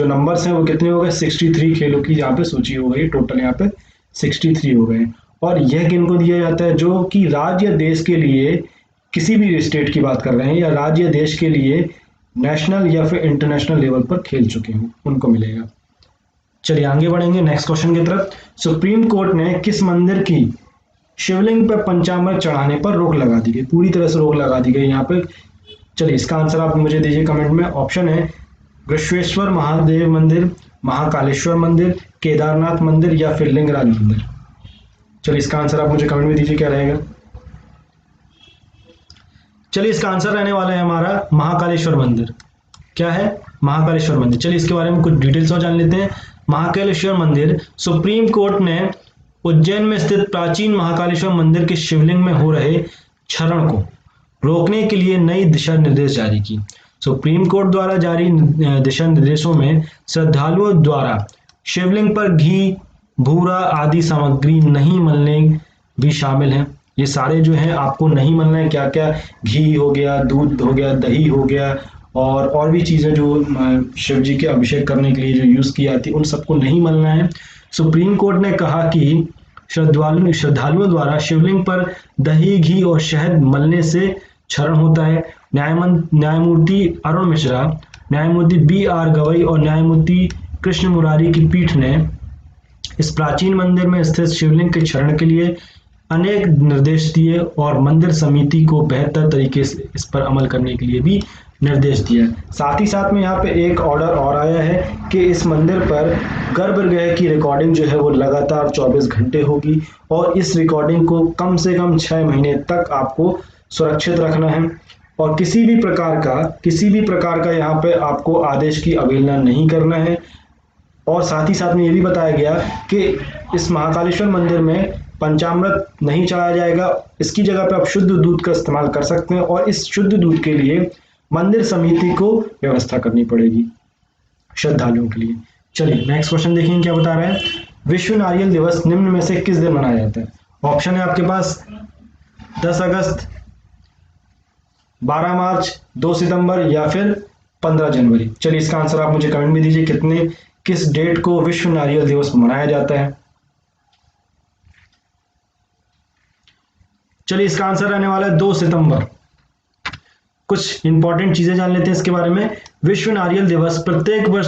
नंबर्स हैं वो कितने हो गए, 63 खेलों की यहाँ पे सूची हो गई, टोटल यहाँ पे 63 हो गए। और यह किनको दिया जाता है, जो कि राज्य या देश के लिए, किसी भी स्टेट की बात कर रहे हैं, या राज्य या देश के लिए नेशनल या फिर इंटरनेशनल लेवल पर खेल चुके हों, उनको मिलेगा। चलिए आगे बढ़ेंगे नेक्स्ट क्वेश्चन की तरफ। सुप्रीम कोर्ट ने किस मंदिर की शिवलिंग पर पंचामृत चढ़ाने पर रोक लगा दी गई, पूरी तरह से रोक लगा दी गई यहाँ पे। चलिए इसका आंसर आप मुझे दीजिए कमेंट में। ऑप्शन है घृष्णेश्वर महादेव मंदिर, महाकालेश्वर मंदिर, केदारनाथ मंदिर या फिर लिंगराज मंदिर। चलिए इसका आंसर आप मुझे कमेंट में दीजिए क्या रहेगा। चलिए इसका आंसर रहने वाला है हमारा महाकालेश्वर मंदिर। क्या है, महाकालेश्वर मंदिर। चलिए इसके बारे में कुछ डिटेल्स और जान लेते हैं। महाकालेश्वर मंदिर, सुप्रीम कोर्ट ने उज्जैन में स्थित प्राचीन महाकालेश्वर मंदिर के शिवलिंग में हो रहे क्षरण को रोकने के लिए नई दिशा निर्देश जारी की। सुप्रीम कोर्ट द्वारा जारी दिशा निर्देशों में श्रद्धालुओं द्वारा शिवलिंग पर घी, भूरा आदि सामग्री नहीं मलने भी शामिल है। ये सारे जो हैं आपको नहीं मलना है, क्या क्या, घी हो गया, दूध हो गया, दही हो गया, और भी चीज़ें जो शिव जी के अभिषेक करने के लिए जो यूज़ की जाती है, उन सबको नहीं मलना है। सुप्रीम कोर्ट ने कहा कि श्रद्धालुओं द्वारा शिवलिंग पर दही, घी और शहद मलने से क्षरण होता है। न्यायमूर्ति अरुण मिश्रा, न्यायमूर्ति BR गवई और न्यायमूर्ति कृष्ण मुरारी की पीठ ने इस प्राचीन मंदिर में स्थित शिवलिंग के क्षरण के लिए अनेक निर्देश दिए और मंदिर समिति को बेहतर तरीके से इस पर अमल करने के लिए भी निर्देश दिया। साथ ही साथ में यहाँ पे एक ऑर्डर और आया है कि इस मंदिर पर गर्भगृह की रिकॉर्डिंग जो है वो लगातार 24 घंटे होगी, और इस रिकॉर्डिंग को कम से कम 6 महीने तक आपको सुरक्षित रखना है, और किसी भी प्रकार का यहाँ पे आपको आदेश की अवहेलना नहीं करना है। और साथ ही साथ में ये भी बताया गया कि इस महाकालेश्वर मंदिर में पंचामृत नहीं चढ़ाया जाएगा, इसकी जगह पे आप शुद्ध दूध का इस्तेमाल कर सकते हैं, और इस शुद्ध दूध के लिए मंदिर समिति को व्यवस्था करनी पड़ेगी श्रद्धालुओं के लिए। चलिए नेक्स्ट क्वेश्चन देखेंगे क्या बता रहा है। विश्व नारियल दिवस निम्न में से किस दिन मनाया जाता है। ऑप्शन है आपके पास 10 अगस्त, 12 मार्च, 2 सितंबर या फिर 15 जनवरी। चलिए इसका आंसर आप मुझे कमेंट में दीजिए, किस डेट को विश्व नारियल दिवस मनाया जाता है। चलिए इसका आंसर रहने वाला है 2 सितंबर। कुछ इंपॉर्टेंट चीजें जान लेते हैं इसके बारे में। विश्व नारियल दिवस प्रत्येक वर्ष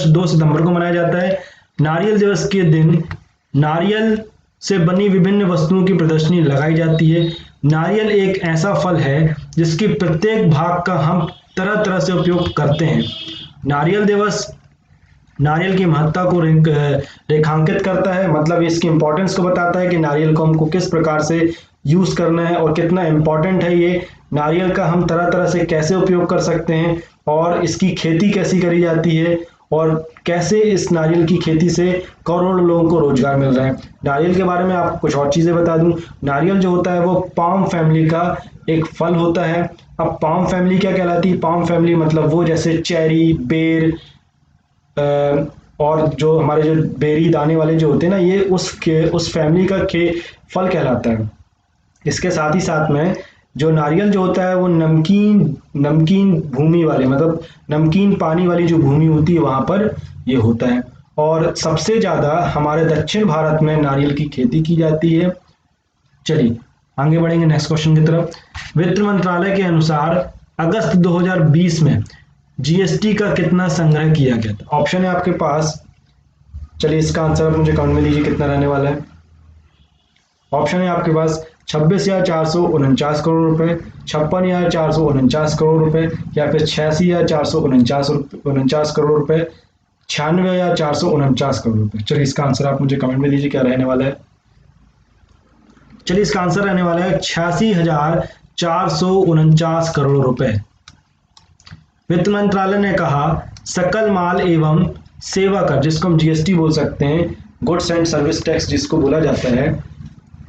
2 सितंबर को मनाया जाता है। नारियल दिवस के दिन नारियल से बनी विभिन्न वस्तुओं की प्रदर्शनी लगाई जाती है। नारियल एक ऐसा फल है जिसके प्रत्येक भाग का हम तरह तरह से उपयोग करते हैं। नारियल दिवस नारियल की महत्ता को रेखांकित करता है, मतलब इसकी इंपॉर्टेंस को बताता है कि नारियल को हमको किस प्रकार से यूज करना है और कितना इंपॉर्टेंट है ये नारियल का, हम तरह तरह से कैसे उपयोग कर सकते हैं, और इसकी खेती कैसी करी जाती है, और कैसे इस नारियल की खेती से करोड़ों लोगों को रोजगार मिल रहा है। नारियल के बारे में आपको कुछ और चीजें बता दूं। नारियल जो होता है वो पाम फैमिली का एक फल होता है। अब पाम फैमिली क्या कहलाती है, पाम फैमिली मतलब वो जैसे चेरी, बेर और जो हमारे जो बेरी दाने वाले जो होते हैं ना, ये उस फैमिली का फल कहलाता है। इसके साथ ही साथ में जो नारियल जो होता है वो नमकीन भूमि वाले, मतलब नमकीन पानी वाली जो भूमि होती है वहां पर ये होता है, और सबसे ज्यादा हमारे दक्षिण भारत में नारियल की खेती की जाती है। चलिए आगे बढ़ेंगे नेक्स्ट क्वेश्चन की तरफ। वित्त मंत्रालय के अनुसार अगस्त 2020 में जीएसटी का कितना संग्रह किया गया था। ऑप्शन है आपके पास, चलिए इसका आंसर आप मुझे कमेंट में दीजिए कितना रहने वाला है। ऑप्शन है आपके पास 26,449 करोड़ रुपए, 56,449 करोड़ रुपए, या फिर 86,449 करोड़ रुपए, 96,449 करोड़ रुपए। चलिए इसका आंसर आप मुझे कमेंट में दीजिए क्या रहने वाला है। चलिए इसका आंसर रहने वाला है 449 करोड़ रुपए। वित्त मंत्रालय ने कहा सकल माल एवं सेवा कर, जिसको हम जीएसटी बोल सकते हैं, गुड्स एंड सर्विस टैक्स जिसको बोला जाता है,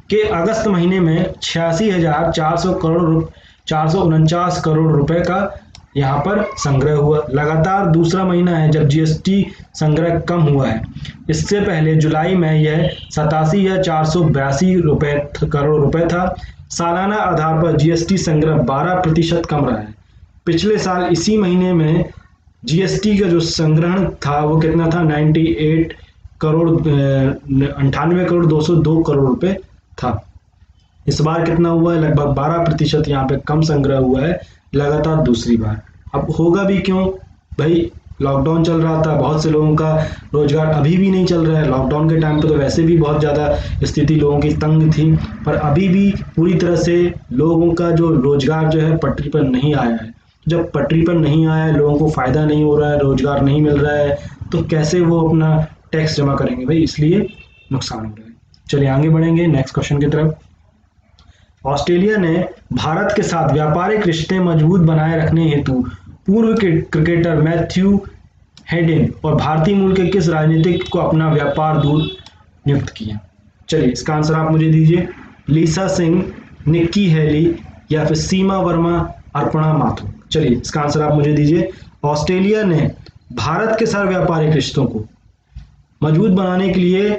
कि अगस्त महीने में 86,449 करोड़ रुपए का यहाँ पर संग्रह हुआ। लगातार दूसरा महीना है जब जीएसटी संग्रह कम हुआ है। इससे पहले जुलाई में यह 87,482 करोड़ रुपए था। सालाना आधार पर जीएसटी संग्रह 12% कम रहा है। पिछले साल इसी महीने में जीएसटी का जो संग्रहण था वो कितना था, 98 करोड़ 98,202 करोड़ रुपए था। इस बार कितना हुआ है, लगभग 12% यहाँ पे कम संग्रह हुआ है लगातार दूसरी बार। अब होगा भी क्यों भाई, लॉकडाउन चल रहा था, बहुत से लोगों का रोजगार अभी भी नहीं चल रहा है। लॉकडाउन के टाइम पे तो वैसे भी बहुत ज़्यादा स्थिति लोगों की तंग थी, पर अभी भी पूरी तरह से लोगों का जो रोजगार जो है पटरी पर नहीं आया है। जब पटरी पर नहीं आया है, लोगों को फ़ायदा नहीं हो रहा है, रोजगार नहीं मिल रहा है, तो कैसे वो अपना टैक्स जमा करेंगे भाई, इसलिए नुकसान हो रहा है। चलिए आगे बढ़ेंगे नेक्स्ट क्वेश्चन की तरफ। ऑस्ट्रेलिया ने भारत के साथ व्यापारिक रिश्ते मजबूत बनाए रखने हेतु पूर्व क्रिकेटर मैथ्यू हेडिन और भारतीय मूल के किस राजनीतिक को अपना व्यापार दूत नियुक्त किया? चलिए इसका आंसर आप मुझे दीजिए। लीसा सिंह, निक्की हेली या फिर सीमा वर्मा, अर्पणा माथुर। चलिए इसका आंसर आप मुझे दीजिए। ऑस्ट्रेलिया ने भारत के साथ व्यापारिक रिश्तों को मजबूत बनाने के लिए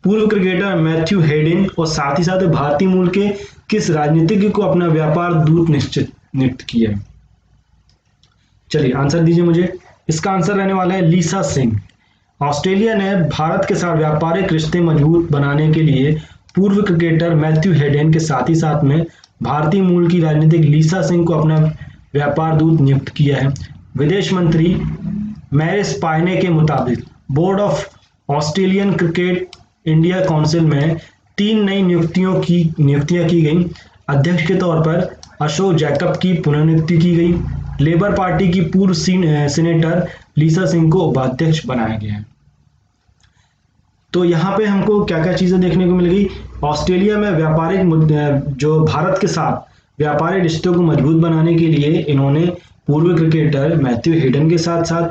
पूर्व क्रिकेटर मैथ्यू हेडिन और साथ ही साथ भारतीय मूल के किस राजनीतिज्ञ को अपना व्यापार दूत नियुक्त किया है? चलिए आंसर दीजिए मुझे। इसका आंसर रहने वाला है लीसा सिंह। ऑस्ट्रेलिया ने भारत के साथ व्यापारिक रिश्ते मजबूत बनाने के लिए पूर्व क्रिकेटर मैथ्यू हेडिन के साथ ही साथ में भारतीय मूल की राजनीतिक लीसा सिंह को अपना व्यापार दूत नियुक्त किया है। विदेश मंत्री मैरिस पायने के मुताबिक board of Australian cricket India council में 3 नई नियुक्तियां की गई। अध्यक्ष के तौर पर अशोक जैकब की पुनर्नियुक्ति की गई। लेबर पार्टी की पूर्व सीनेटर लीसा सिंह को उपाध्यक्ष बनाया गया है। तो यहाँ पे हमको क्या क्या चीजें देखने को मिल गई। ऑस्ट्रेलिया में व्यापारिक जो भारत के साथ व्यापारिक रिश्तों को मजबूत बनाने के लिए इन्होंने पूर्व क्रिकेटर मैथ्यू हेडन के साथ साथ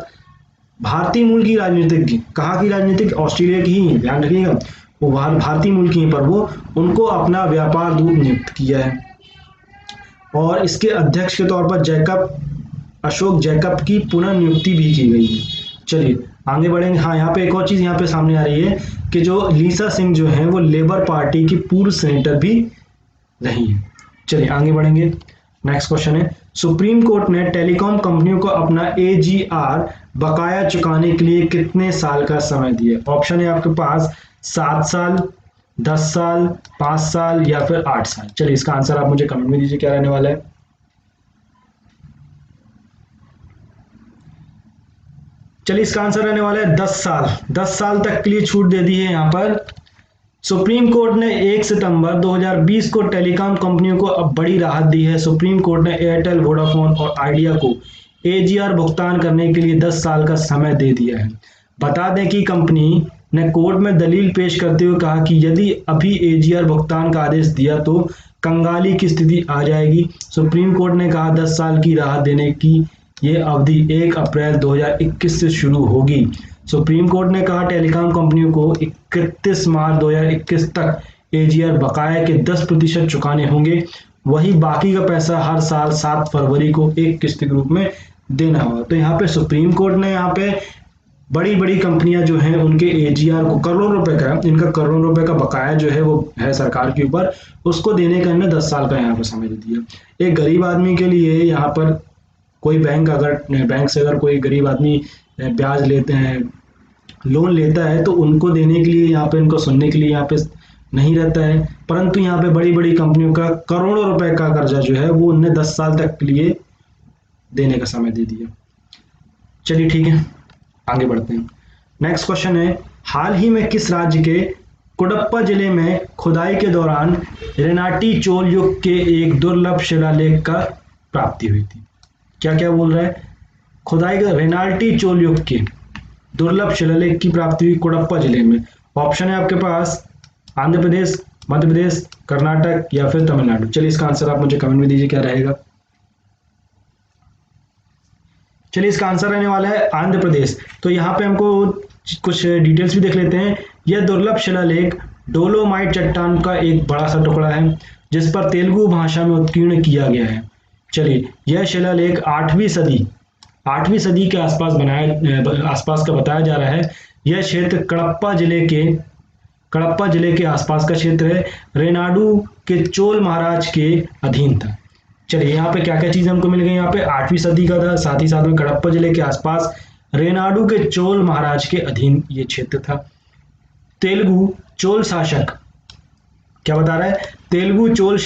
भारतीय मूल की राजनीतिक, कहाँ की राजनीतिक, ऑस्ट्रेलिया की ही, ध्यान रखिएगा, वो भारतीय मूल की हैं, पर वो उनको अपना व्यापार दूत नियुक्त किया है। और इसके अध्यक्ष के तौर पर अशोक जैकब की पुनर्नियुक्ति भी की गई है। चलिए आगे बढ़ेंगे। हाँ, यहाँ पे एक और चीज यहाँ पे सामने आ रही है कि जो लीसा सिंह जो है वो लेबर पार्टी की पूर्व सेनेटर भी रही है। चलिए आगे बढ़ेंगे। नेक्स्ट क्वेश्चन है, सुप्रीम कोर्ट ने टेलीकॉम कंपनियों को अपना एजीआर बकाया चुकाने के लिए कितने साल का समय दिया? ऑप्शन है आपके पास 7 साल, 10 साल, 5 साल या फिर 8 साल। चलिए इसका आंसर आप मुझे कमेंट में दीजिए क्या रहने वाला है। चलिए इसका आंसर रहने वाला है 10 साल। 10 साल तक के लिए छूट दे दी है यहाँ पर। सुप्रीम कोर्ट ने 1 सितंबर 2020 को टेलीकॉम कंपनियों को अब बड़ी राहत दी है। सुप्रीम कोर्ट ने एयरटेल, वोडाफोन और आइडिया को एजीआर भुगतान करने के लिए 10 साल का समय दे दिया है। बता दें कि कंपनी ने कोर्ट में दलील पेश करते हुए कहा कि यदि अभी एजीआर भुगतान का आदेश दिया तो कंगाली की स्थिति आ जाएगी। सुप्रीम कोर्ट ने कहा 10 साल की राहत देने की ये अवधि 1 अप्रैल 2021 से शुरू होगी। सुप्रीम कोर्ट ने कहा टेलीकॉम कंपनियों को 31 मार्च 2021 तक एजीआर बकाया के 10% चुकाने होंगे। वही बाकी का पैसा हर साल 7 फरवरी को एक किस्त के रूप में देना होगा। तो यहाँ पे सुप्रीम कोर्ट ने यहाँ पे बड़ी बड़ी कंपनियां जो हैं उनके एजीआर को करोड़ों रुपए का, इनका करोड़ों रुपए का बकाया जो है वो है सरकार के ऊपर, उसको देने का इन्हें 10 साल का यहाँ पर समय दे दिया। एक गरीब आदमी के लिए यहाँ पर कोई बैंक से अगर कोई गरीब आदमी ब्याज लेते हैं, लोन लेता है, तो उनको देने के लिए यहाँ पे, इनको सुनने के लिए यहाँ पे नहीं रहता है। परंतु यहाँ पे बड़ी बड़ी कंपनियों का करोड़ों रुपए का कर्जा जो है वो उन्हें 10 साल तक के लिए देने का समय दे दिया। चलिए ठीक है, आगे बढ़ते हैं। नेक्स्ट क्वेश्चन है, हाल ही में किस राज्य के कुडप्पा जिले में खुदाई के दौरान रेनाटी चोल युग के एक दुर्लभ शिलालेख का प्राप्ति हुई थी? क्या क्या बोल रहा है? खुदाई का रेनाटी चोल युग के दुर्लभ शिलालेख की प्राप्ति हुई कुडप्पा जिले में। ऑप्शन है आपके पास आंध्र प्रदेश, मध्य प्रदेश, कर्नाटक या फिर तमिलनाडु? चलिए इसका आंसर आप मुझे कमेंट में दीजिए क्या रहेगा। चलिए इसका आंसर रहने वाला है आंध्र प्रदेश। तो यहाँ पे हमको कुछ डिटेल्स भी देख लेते हैं। यह दुर्लभ शिलालेख डोलोमाइट चट्टान का एक बड़ा सा टुकड़ा है जिस पर तेलुगु भाषा में उत्कीर्ण किया गया है। चलिए यह शिलालेख 8वीं सदी के आसपास का बताया जा रहा है। यह क्षेत्र कडप्पा जिले के आसपास का क्षेत्र है, रेनाडू के चोल महाराज के अधीन था। चलिए यहाँ पे क्या क्या चीज हमको मिल गई। यहाँ पे 8वीं सदी का था, साथ ही साथ में कडप्पा जिले के आसपास रेनाडू के चोल महाराज के अधीन ये क्षेत्र था। तेलुगु चोल शासक क्या बता रहा है? तेलुगु चोल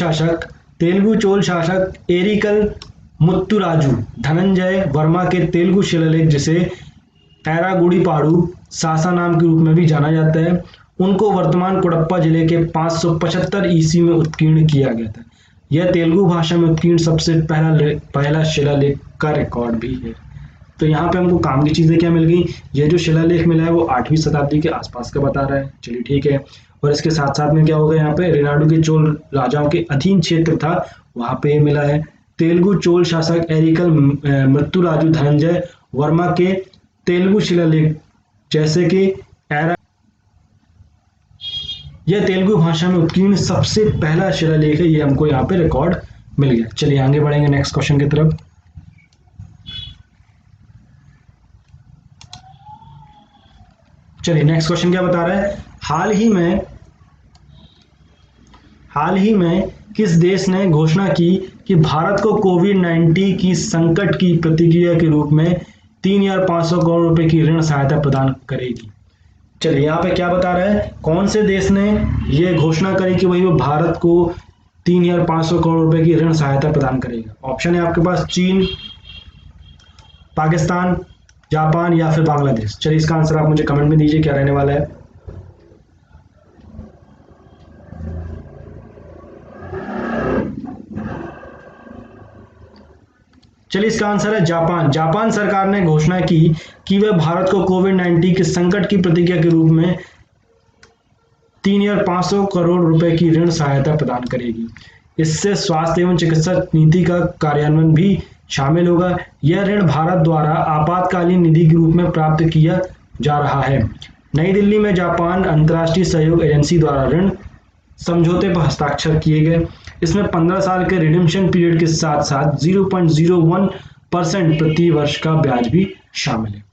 शासक एरिकल मुत्तुराजु धनंजय वर्मा के तेलुगु शिलालेख जिसे एरागुड़ीपाड़ू सासा नाम के रूप में भी जाना जाता है, उनको वर्तमान कडप्पा जिले के 575 ईस्वी में उत्कीर्ण किया गया था। यह तेलुगु भाषा में उत्कीर्ण सबसे पहला शिलालेख का रिकॉर्ड भी है। तो यहाँ पे हमको काम की चीजें क्या मिल गई? ये जो शिलालेख मिला है वो 8वीं शताब्दी के आसपास का बता रहा है। चलिए ठीक है। और इसके साथ साथ में क्या होगा, यहाँ पे रेनाडू के चोल राजाओं के अधीन क्षेत्र था, वहां पे ये मिला है। तेलुगु चोल शासक एरिकल मुत्तुराजु धनंजय वर्मा के तेलुगु शिलालेख जैसे कि यह तेलुगु भाषा में उत्कीर्ण सबसे पहला शिलालेख है, ये हमको यहाँ पे रिकॉर्ड मिल गया। चलिए आगे बढ़ेंगे नेक्स्ट क्वेश्चन की तरफ। चलिए नेक्स्ट क्वेश्चन क्या बता रहा है? हाल ही में किस देश ने घोषणा की कि भारत को कोविड-19 की संकट की प्रतिक्रिया के रूप में 3,500 करोड़ रुपए की ऋण सहायता प्रदान करेगी? चलिए यहाँ पे क्या बता रहा है? कौन से देश ने ये घोषणा करी कि भाई वो भारत को 3,500 करोड़ रुपए की ऋण सहायता प्रदान करेगा? ऑप्शन है आपके पास चीन, पाकिस्तान, जापान या फिर बांग्लादेश। चलिए इसका आंसर आप मुझे कमेंट में दीजिए क्या रहने वाला है। चलिए इसका आंसर है जापान। जापान सरकार ने घोषणा की कि वह भारत को कोविड-19 के संकट की प्रतिक्रिया के रूप में 3,500 करोड़ रुपए की ऋण सहायता प्रदान करेगी। इससे स्वास्थ्य एवं चिकित्सा नीति का कार्यान्वयन भी शामिल होगा। यह ऋण भारत द्वारा आपातकालीन निधि के रूप में प्राप्त किया जा रहा है। नई दिल्ली में जापान अंतर्राष्ट्रीय सहयोग एजेंसी द्वारा ऋण समझौते पर हस्ताक्षर किए गए। इसमें 15 साल के रिडेम्पशन पीरियड के साथ साथ 0.01% प्रति वर्ष का ब्याज भी शामिल है।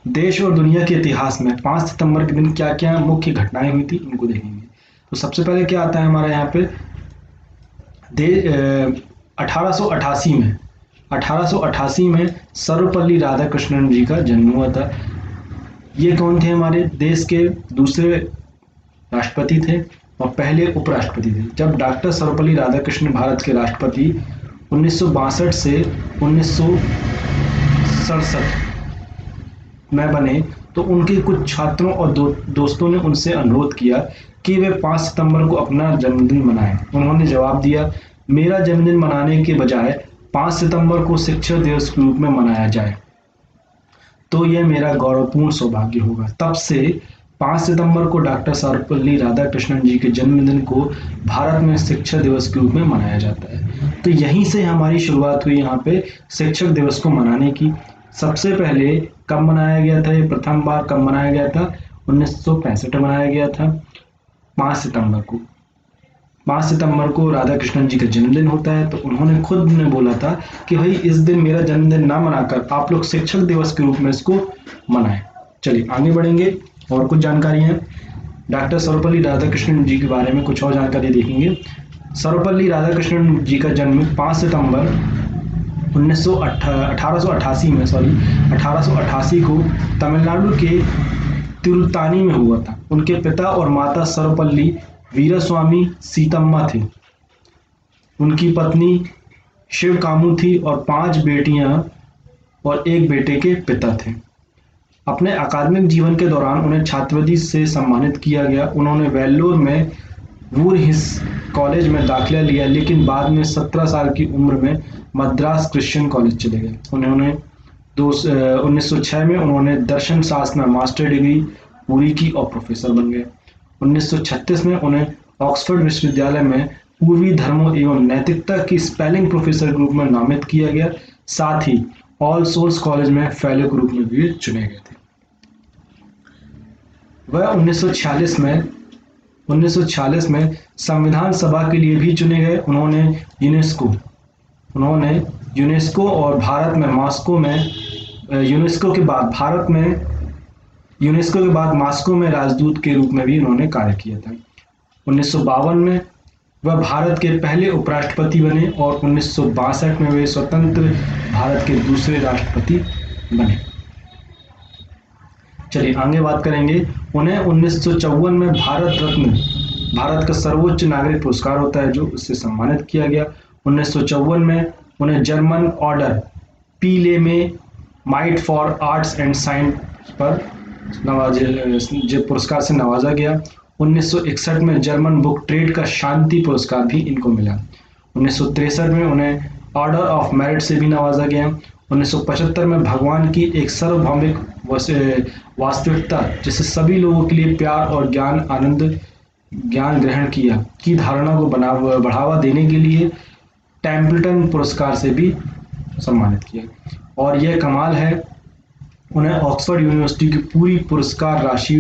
देश और दुनिया के इतिहास में 5 सितंबर के दिन क्या क्या मुख्य घटनाएं हुई थी उनको देखेंगे। तो सबसे पहले क्या आता है हमारे यहाँ पे 1888 में सर्वपल्ली राधाकृष्णन जी का जन्म हुआ था। ये कौन थे? हमारे देश के दूसरे राष्ट्रपति थे और पहले उपराष्ट्रपति थे। जब डॉक्टर सर्वपल्ली राधाकृष्णन भारत के राष्ट्रपति 1962 से 1967 में बने तो उनके कुछ छात्रों और दोस्तों ने उनसे अनुरोध किया कि वे 5 सितंबर को अपना जन्मदिन मनाएं। उन्होंने जवाब दिया, मेरा जन्मदिन मनाने के बजाय 5 सितंबर को शिक्षक दिवस के रूप में मनाया जाए तो यह मेरा गौरवपूर्ण सौभाग्य होगा। तब से 5 सितंबर को डॉक्टर सर्वपल्ली राधाकृष्णन जी के जन्मदिन को भारत में शिक्षक दिवस के रूप में मनाया जाता है। तो यहीं से हमारी शुरुआत हुई यहाँ पे शिक्षक दिवस को मनाने की। सबसे पहले कब मनाया गया था? ये प्रथम बार कब मनाया गया था? 1965 में मनाया गया था 5 सितंबर को। 5 सितंबर को राधाकृष्णन जी का जन्मदिन होता है तो उन्होंने खुद ने बोला था कि भाई इस दिन मेरा जन्मदिन ना मनाकर आप लोग शिक्षक दिवस के रूप में इसको मनाएं। चलिए आगे बढ़ेंगे और कुछ जानकारी है डॉक्टर सर्वपल्ली राधाकृष्णन जी के बारे में कुछ और जानकारी देखेंगे। सर्वपल्ली राधाकृष्णन जी का जन्म 5 सितंबर 1888 को तमिलनाडु के तिरुतानी में हुआ था। उनके पिता और माता सर्वपल्ली वीरास्वामी सीतम्मा थे। उनकी पत्नी शिवकामु थी और 5 बेटियां और 1 बेटे के पिता थे। अपने अकादमिक जीवन के दौरान उन्हें छात्रवृत्ति से सम्मानित किया गया। उन्होंने वेल्लोर में वुरहिस कॉलेज में दाखिला लिया, लेकिन बाद में 17 साल की उम्र में मद्रास क्रिश्चियन कॉलेज चले गए। उन्होंने 1906 में उन्होंने दर्शन शास्त्र में मास्टर डिग्री पूरी की और प्रोफेसर बन गए। 1936 में उन्हें ऑक्सफोर्ड विश्वविद्यालय में पूर्वी धर्मों एवं नैतिकता की स्पेलिंग प्रोफेसर के रूप में नामित किया गया। साथ ही ऑल सोल्स कॉलेज में फेलो के रूप में भी चुने गए थे। वह 1946 में संविधान सभा के लिए भी चुने गए। उन्होंने यूनेस्को और भारत में यूनेस्को के बाद मॉस्को में राजदूत के रूप में भी उन्होंने कार्य किया था। 1952 में वह भारत के पहले उपराष्ट्रपति बने और 1962 में वे स्वतंत्र भारत के दूसरे राष्ट्रपति बने। चलिए आगे बात करेंगे। उन्हें 1954 में भारत रत्न, भारत का सर्वोच्च नागरिक पुरस्कार होता है, जो उससे सम्मानित किया गया। 1954 में उन्हें जर्मन ऑर्डर पीले में might for arts and science पर पुरस्कार से नवाजा गया। 1961 में जर्मन बुक ट्रेड का शांति पुरस्कार भी इनको मिला। 1963 में उन्हें ऑर्डर ऑफ मेरिट से भी नवाजा गया। 1975 में भगवान की एक सार्वभौमिक वास्तविकता, जिसे सभी लोगों के लिए प्यार और ज्ञान ग्रहण किया की धारणा को बढ़ावा देने के लिए टेम्पल्टन पुरस्कार से भी सम्मानित किया। और यह कमाल है, उन्हें ऑक्सफोर्ड यूनिवर्सिटी की पूरी पुरस्कार राशि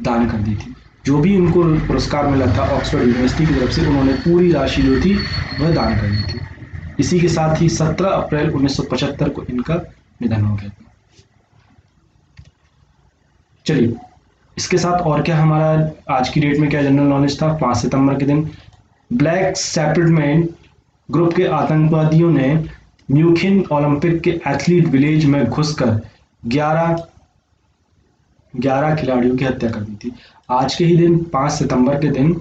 दान कर दी थी। जो भी उनको पुरस्कार मिला था ऑक्सफोर्ड यूनिवर्सिटी की तरफ से, उन्होंने पूरी राशि जो थी वह दान कर दी थी। इसी के साथ ही 17 अप्रैल 1975 को इनका निधन हो गया था। चलिए इसके साथ और क्या हमारा आज की डेट में क्या जनरल नॉलेज था। 5 सितंबर के दिन ब्लैक सेपरेटमेंट ग्रुप के आतंकवादियों ने म्यूनिख ओलंपिक के एथलीट विलेज में घुसकर 11 खिलाड़ियों की हत्या कर दी थी। आज के ही दिन 5 सितंबर के दिन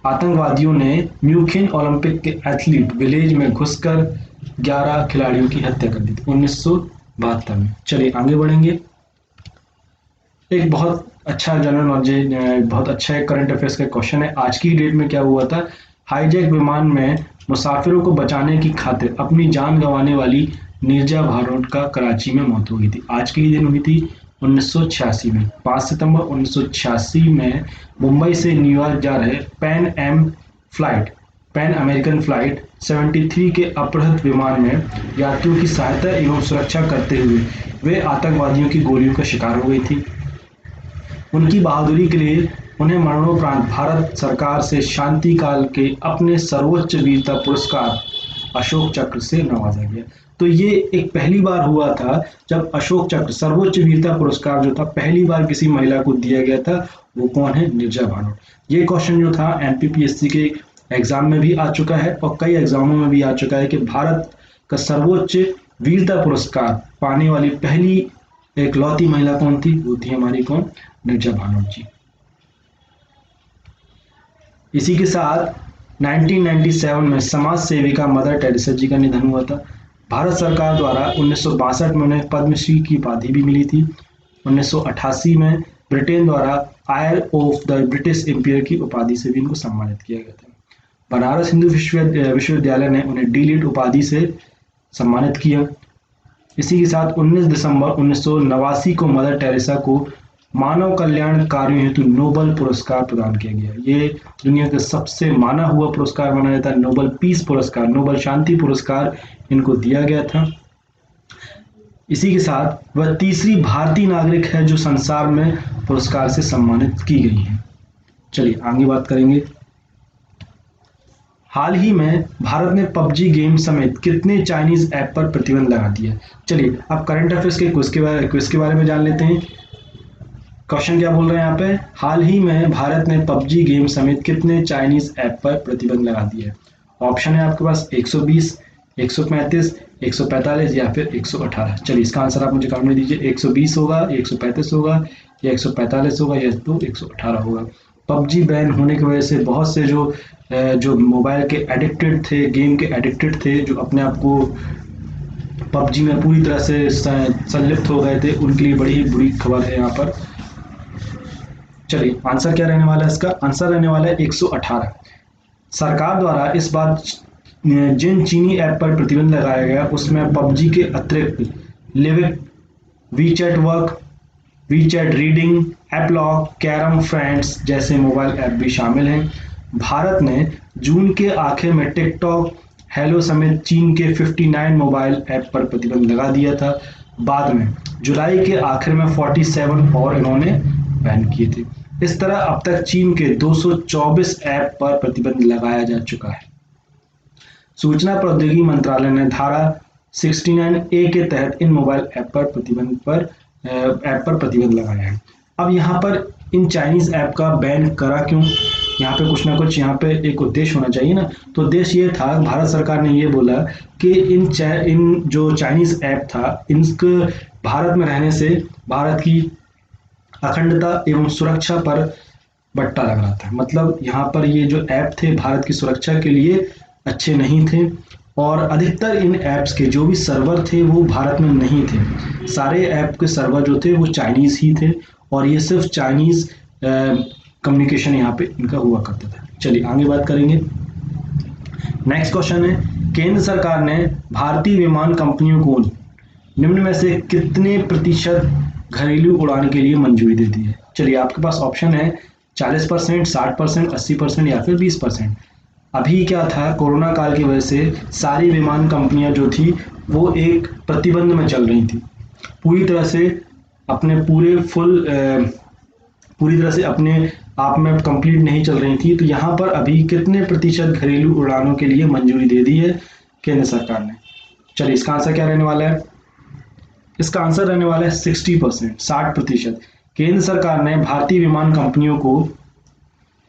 आतंकवादियों ने म्यूनिख ओलंपिक के एथलीट विलेज में घुसकर 11 खिलाड़ियों की हत्या कर दी थी 1972 में। चलिए आगे बढ़ेंगे। एक बहुत अच्छा जनरल नॉलेज, बहुत अच्छा एक करंट अफेयर्स का क्वेश्चन है। आज की डेट में क्या हुआ था। हाईजैक विमान में मुसाफिरों को बचाने की खातिर अपनी जान गंवाने वाली नीरजा भानोट का कराची में मौत हो गई थी। आज के ही दिन हुई थी 1986 में। 5 सितंबर 1986 में मुंबई से न्यूयॉर्क जा रहे पैन अमेरिकन फ्लाइट 73 के अपहृत विमान में यात्रियों की सहायता एवं सुरक्षा करते हुए वे आतंकवादियों की गोलियों का शिकार हो गई थी। उनकी बहादुरी के लिए उन्हें मरणोपरांत भारत सरकार से शांति काल के अपने सर्वोच्च वीरता पुरस्कार अशोक चक्र से नवाजा गया। तो ये एक पहली बार हुआ था जब अशोक चक्र सर्वोच्च वीरता पुरस्कार जो था पहली बार किसी महिला को दिया गया था। वो कौन है? नीरजा भानोट। ये क्वेश्चन जो था एमपीपीएससी के एग्जाम में भी आ चुका है और कई एग्जामों में भी आ चुका है कि भारत का सर्वोच्च वीरता पुरस्कार पाने वाली पहली एकलौती महिला कौन थी? वो थी हमारी कौन? नीरजा भानोट जी। इसी के साथ 1997 में समाज सेविका मदर टेरेसा जी का निधन हुआ था। भारत सरकार द्वारा 1962 में उन्हें पद्मश्री की उपाधि भी मिली थी। 1988 में ब्रिटेन द्वारा आयर ऑफ द ब्रिटिश एम्पायर की उपाधि से भी इनको सम्मानित किया गया था। बनारस हिंदू विश्वविद्यालय ने उन्हें डी.लिट उपाधि से सम्मानित किया। इसी के साथ 19 दिसंबर 1989 को मदर टेरेसा को मानव कल्याण कार्यों हेतु नोबेल पुरस्कार प्रदान किया गया। ये दुनिया का सबसे माना हुआ पुरस्कार माना जाता है। नोबेल पीस पुरस्कार, नोबेल शांति पुरस्कार इनको दिया गया था। इसी के साथ वह तीसरी भारतीय नागरिक है जो संसार में पुरस्कार से सम्मानित की गई है। चलिए आगे बात करेंगे। हाल ही में भारत ने पबजी गेम समेत कितने चाइनीज ऐप पर प्रतिबंध लगा दिया? चलिए अब करंट अफेयर्स के क्विज के बारे में जान लेते हैं। क्वेश्चन क्या बोल रहे हैं यहाँ पे? हाल ही में भारत ने पबजी गेम समेत कितने चाइनीज ऐप पर प्रतिबंध लगा दिया है? ऑप्शन है आपके पास 120, 135, 145 या फिर 118। चलिए इसका आंसर आप मुझे कमेंट में दीजिए। 120 होगा, 135 होगा या 145 होगा या तो 118 होगा। पबजी बैन होने की वजह से बहुत से जो मोबाइल के एडिक्टेड थे, गेम के एडिक्टेड थे, जो अपने आप को पबजी में पूरी तरह से संलिप्त हो गए थे, उनके लिए बड़ी ही बुरी खबर है यहाँ पर। चलिए आंसर क्या रहने वाला है इसका, आंसर रहने वाला है 118। सरकार द्वारा इस बार जिन चीनी ऐप पर प्रतिबंध लगाया गया उसमें पबजी के अतिरिक्त Livik, WeChat work, WeChat reading, AppLock, carrom friends जैसे मोबाइल ऐप भी शामिल हैं। भारत ने जून के आखिर में टिकटॉक, हेलो समेत चीन के 59 मोबाइल ऐप पर प्रतिबंध लगा दिया था। बाद में जुलाई के आखिर में 47 और इन्होंने बैन किए थे। इस तरह अब तक चीन के 224 ऐप पर प्रतिबंध लगाया जा चुका है। सूचना प्रौद्योगिकी मंत्रालय ने धारा 69A के तहत इन मोबाइल ऐप पर प्रतिबंध लगाया है। अब यहाँ पर इन चाइनीज ऐप का बैन करा क्यों, यहाँ पे कुछ ना कुछ यहाँ पे एक उद्देश्य होना चाहिए ना। तो उद्देश्य ये था, भारत सरकार ने ये बोला कि इन जो चाइनीज ऐप था इनके भारत में रहने से भारत की अखंडता एवं सुरक्षा पर बट्टा लग रहा था। मतलब यहाँ पर ये जो ऐप थे भारत की सुरक्षा के लिए अच्छे नहीं थे और अधिकतर इन ऐप्स के जो भी सर्वर थे वो भारत में नहीं थे। सारे ऐप के सर्वर जो थे वो चाइनीज ही थे और ये सिर्फ चाइनीज कम्युनिकेशन यहाँ पे इनका हुआ करता था। चलिए आगे बात करेंगे। नेक्स्ट क्वेश्चन है, केंद्र सरकार ने भारतीय विमान कंपनियों को निम्न में से कितने प्रतिशत घरेलू उड़ान के लिए मंजूरी दे दी है। चलिए आपके पास ऑप्शन है 40%, 60%, 80% या फिर 20%। अभी क्या था, कोरोना काल की वजह से सारी विमान कंपनियां जो थी वो एक प्रतिबंध में चल रही थी, पूरी तरह से अपने आप में कंप्लीट नहीं चल रही थी। तो यहाँ पर अभी कितने प्रतिशत घरेलू उड़ानों के लिए मंजूरी दे दी है केंद्र सरकार ने। चलिए इसका आंसर क्या रहने वाला है, इसका आंसर रहने वाला है 60%, 60%। केंद्र सरकार ने भारतीय विमान कंपनियों को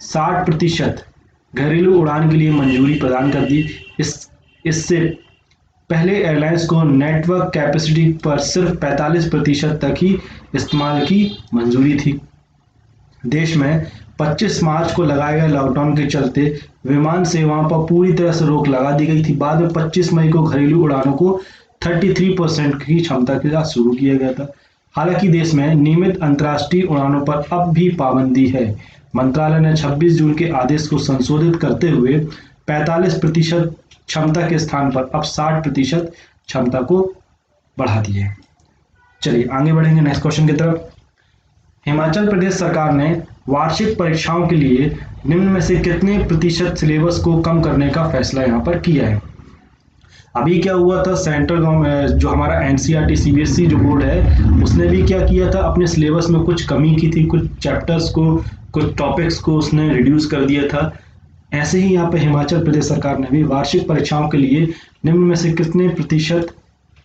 60% घरेलू उड़ान के लिए मंजूरी प्रदान कर दी। इससे पहले एयरलाइंस को नेटवर्क कैपेसिटी पर सिर्फ 45% तक ही इस्तेमाल की मंजूरी थी। देश में 25 मार्च को लगाए गए लॉकडाउन के चलते विमान सेवाओं पर पूरी तरह से रोक लगा दी गई थी। बाद में 25 मई को घरेलू उड़ानों को 33% की क्षमता के साथ शुरू किया गया था। हालांकि देश में नियमित अंतर्राष्ट्रीय उड़ानों पर अब भी पाबंदी है। मंत्रालय ने 26 जून के आदेश को संशोधित करते हुए 45% क्षमता के स्थान पर अब 60% क्षमता को बढ़ा दिया है। चलिए आगे बढ़ेंगे नेक्स्ट क्वेश्चन की तरफ। हिमाचल प्रदेश सरकार ने वार्षिक परीक्षाओं के लिए निम्न में से कितने प्रतिशत सिलेबस को कम करने का फैसला यहाँ पर किया है। अभी क्या हुआ था, सेंट्रल गवर्नमेंट जो हमारा एनसीईआरटी सीबीएसई जो बोर्ड है उसने भी क्या किया था, अपने सिलेबस में कुछ कमी की थी, कुछ चैप्टर्स को, कुछ टॉपिक्स को उसने रिड्यूस कर दिया था। ऐसे ही यहाँ पे हिमाचल प्रदेश सरकार ने भी वार्षिक परीक्षाओं के लिए निम्न में से कितने प्रतिशत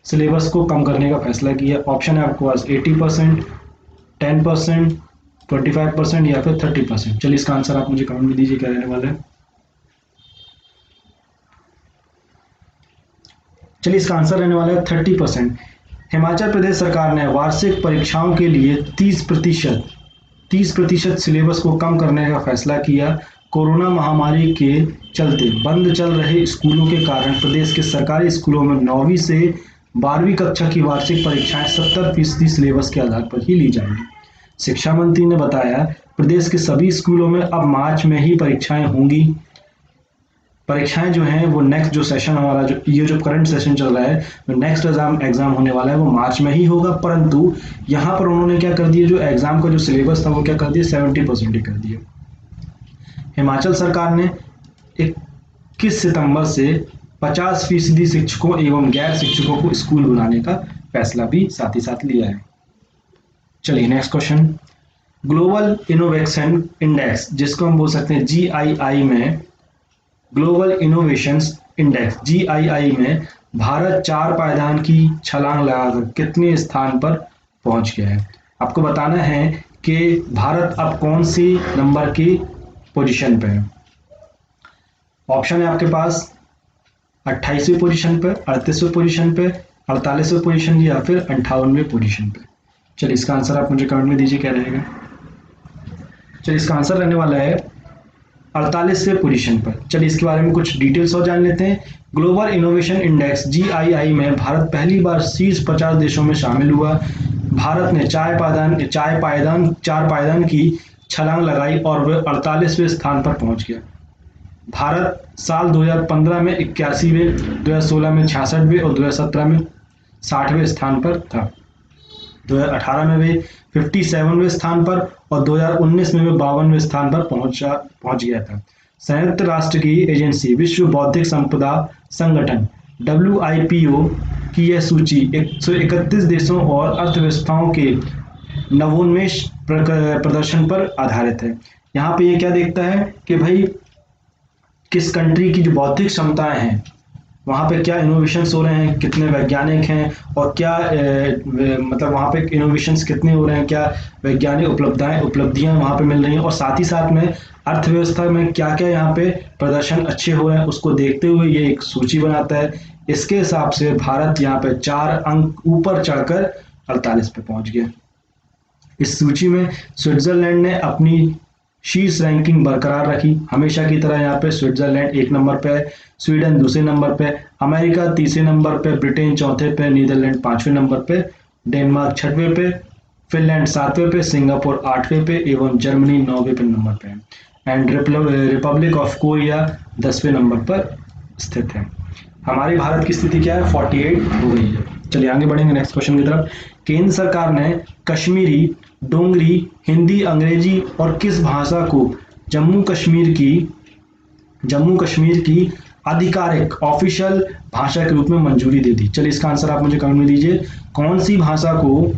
सिलेबस को कम करने का फैसला किया। ऑप्शन है आपके पास 80%, 10%, 25% या फिर 30%। चलिए इसका आंसर आप मुझे कमेंट में दीजिए क्या रहने वाला है। चलिए इसका आंसर रहने वाला है 30%। हिमाचल प्रदेश सरकार ने वार्षिक परीक्षाओं के लिए 30% सिलेबस को कम करने का फैसला किया। कोरोना महामारी के चलते बंद चल रहे स्कूलों के कारण प्रदेश के सरकारी स्कूलों में 9वीं से 12वीं कक्षा की वार्षिक परीक्षाएं 70% सिलेबस के आधार पर ही ली जाएंगी। शिक्षा मंत्री ने बताया प्रदेश के सभी स्कूलों में अब मार्च में ही परीक्षाएं होंगी। परीक्षाएं जो हैं वो नेक्स्ट जो सेशन हमारा जो करंट सेशन चल रहा है, जो नेक्स्ट एग्जाम होने वाला है वो मार्च में ही होगा। परंतु यहाँ पर उन्होंने क्या कर दिया, जो एग्जाम का जो सिलेबस था वो क्या कर दिया, 70% ही कर दिया। हिमाचल सरकार ने 21 सितंबर से 50% शिक्षकों एवं गैर शिक्षकों को स्कूल बुलाने का फैसला भी साथ ही साथ लिया है। चलिए next question. Global innovation index, जिसको हम बोल सकते हैं GII में, ग्लोबल इनोवेशंस इंडेक्स GII में भारत 4 पायदान की छलांग लगाकर कितने स्थान पर पहुंच गया है। आपको बताना है कि भारत अब कौन सी नंबर की पोजीशन पे है। ऑप्शन है आपके पास 28वीं पोजीशन पे, 38वीं पोजीशन पे, 48वीं पोजीशन या फिर 58वीं पोजीशन पे। चलिए इसका आंसर आप मुझे कमेंट में दीजिए क्या रहेगा। चलिए इसका आंसर रहने वाला है 48वें पोजीशन पर। चलिए इसके बारे में कुछ डिटेल्स और जान लेते हैं। ग्लोबल इनोवेशन इंडेक्स GII में भारत पहली बार शीर्ष 50 देशों में शामिल हुआ। भारत ने 4 पायदान की छलांग लगाई और वह 48वें स्थान पर पहुंच गया। भारत साल 2015 में 81वें, 2016 में 66वें और 2017 में 60वें स्थान पर था। 2018 में वे 57वें स्थान पर और 2019 में वे 52वें स्थान पर पहुंच गया था। संयुक्त राष्ट्र की एजेंसी विश्व बौद्धिक संपदा संगठन WIPO की यह सूची 131 देशों और अर्थव्यवस्थाओं के नवोन्मेष प्रदर्शन पर आधारित है। यहाँ पे ये क्या देखता है कि भाई किस कंट्री की जो बौद्धिक क्षमताएं हैं वहाँ पे क्या इनोवेशंस हो रहे हैं, कितने वैज्ञानिक हैं और क्या मतलब वहाँ पे इनोवेशंस कितने हो रहे हैं, क्या वैज्ञानिक उपलब्धियां वहाँ पे मिल रही हैं, और साथ ही साथ में अर्थव्यवस्था में क्या क्या यहाँ पे प्रदर्शन अच्छे हो रहे हैं उसको देखते हुए ये एक सूची बनाता है। इसके हिसाब से भारत यहाँ पे 4 अंक ऊपर चढ़कर 48 पे पहुंच गया। इस सूची में स्विट्जरलैंड ने अपनी शीर्ष रैंकिंग बरकरार रखी। हमेशा की तरह यहाँ पे स्विट्जरलैंड 1 नंबर पे है, स्वीडन दूसरे नंबर पे, अमेरिका तीसरे नंबर पे, ब्रिटेन चौथे पे, नीदरलैंड 5वें नंबर पे, डेनमार्क 6वें पे, फिनलैंड 7वें पे, सिंगापुर 8वें पे एवं जर्मनी 9वें नंबर पे एंड रिपब्लिक ऑफ कोरिया 10वें नंबर पर स्थित है। हमारे भारत की स्थिति क्या है, 48 हो गई है। चलिए आगे बढ़ेंगे नेक्स्ट क्वेश्चन की तरफ। केंद्र सरकार ने कश्मीरी, डोंगरी, हिंदी, अंग्रेजी और किस भाषा को जम्मू कश्मीर की आधिकारिक ऑफिशियल भाषा के रूप में मंजूरी दे दी? चलिए इसका आंसर आप मुझे कमेंट में दीजिए। कौन सी भाषा को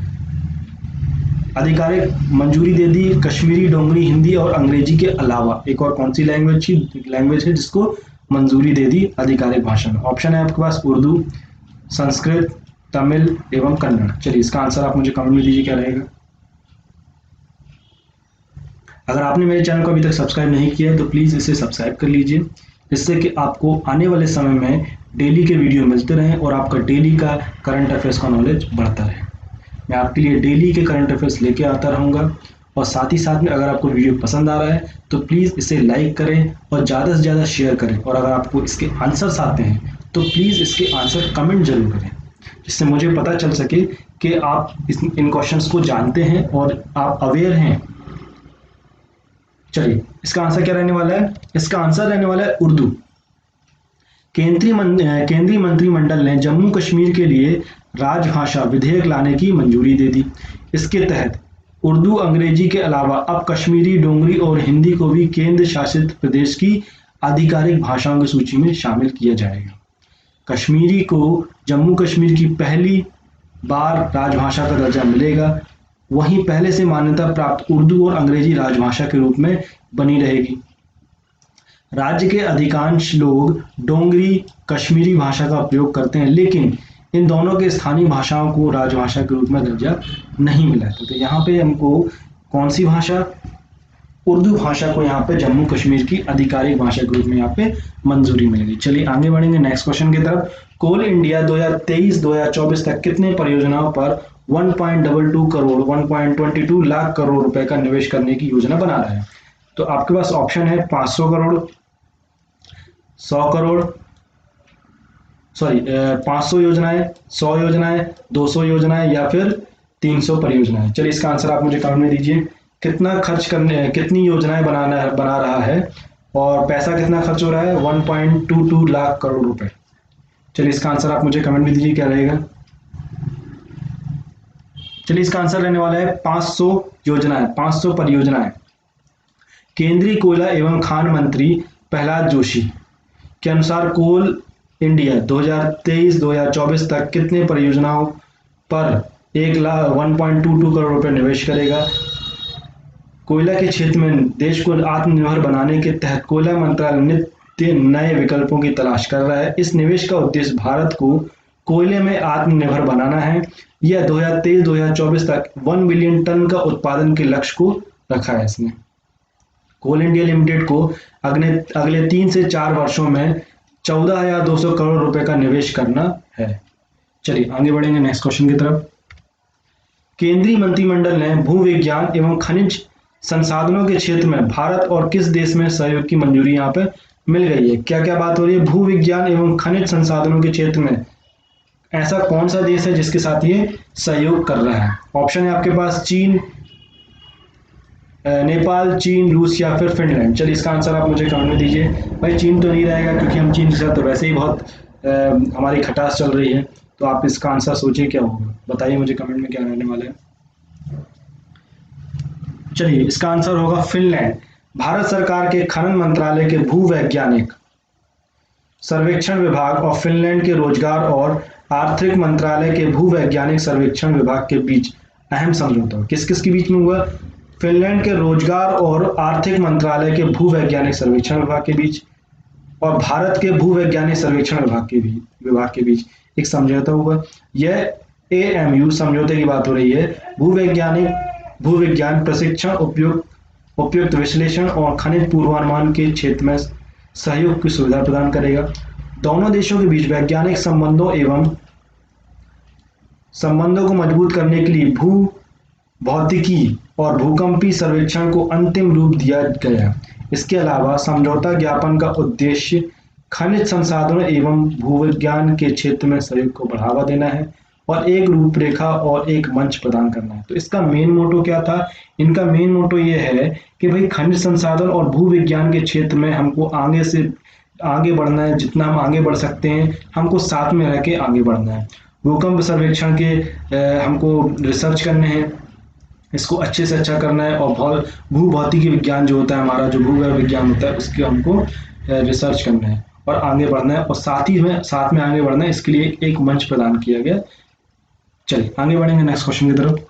आधिकारिक मंजूरी दे दी? कश्मीरी, डोंगरी, हिंदी और अंग्रेजी के अलावा एक और कौन सी लैंग्वेज है जिसको मंजूरी दे दी आधिकारिक भाषा में? ऑप्शन है आपके पास उर्दू, संस्कृत, तमिल एवं कन्नड़। चलिए इसका आंसर आप मुझे कमेंट में दीजिए क्या रहेगा। अगर आपने मेरे चैनल को अभी तक सब्सक्राइब नहीं किया है तो प्लीज़ इसे सब्सक्राइब कर लीजिए, जिससे कि आपको आने वाले समय में डेली के वीडियो मिलते रहें और आपका डेली का करंट अफेयर्स का नॉलेज बढ़ता रहे। मैं आपके लिए डेली के करंट अफेयर्स लेके आता रहूँगा, और साथ ही साथ में अगर आपको वीडियो पसंद आ रहा है तो प्लीज़ इसे लाइक करें और ज़्यादा से ज़्यादा शेयर करें, और अगर आपको इसके आंसर्स आते हैं तो प्लीज़ इसके आंसर कमेंट जरूर करें, जिससे मुझे पता चल सके कि आप इन क्वेश्चंस को जानते हैं और आप अवेयर हैं। चलिए इसका आंसर क्या रहने वाला है? इसका आंसर रहने वाला है उर्दू। केंद्रीय मंत्रिमंडल ने जम्मू कश्मीर के लिए राजभाषा विधेयक लाने की मंजूरी दे दी। इसके तहत उर्दू, अंग्रेजी के अलावा अब कश्मीरी, डोंगरी और हिंदी को भी केंद्र शासित प्रदेश की आधिकारिक भाषाओं की सूची में शामिल किया जाएगा। कश्मीरी को जम्मू कश्मीर की पहली बार राजभाषा का दर्जा मिलेगा। वहीं पहले से मान्यता प्राप्त उर्दू और अंग्रेजी राजभाषा के रूप में बनी रहेगी। राज्य के अधिकांश लोग डोंगरी, कश्मीरी भाषा का प्रयोग करते हैं, लेकिन इन दोनों के स्थानीय भाषाओं को राजभाषा के रूप में दर्जा नहीं मिला। तो यहाँ पे हमको कौन सी भाषा, उर्दू भाषा को यहाँ पे जम्मू कश्मीर की आधिकारिक भाषा के रूप में यहाँ पे मंजूरी मिलेगी। चलिए आगे बढ़ेंगे नेक्स्ट क्वेश्चन की तरफ। कोल इंडिया 2023-2024 तक कितने परियोजनाओं पर 1.22 करोड़ 1.22 लाख करोड़ रुपए का निवेश करने की योजना बना रहा है? तो आपके पास ऑप्शन है 500 करोड़, 100 करोड़, 500 योजनाएं, 100 योजनाएं, 200 योजनाएं या फिर 300 परियोजनाएं। चलिए इसका आंसर आप मुझे कमेंट में दीजिए। कितनी योजनाएं बना रहा है और पैसा कितना खर्च हो रहा है? 1.22 लाख करोड़ रुपए। चलिए इसका आंसर आप मुझे कमेंट में दीजिए क्या रहेगा। चलिए इसका आंसर रहने वाला है 500 योजनाएं, 500 परियोजनाएं। केंद्रीय कोयला एवं खान मंत्री प्रहलाद जोशी के अनुसार कोल इंडिया 2023-2024 तक कितने परियोजनाओं पर 1.22 करोड़ रुपए निवेश करेगा? कोयला के क्षेत्र में देश को आत्मनिर्भर बनाने के तहत कोयला मंत्रालय नित्य नए विकल्पों की तलाश कर रहा है। इस निवेश का उद्देश्य भारत को कोयले में आत्मनिर्भर बनाना है। यह 2023-2024 तक 1 बिलियन टन का उत्पादन के लक्ष्य को रखा है। इसने कोल इंडिया लिमिटेड को अगले 3 से 4 वर्षों में 14,200 करोड़ रुपए का निवेश करना है। चलिए आगे बढ़ेंगे नेक्स्ट क्वेश्चन की तरफ। केंद्रीय मंत्रिमंडल ने भूविज्ञान एवं खनिज संसाधनों के क्षेत्र में भारत और किस देश में सहयोग की मंजूरी यहाँ पे मिल गई है? क्या क्या बात हो रही है? भूविज्ञान एवं खनिज संसाधनों के क्षेत्र में ऐसा कौन सा देश है जिसके साथ ये सहयोग कर रहा है? ऑप्शन है आपके पास चीन, नेपाल, चीन, रूस या फिर फिनलैंड। चलिए इसका आंसर आप मुझे कमेंट में दीजिए। भाई चीन तो नहीं रहेगा, क्योंकि हम चीन के साथ तो वैसे ही बहुत हमारी खटास चल रही है। तो आप इसका आंसर सोचिए क्या होगा, बताइए मुझे कमेंट में क्या रहने वाला है। चलिए इसका आंसर होगा फिनलैंड। भारत सरकार के खनन मंत्रालय के भूवैज्ञानिक सर्वेक्षण विभाग और फिनलैंड के रोजगार और आर्थिक मंत्रालय के भूवैज्ञानिक सर्वेक्षण विभाग के बीच अहम समझौता। किस किस के बीच में हुआ? फिनलैंड के रोजगार और आर्थिक मंत्रालय के भूवैज्ञानिक सर्वेक्षण विभाग के बीच और भारत के भूवैज्ञानिक सर्वेक्षण विभाग के बीच एक समझौता हुआ। यह AMU समझौते की बात हो रही है। भूविज्ञान प्रशिक्षण, उपयुक्त विश्लेषण और खनिज पूर्वानुमान के क्षेत्र में सहयोग की सुविधा प्रदान करेगा। दोनों देशों के बीच वैज्ञानिक संबंधों को मजबूत करने के लिए भू भौतिकी और भूकंपीय सर्वेक्षण को अंतिम रूप दिया गया। इसके अलावा समझौता ज्ञापन का उद्देश्य खनिज संसाधनों एवं भूविज्ञान के क्षेत्र में सहयोग को बढ़ावा देना है और एक रूपरेखा और एक मंच प्रदान करना है। तो इसका मेन मोटो क्या था? इनका मेन मोटो ये है कि भाई खनिज संसाधन और भूविज्ञान के क्षेत्र में हमको आगे बढ़ना है। जितना हम आगे बढ़ सकते हैं हमको साथ में रह के आगे बढ़ना है। भूकंप सर्वेक्षण के हमको रिसर्च करने हैं, इसको अच्छे से अच्छा करना है। और भू भौतिकी विज्ञान जो होता है हमारा, जो भूगर्भ विज्ञान होता है, उसके हमको रिसर्च करना है और आगे बढ़ना है और साथ में आगे बढ़ना है। इसके लिए एक मंच प्रदान किया गया। चलिए आगे बढ़ेंगे नेक्स्ट क्वेश्चन की तरफ।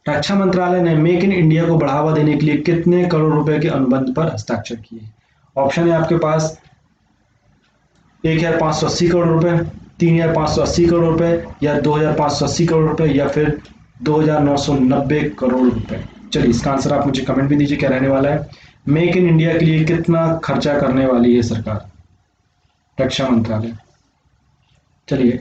रक्षा मंत्रालय ने मेक इन इंडिया को बढ़ावा देने के लिए कितने करोड़ रुपए के अनुबंध पर हस्ताक्षर किए? ऑप्शन है आपके पास 1580 करोड़ रुपए, 3580 करोड़ रुपए या 2580 करोड़ रुपए या फिर 2990 करोड़ रुपए। चलिए इसका आंसर आप मुझे कमेंट में दीजिए क्या रहने वाला है। मेक इन इंडिया के लिए कितना खर्चा करने वाली है सरकार, रक्षा मंत्रालय? चलिए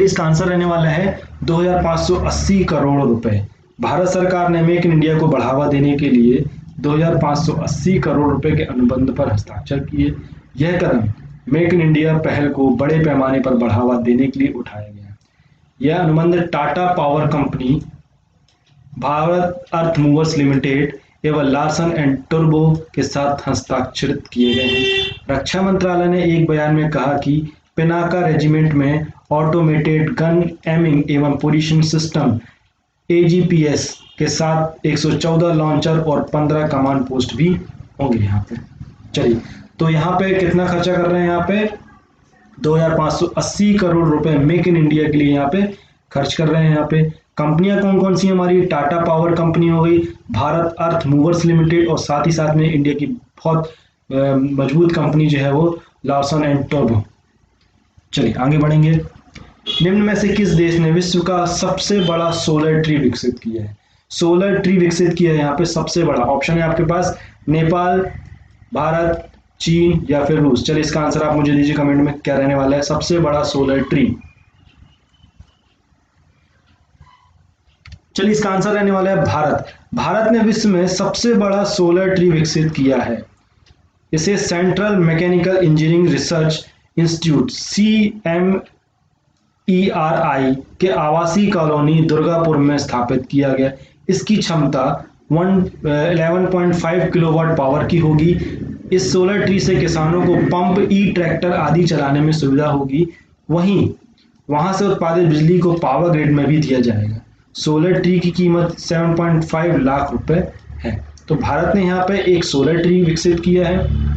इसका आंसर रहने वाला है 2580 करोड़ रुपए। भारत सरकार ने मेक इन इंडिया को बढ़ावा देने के लिए 2580 करोड़ रुपए के अनुबंध पर हस्ताक्षर किए। यह कदम मेक इन इंडिया पहल को बड़े पैमाने पर बढ़ावा देने के लिए उठाया गया। यह अनुबंध टाटा पावर कंपनी, भारत अर्थ मूवर्स लिमिटेड एवं लार्सन एंड टुर्बो के साथ हस्ताक्षरित किए गए हैं। रक्षा मंत्रालय ने एक बयान में कहा कि पिनाका रेजिमेंट में ऑटोमेटेड गन एमिंग एवं पोजीशन सिस्टम AGPS के साथ 114 लॉन्चर और 15 कमांड पोस्ट भी होंगे यहाँ पे। चलिए तो यहाँ पे कितना खर्चा कर रहे हैं? यहाँ पे 2580 करोड़ रुपए मेक इन इंडिया के लिए यहाँ पे खर्च कर रहे हैं। यहाँ पे कंपनियां कौन कौन सी हमारी? टाटा पावर कंपनी हो गई, भारत अर्थ मूवर्स लिमिटेड और साथ ही साथ में इंडिया की बहुत मजबूत कंपनी जो है वो लार्सन एंड टुर्बो। चलिए आगे बढ़ेंगे। निम्न में से किस देश ने विश्व का सबसे बड़ा सोलर ट्री विकसित किया है? सोलर ट्री विकसित किया है यहाँ पे सबसे बड़ा। ऑप्शन है आपके पास नेपाल, भारत, चीन या फिर रूस। चलिए इसका आंसर आप मुझे दीजिए कमेंट में क्या रहने वाला है सबसे बड़ा सोलर ट्री। चलिए इसका आंसर रहने वाला है भारत। भारत ने विश्व में सबसे बड़ा सोलर ट्री विकसित किया है। इसे central mechanical engineering research institute CMERI के आवासीय कॉलोनी दुर्गापुर में स्थापित किया गया। इसकी क्षमता 11.5 किलोवाट पावर की होगी। इस सोलर ट्री से किसानों को पंप, ट्रैक्टर आदि चलाने में सुविधा होगी। वहां से उत्पादित बिजली को पावर ग्रिड में भी दिया जाएगा। सोलर ट्री की कीमत 7.5 लाख रुपए है। तो भारत ने यहाँ पे एक सोलर ट्री विकसित किया है।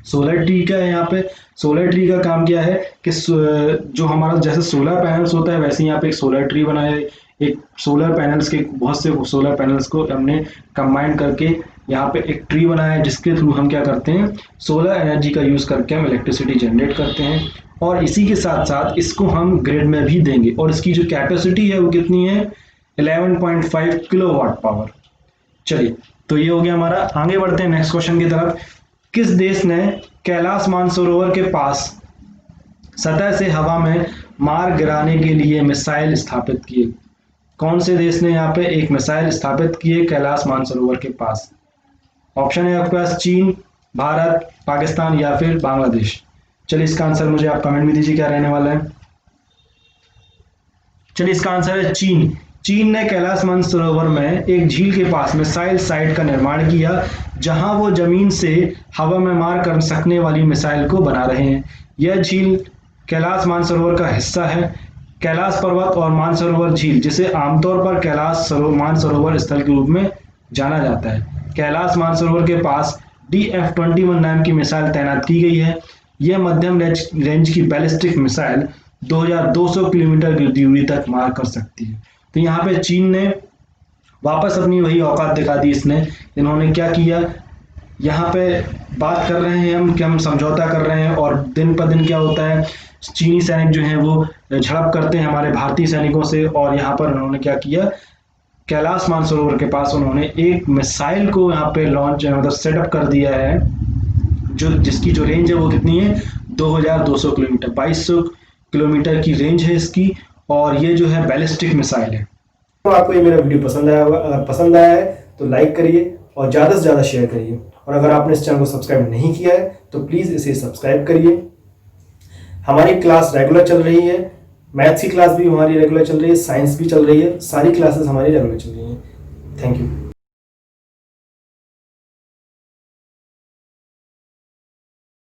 सोलर ट्री का है यहाँ पे, सोलर ट्री का काम क्या है कि जो हमारा जैसे सोलर पैनल्स होता है वैसे यहाँ पे एक सोलर ट्री बनाया है। एक सोलर पैनल्स के बहुत से सोलर पैनल्स को हमने कंबाइन करके यहाँ पे एक ट्री बनाया है, जिसके थ्रू हम क्या करते हैं, सोलर एनर्जी का यूज करके हम इलेक्ट्रिसिटी जनरेट करते हैं और इसी के साथ साथ इसको हम ग्रिड में भी देंगे। और इसकी जो कैपेसिटी है वो कितनी है? 11.5 किलोवाट पावर। चलिए तो ये हो गया हमारा। आगे बढ़ते हैं नेक्स्ट क्वेश्चन की तरफ। किस देश ने कैलाश मानसरोवर के पास सतह से हवा में मार गिराने के लिए मिसाइल स्थापित किए? कौन से देश ने यहाँ पे एक मिसाइल स्थापित किए कैलाश मानसरोवर के पास? ऑप्शन है आपके पास चीन, भारत, पाकिस्तान या फिर बांग्लादेश। चलिए इसका आंसर मुझे आप कमेंट में दीजिए क्या रहने वाला है। चलिए इसका आंसर है चीन। चीन ने कैलाश मानसरोवर में एक झील के पास मिसाइल साइट का निर्माण किया, जहां वो जमीन से हवा में मार कर सकने वाली मिसाइल को बना रहे हैं। यह झील कैलाश मानसरोवर का हिस्सा है। कैलाश पर्वत और मानसरोवर झील, जिसे आमतौर पर कैलाश मानसरोवर स्थल के रूप में जाना जाता है, कैलाश मानसरोवर के पास DF-21 नाम की मिसाइल तैनात की गई है। यह मध्यम रेंज की बैलिस्टिक मिसाइल 2200 किलोमीटर की दूरी तक मार कर सकती है। तो यहाँ पे चीन ने वापस अपनी वही औकात दिखा दी। इन्होंने क्या किया, यहाँ पे बात कर रहे हैं हम कि हम समझौता कर रहे हैं, और दिन पर दिन क्या होता है, चीनी सैनिक जो हैं वो झड़प करते हैं हमारे भारतीय सैनिकों से। और यहाँ पर उन्होंने क्या किया, कैलाश मानसरोवर के पास उन्होंने एक मिसाइल को यहाँ पे लॉन्च मतलब सेटअप कर दिया है, जिसकी जो रेंज है वो कितनी है, 2200 किलोमीटर, 2200 किलोमीटर की रेंज है इसकी, और ये जो है बैलिस्टिक मिसाइल है।
तो आपको ये मेरा वीडियो पसंद आया होगा, अगर पसंद आया है तो लाइक करिए और ज़्यादा से ज़्यादा शेयर करिए, और अगर आपने इस चैनल को सब्सक्राइब नहीं किया है तो प्लीज़ इसे सब्सक्राइब करिए। हमारी क्लास रेगुलर चल रही है, मैथ्स की क्लास भी हमारी रेगुलर चल रही है, साइंस भी चल रही है, सारी क्लासेस हमारी रेगुलर चल रही हैं। Thank you.